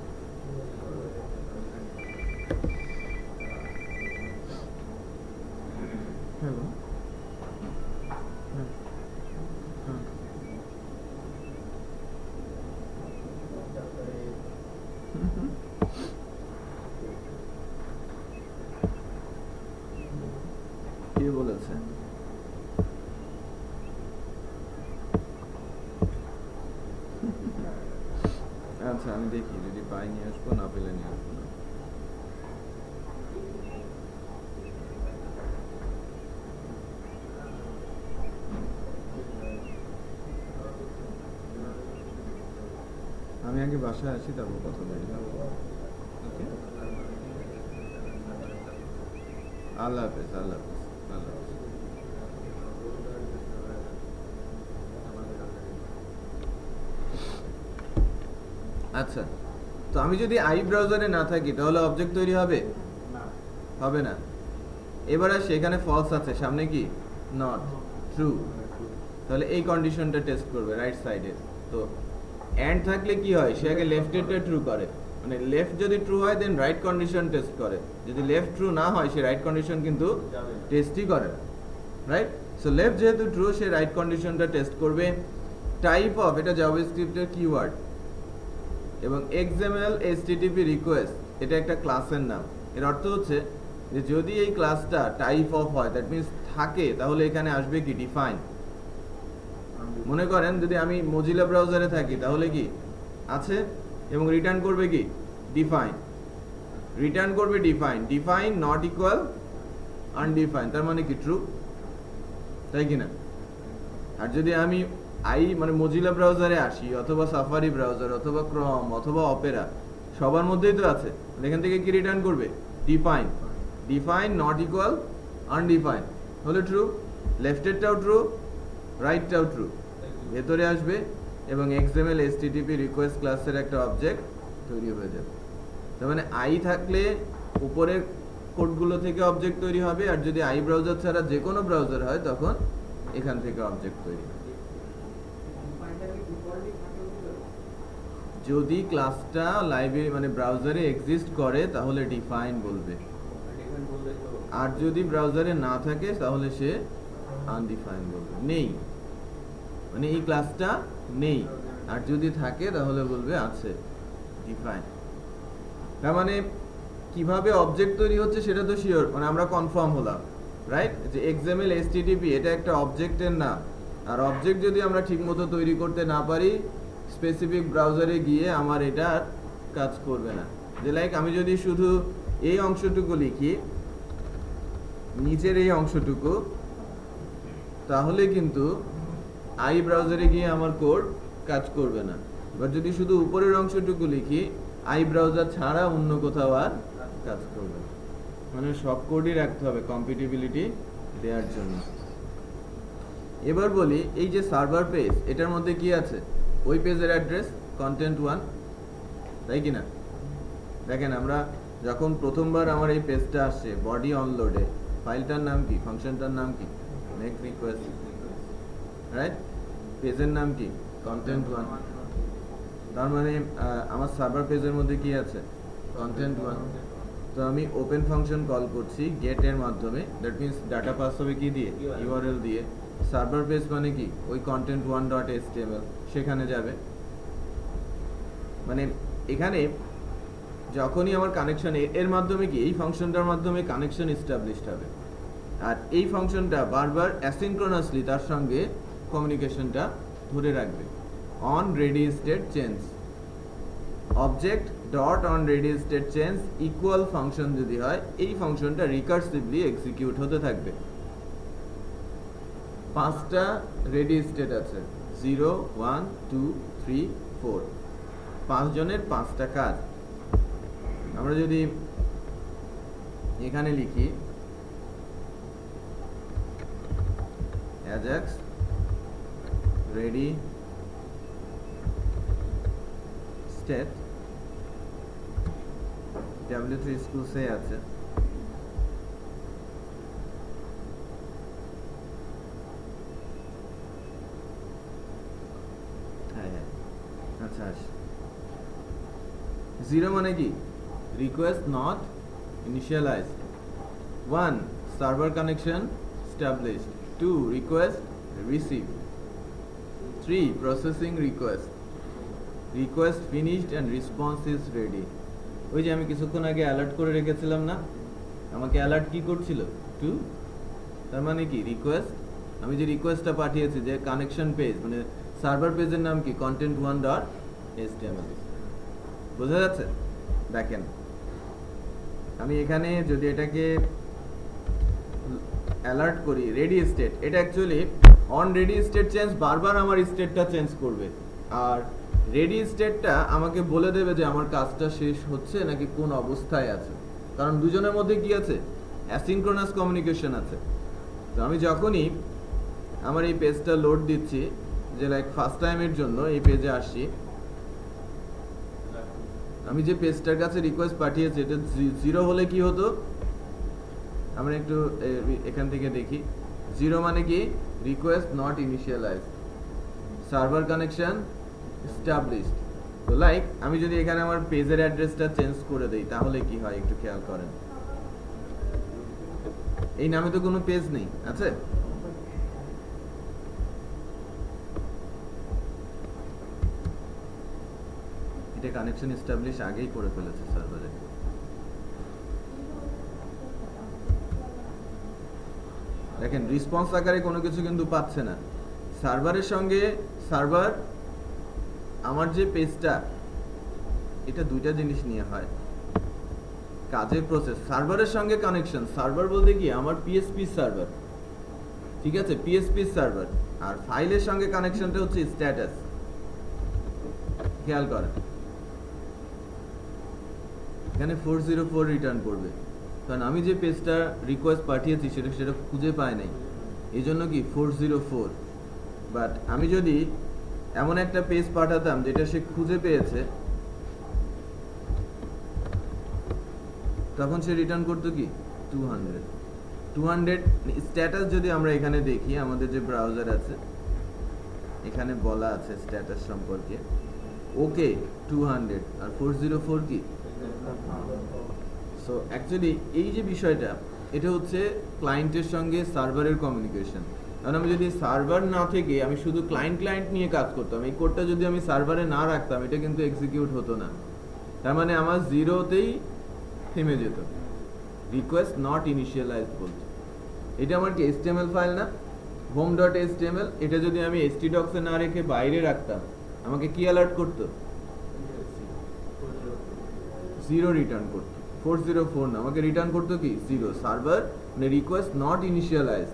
হ্যালো হ্যাঁ হ্যাঁ কে বলেছে? আচ্ছা আমি দেখি, যদি পাই নিয়ে আসবো, না পেলে নিয়ে আসবো না। আমি আগে বাসায় আসি, তারপর কথা বলি। ওকে, আল্লাহ হাফেজ। আল্লাহ হাফেজ। আল্লাহ হাফেজ। আচ্ছা, তো আমি যদি আই ব্রাউজারে না থাকি তাহলে অবজেক্ট তৈরি হবে? হবে না। এবার আর সেখানে ফলস আছে, সামনে কি নট ট্রু, তাহলে এই কন্ডিশনটা টেস্ট করবে রাইট সাইডে। তো এন্ড থাকলে কি হয়, সে আগে লেফটেরটা ট্রু করে, মানে লেফট যদি ট্রু হয় দেন রাইট কন্ডিশন টেস্ট করে, যদি লেফট ট্রু না হয় সে রাইট কন্ডিশন কিন্তু টেস্টই করে না, রাইট? সো লেফট যেহেতু ট্রু, সে রাইট কন্ডিশনটা টেস্ট করবে। টাইপ অফ, এটা জাভাস্ক্রিপ্টের কিওয়ার্ড, এবং XML HTTP রিকোয়েস্ট এটা একটা ক্লাসের নাম। এর অর্থ হচ্ছে যে যদি এই ক্লাসটা টাইপ অফ হয়, দ্যাট মিনস থাকে, তাহলে এখানে আসবে কি ডিফাইন। মনে করেন যদি আমি মজিলা ব্রাউজারে থাকি তাহলে কি আছে, এবং রিটার্ন করবে কি ডিফাইন, রিটার্ন করবে define, define not equal undefined, তার মানে কি ট্রু, তাই কি না? আর যদি আমি মানে মজিলা ব্রাউজারে আসি, অথবা সাফারি ব্রাউজার, অথবা ক্রম, অথবা অপেরা, সবার মধ্যেই তো আছে, এখান থেকে কি রিটার্ন করবে define, define not equal undefined, হলো ট্রু। লেফটেরটাও ট্রু, রাইটটাও ট্রু, ভেতরে আসবে এবং XML HTTP রিকোয়েস্ট ক্লাসের একটা অবজেক্ট তৈরি হয়ে যাবে। তার মানে আই থাকলে উপরের কোডগুলো থেকে অবজেক্ট তৈরি হবে, আর যদি আই ব্রাউজার ছাড়া যে কোনো ব্রাউজার হয় তখন এখান থেকে অবজেক্ট তৈরি হবে। যদি ক্লাসটা লাইব্রেরি মানে ব্রাউজারে এক্সিস্ট করে তাহলে ডিফাইন বলবে, আর যদি ব্রাউজারে না থাকে তাহলে সে আনডিফাইন বলবে, নেই, মানে এই ক্লাসটা নেই। আর যদি থাকে তাহলে বলবে আছে, ডিফাইন। তার মানে কিভাবে অবজেক্ট তৈরি হচ্ছে সেটা তো শিওর, মানে আমরা কনফার্ম হলাম, রাইট? যে XML HTTP এটা একটা অবজেক্টের নাম, আর অবজেক্ট যদি আমরা ঠিকমতো তৈরি করতে না পারি, স্পেসিফিক ব্রাউজারে গিয়ে আমার এটা কাজ করবে না। যে লাইক আমি যদি শুধু এই অংশটুকু লিখি, নিচের এই অংশটুকু, তাহলে কিন্তু আই ব্রাউজারে গিয়ে আমার কোড কাজ করবে না। এবার যদি শুধু উপরের অংশটুকু লিখি, আই ব্রাউজার ছাড়া অন্য কোথাও আর কাজ করবে না। মানে সব কোডই রাখতে হবে কম্পিটিবিলিটি দেওয়ার জন্য। এবার বলি, এই যে সার্ভার পেজ, এটার মধ্যে কি আছে? ওই পেজের অ্যাড্রেস content1, তাই কি না? দেখেন আমরা যখন প্রথমবার আমার এই পেজটা আসছে বডি অনলোডে, ফাইলটার নাম কি, ফাংশনটার নাম কি, মেক রিকোয়েস্ট, রাইট? পেজের নাম কি, content1। তার মানে আমার সার্ভার পেজের মধ্যে কি আছে, content1। তো আমি ওপেন ফাংশন কল করছি গেট এর মাধ্যমে, দ্যাট মিন্স ডাটা পাস হবে কি দিয়ে, ইউআরএল দিয়ে। সার্ভার পেজ মানে কি, ওই content1.html, সেখানে যাবে। মানে এখানে যখনই আমার কানেকশন, এর মাধ্যমে কি, এই ফাংশনটার মাধ্যমে কানেকশন এস্টাবলিশড হবে, আর এই ফাংশনটা বারবার অ্যাসিনক্রোনাসলি তার সঙ্গে কমিউনিকেশনটা ধরে রাখবে। On ready state change, object dot on ready state change equal function যদি হয়, এই ফাংশনটা রিকার্সিভলি এক্সিকিউট হতে থাকবে। 5টা রেডি স্টেট আছে, 0 1 2 3 4। 5 জনের 5টা কাজ। আমরা যদি এখানে লিখি Ajax ready state W3 school সে আছে, আচ্ছা 0 মানে কি request not initialized, 1 server connection established, 2 request received, 3 processing request finished and response is ready। ওই যে আমি কিছুক্ষণ আগে অ্যালার্ট করে রেখেছিলাম না, আমাকে অ্যালার্ট কি করছিল 2, তার মানে কি রিকোয়েস্ট, আমি যে রিকোয়েস্টটা পাঠিয়েছি যে কানেকশন পেজ মানে সার্ভার পেজের নাম কি content1.html, বোঝা যাচ্ছে? দেখেন আমি এখানে যদি এটাকে অ্যালার্ট করি রেডি স্টেট, এটা actually on ready state change বারবার আমার স্টেটটা চেঞ্জ করবে, আর রেডি স্টেটটা আমাকে বলে দেবে যে আমার কাজটা শেষ হচ্ছে নাকি কোন অবস্থায় আছে, কারণ দুজনের মধ্যে কি আছে অ্যাসিনক্রোনাস কমিউনিকেশন আছে। তো আমি যখনই আমার এই পেজটা লোড দিচ্ছি যে লাইক ফার্স্ট টাইমের জন্য এই পেজে আসছি, আমি যে পেজটার কাছে রিকোয়েস্ট পাঠিয়েছি এটা 0 হলে কি হতো, আমরা একটু এখান থেকে দেখি। 0 মানে কি request not initialised, server connection established। তো লাইক আমি যদি এখানে আমার পেজের অ্যাড্রেসটা চেঞ্জ করে দেই তাহলে কি হয় একটু খেয়াল করেন, এই নামে তো কোনো পেজ নেই, আছে? এটা কানেকশন এস্টাবলিশ আগেই করে ফেলেছে সার্ভারে। দেখেন রেসপন্স আকারে কোনো কিছু কিন্তু পাচ্ছে না সার্ভারের সঙ্গে। সার্ভার আমার যে পেজটা, এটা দুইটা জিনিস নিয়ে হয়, কাজের প্রসেস, সার্ভারের সঙ্গে কানেকশন। সার্ভার বলতে কি আমার পিএসপি সার্ভার, ঠিক আছে, পিএসপি সার্ভার, আর ফাইলের সঙ্গে কানেকশনটা হচ্ছে স্ট্যাটাস। খেয়াল করেন এখানে 404 রিটার্ন করবে, কারণ আমি যে পেজটা রিকোয়েস্ট পাঠিয়েছি সেটা খুঁজে পায় নাই, এই জন্য কি 404। বাট আমি যদি এমন একটা পেজ পাঠাতাম যেটা সে খুঁজে পেয়েছে, তখন সে রিটার্ন করতো কি 200। স্ট্যাটাস যদি আমরা এখানে দেখি, আমাদের যে ব্রাউজার আছে এখানে বলা আছে স্ট্যাটাস সম্পর্কে, ওকে 200 আর 404 কি। সো অ্যাকচুয়ালি এই যে বিষয়টা, এটা হচ্ছে ক্লায়েন্টের সঙ্গে সার্ভারের কমিউনিকেশন। কারণ আমি যদি সার্ভার না থেকে আমি শুধু ক্লায়েন্ট নিয়ে কাজ করতাম, এই কোডটা যদি আমি সার্ভারে না রাখতাম এটা কিন্তু এক্সিকিউট হতো না, তার মানে আমার 0তেই থেমে যেত, রিকোয়েস্ট নট ইনিশিয়ালাইজড বলছে। এটা আমার কি HTML ফাইল না, home.html, এটা যদি আমি htdocs এ না রেখে বাইরে রাখতাম আমাকে কি অ্যালার্ট করতো, 0 রিটার্ন করতো, 404 না, আমাকে রিটার্ন করতো কি 0। সার্ভার মানে request not initialised,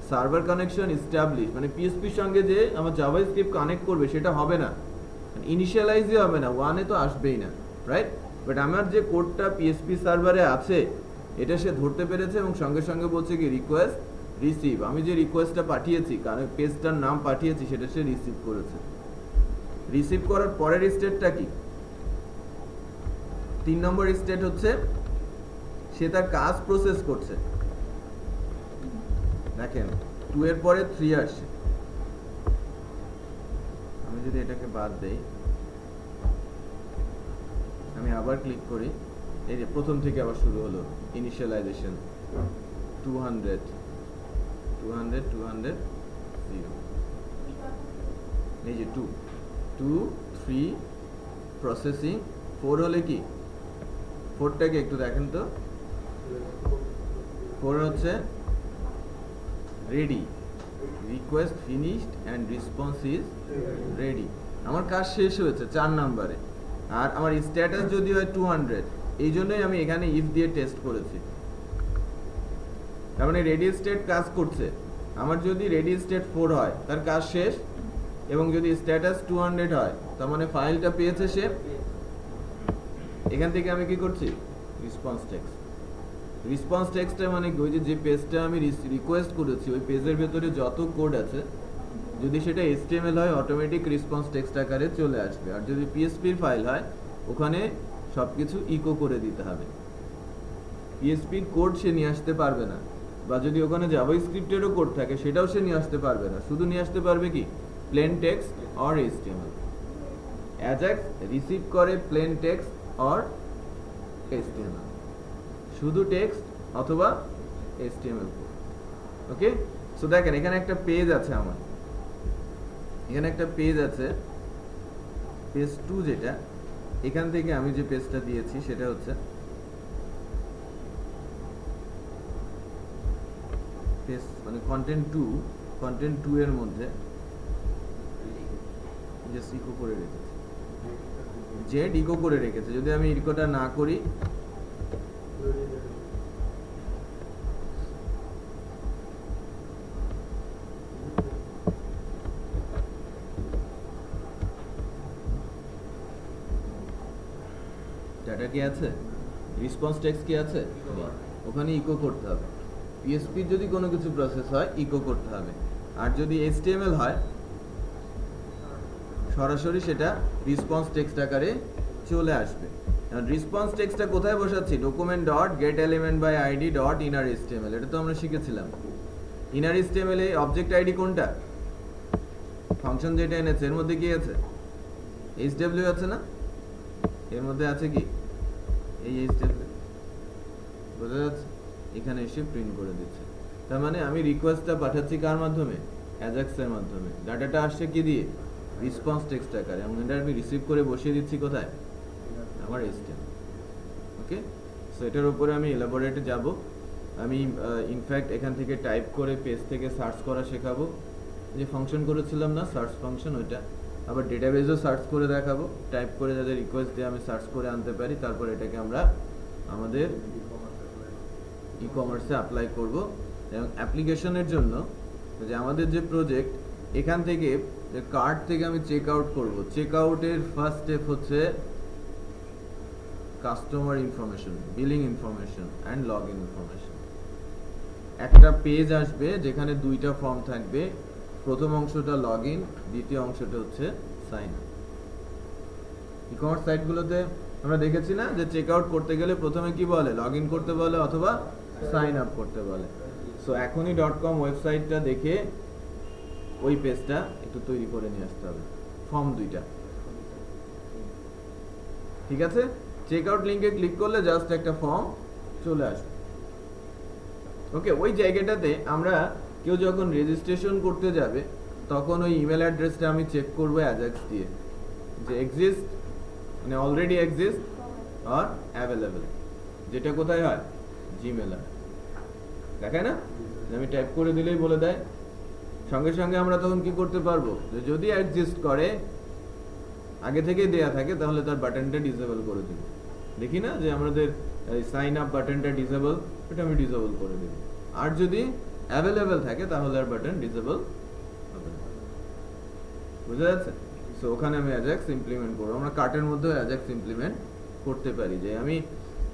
server connection establish, মানে পিএসপির সঙ্গে যে আমার জাভাস্ক্রিপ্ট কানেক্ট করবে সেটা হবে না, ইনিশিয়ালাইজই হবে না, 1 এ তো আসবেই না, রাইট? বাট আমার যে কোডটা পিএসপি সার্ভারে আছে এটা সে ধরতে পেরেছে এবং সঙ্গে সঙ্গে বলছে কি রিকোয়েস্ট রিসিভ, আমি যে রিকোয়েস্টটা পাঠিয়েছি, কারণ পেজটার নাম পাঠিয়েছি সেটা সে রিসিভ করেছে। রিসিভ করার পরের স্টেটটা কি, 3 নম্বর স্টেট হচ্ছে সে তার কাজ প্রসেস করছে। দেখেন 2 এর পরে 3 আসছে, আমি যদি এটাকে বাদ দেই, আমি আবার ক্লিক করি, এই যে প্রথম থেকে আবার শুরু হলো ইনিশিয়ালাইজেশন 200 0, এই যে 2 3 প্রসেসিং 4 হলে কি, 4টাকে একটু দেখেন তো, 4 হচ্ছে ready, request finished and response is ready, আমার কাজ শেষ হয়েছে 4 নম্বরে। আর আমার স্ট্যাটাস যদি হয় 200, এই জন্যই আমি এখানে ইফ দিয়ে টেস্ট করেছি, তার মানে রেডি স্টেট কাজ করছে। আমার যদি রেডি স্টেট 4 হয় তার কাজ শেষ, এবং যদি স্ট্যাটাস 200 হয় তার মানে ফাইলটা পেয়েছে সে। এখান থেকে আমি কি করছি, রেসপন্স টেক্সট। রেসপন্স টেক্সটটা মানে কি, ওই যে পেজটা আমি রিকোয়েস্ট করেছি ওই পেজের ভেতরে যত কোড আছে যদি সেটা HTML হয় অটোমেটিক রেসপন্স টেক্সট আকারে চলে আসবে। আর যদি পিএসপির ফাইল হয় ওখানে সবকিছু ইকো করে দিতে হবে। পিএসপির কোড সে নিয়ে আসতে পারবে না, বা যদি ওখানে জাভাস্ক্রিপ্টেরও কোড থাকে সেটাও সে নিয়ে আসতে পারবে না, শুধু নিয়ে আসতে পারবে কি, plane text or HTML। Ajax receive করে প্লেন টেক্সট অর HTML, শুধু টেক্সট অথবা HTML। ওকে, সো দেখেন এখানে একটা পেজ আছে আমার, এখানে একটা পেজ আছে পেজ 2, যেটা এখান থেকে আমি যে পেজটা দিয়েছি সেটা হচ্ছে পেজ মানে কন্টেন্ট 2 এর মধ্যে জাস্ট ইকো করে রেখেছে, জেড ইকো করে রেখেছে। যদি আমি ইকোটা না করি ডাটা কি আছে, রেসপন্স টেক্সট কি আছে, ওখানে ইকো করতে হবে। পিএসপির যদি কোনো কিছু প্রসেস হয় ইকো করতে হবে, আর যদি HTML হয় সরাসরি সেটা রেসপন্স টেক্সট আকারে চলে আসবে। রেসপন্স টেক্সটটা কোথায় বসাচ্ছি, document dot get element by ID dot inner HTML, এটা তো আমরা শিখেছিলাম। ইনার HTML এ অবজেক্ট আইডি কোনটা, ফাংশন যেটা এনেছে এর মধ্যে কি আছে, HW আছে না, এর মধ্যে আছে কি এই HW, বোঝা যাচ্ছে, এখানে এসে প্রিন্ট করে দিচ্ছে। তার মানে আমি রিকোয়েস্টটা পাঠাচ্ছি কার মাধ্যমে, অ্যাজাক্সের মাধ্যমে। ডাটাটা আসছে কি দিয়ে, রেসপন্স টেক্সট আকারে, এবং এটা আমি রিসিভ করে বসিয়ে দিচ্ছি কোথায়, আমার HTML। ওকে, সো এটার উপরে আমি এলাবোরেটে যাব। আমি ইনফ্যাক্ট এখান থেকে টাইপ করে পেজ থেকে সার্চ করা শেখাবো, যে ফাংশন করেছিলাম না সার্চ ফাংশন, ওইটা আবার ডেটাবেজও সার্চ করে দেখাবো, টাইপ করে যাদের রিকোয়েস্ট দিয়ে আমি সার্চ করে আনতে পারি। তারপর এটাকে আমরা আমাদের ই কমার্সে অ্যাপ্লাই করব। এবং অ্যাপ্লিকেশনের জন্য যে আমাদের যে প্রজেক্ট, এখান থেকে যে কার্ট থেকে আমি চেক আউট করবো, চেক আউটের ফার্স্ট স্টেপ হচ্ছে customer information, billing information and log in information. একটা পেজ আসবে যেখানে দুইটা ফর্ম থাকবে, প্রথম অংশটা লগ ইন, দ্বিতীয় অংশটা হচ্ছে সাইন আপ। ই কমার্স সাইটগুলোতে আমরা দেখেছি না যে চেক আউট করতে গেলে প্রথমে কি বলে, লগ ইন করতে বলে অথবা সাইন আপ করতে বলে। সো এখনই .com ওয়েবসাইটটা দেখে ওই পেজটা একটু তৈরি করে নিয়ে আসতে হবে, ফর্ম দুইটা, ঠিক আছে। চেক আউট লিঙ্কে ক্লিক করলে জাস্ট একটা ফর্ম চলে আসবে। ওকে, ওই জায়গাটাতে আমরা কেউ যখন রেজিস্ট্রেশন করতে যাবে তখন ওই ইমেল অ্যাড্রেসটা আমি চেক করবো অ্যাজাক্স দিয়ে, যে এক্সিস্ট মানে অলরেডি এক্সিস্ট আর অ্যাভেলেবেল, যেটা কোথায় হয়, জিমেল হয়, দেখায় না, আমি টাইপ করে দিলেই বলে দেয়। সঙ্গে সঙ্গে আমরা তখন কি করতে পারবো, যে যদি এক্সিস্ট করে আগে থেকে দেয়া থাকে তাহলে তার বাটনটা ডিসেবল করে দেব। দেখি না যে আমাদের সাইন আপ বাটনটা ডিসেবল, এটা আমি ডিসেবল করে দেব। আর যদি অ্যাভেলেবেল থাকে তাহলে আর বাটন ডিসেবল হবে না, বুঝা যাচ্ছে। সো ওখানে আমি অ্যাজাক্স ইমপ্লিমেন্ট করবো। আমরা কার্টের মধ্যেও অ্যাজাক্স ইমপ্লিমেন্ট করতে পারি, যে আমি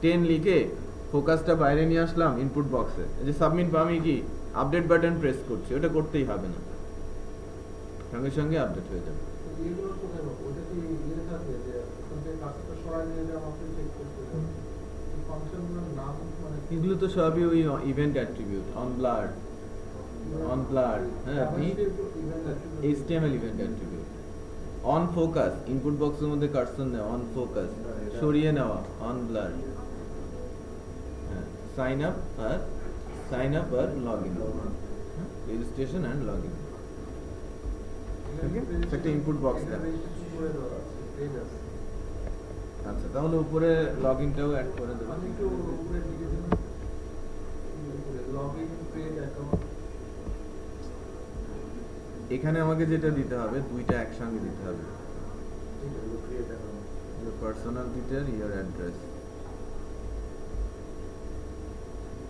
10 লিখে ফোকাসটা বাইরে নিয়ে আসলাম ইনপুট বক্সে, যে সাবমিট বা আমি কি আপডেট বাটন প্রেস করছি, ওটা করতেই হবে না, সঙ্গে সঙ্গে আপডেট হয়ে যাবে। এগুলো তো সবই ওই ইভেন্ট অ্যাট্রিবিউট, অন ব্লাড, হ্যাঁ, HTML event attribute. On focus, input বক্সের মধ্যে কার্সর নেওয়া, অন ফোকাস, সরিয়ে নেওয়া, অন ব্লাড, হ্যাঁ, সাইন আপ আর log in, registration and log in. একটা ইনপুট বক্স দেবে। আচ্ছা, তাহলে উপরে লগ ইনটাও অ্যাড করে দেবো। এখানে আমাকে যেটা দিতে হবে, দুইটা একসঙ্গে দিতে হবে, personal detail, your address,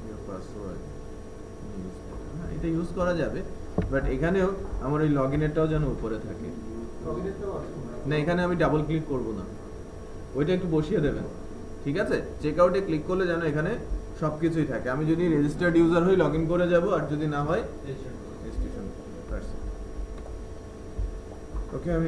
your password. এটা ইউজ করা যাবে, বাট এখানেও আমার ওই লগ ইনেরটাও যেন উপরে থাকে। না এখানে আমি ডাবল ক্লিক করব না, ওইটা একটু বসিয়ে দেবেন, ঠিক আছে? চেক আউটে ক্লিক করলে যেন এখানে সবকিছুই থাকে। আমি যদি রেজিস্টার্ড ইউজার হই লগ ইন করে যাব, আর যদি না হয় রেজিস্ট্রেশন। ওকে, আমি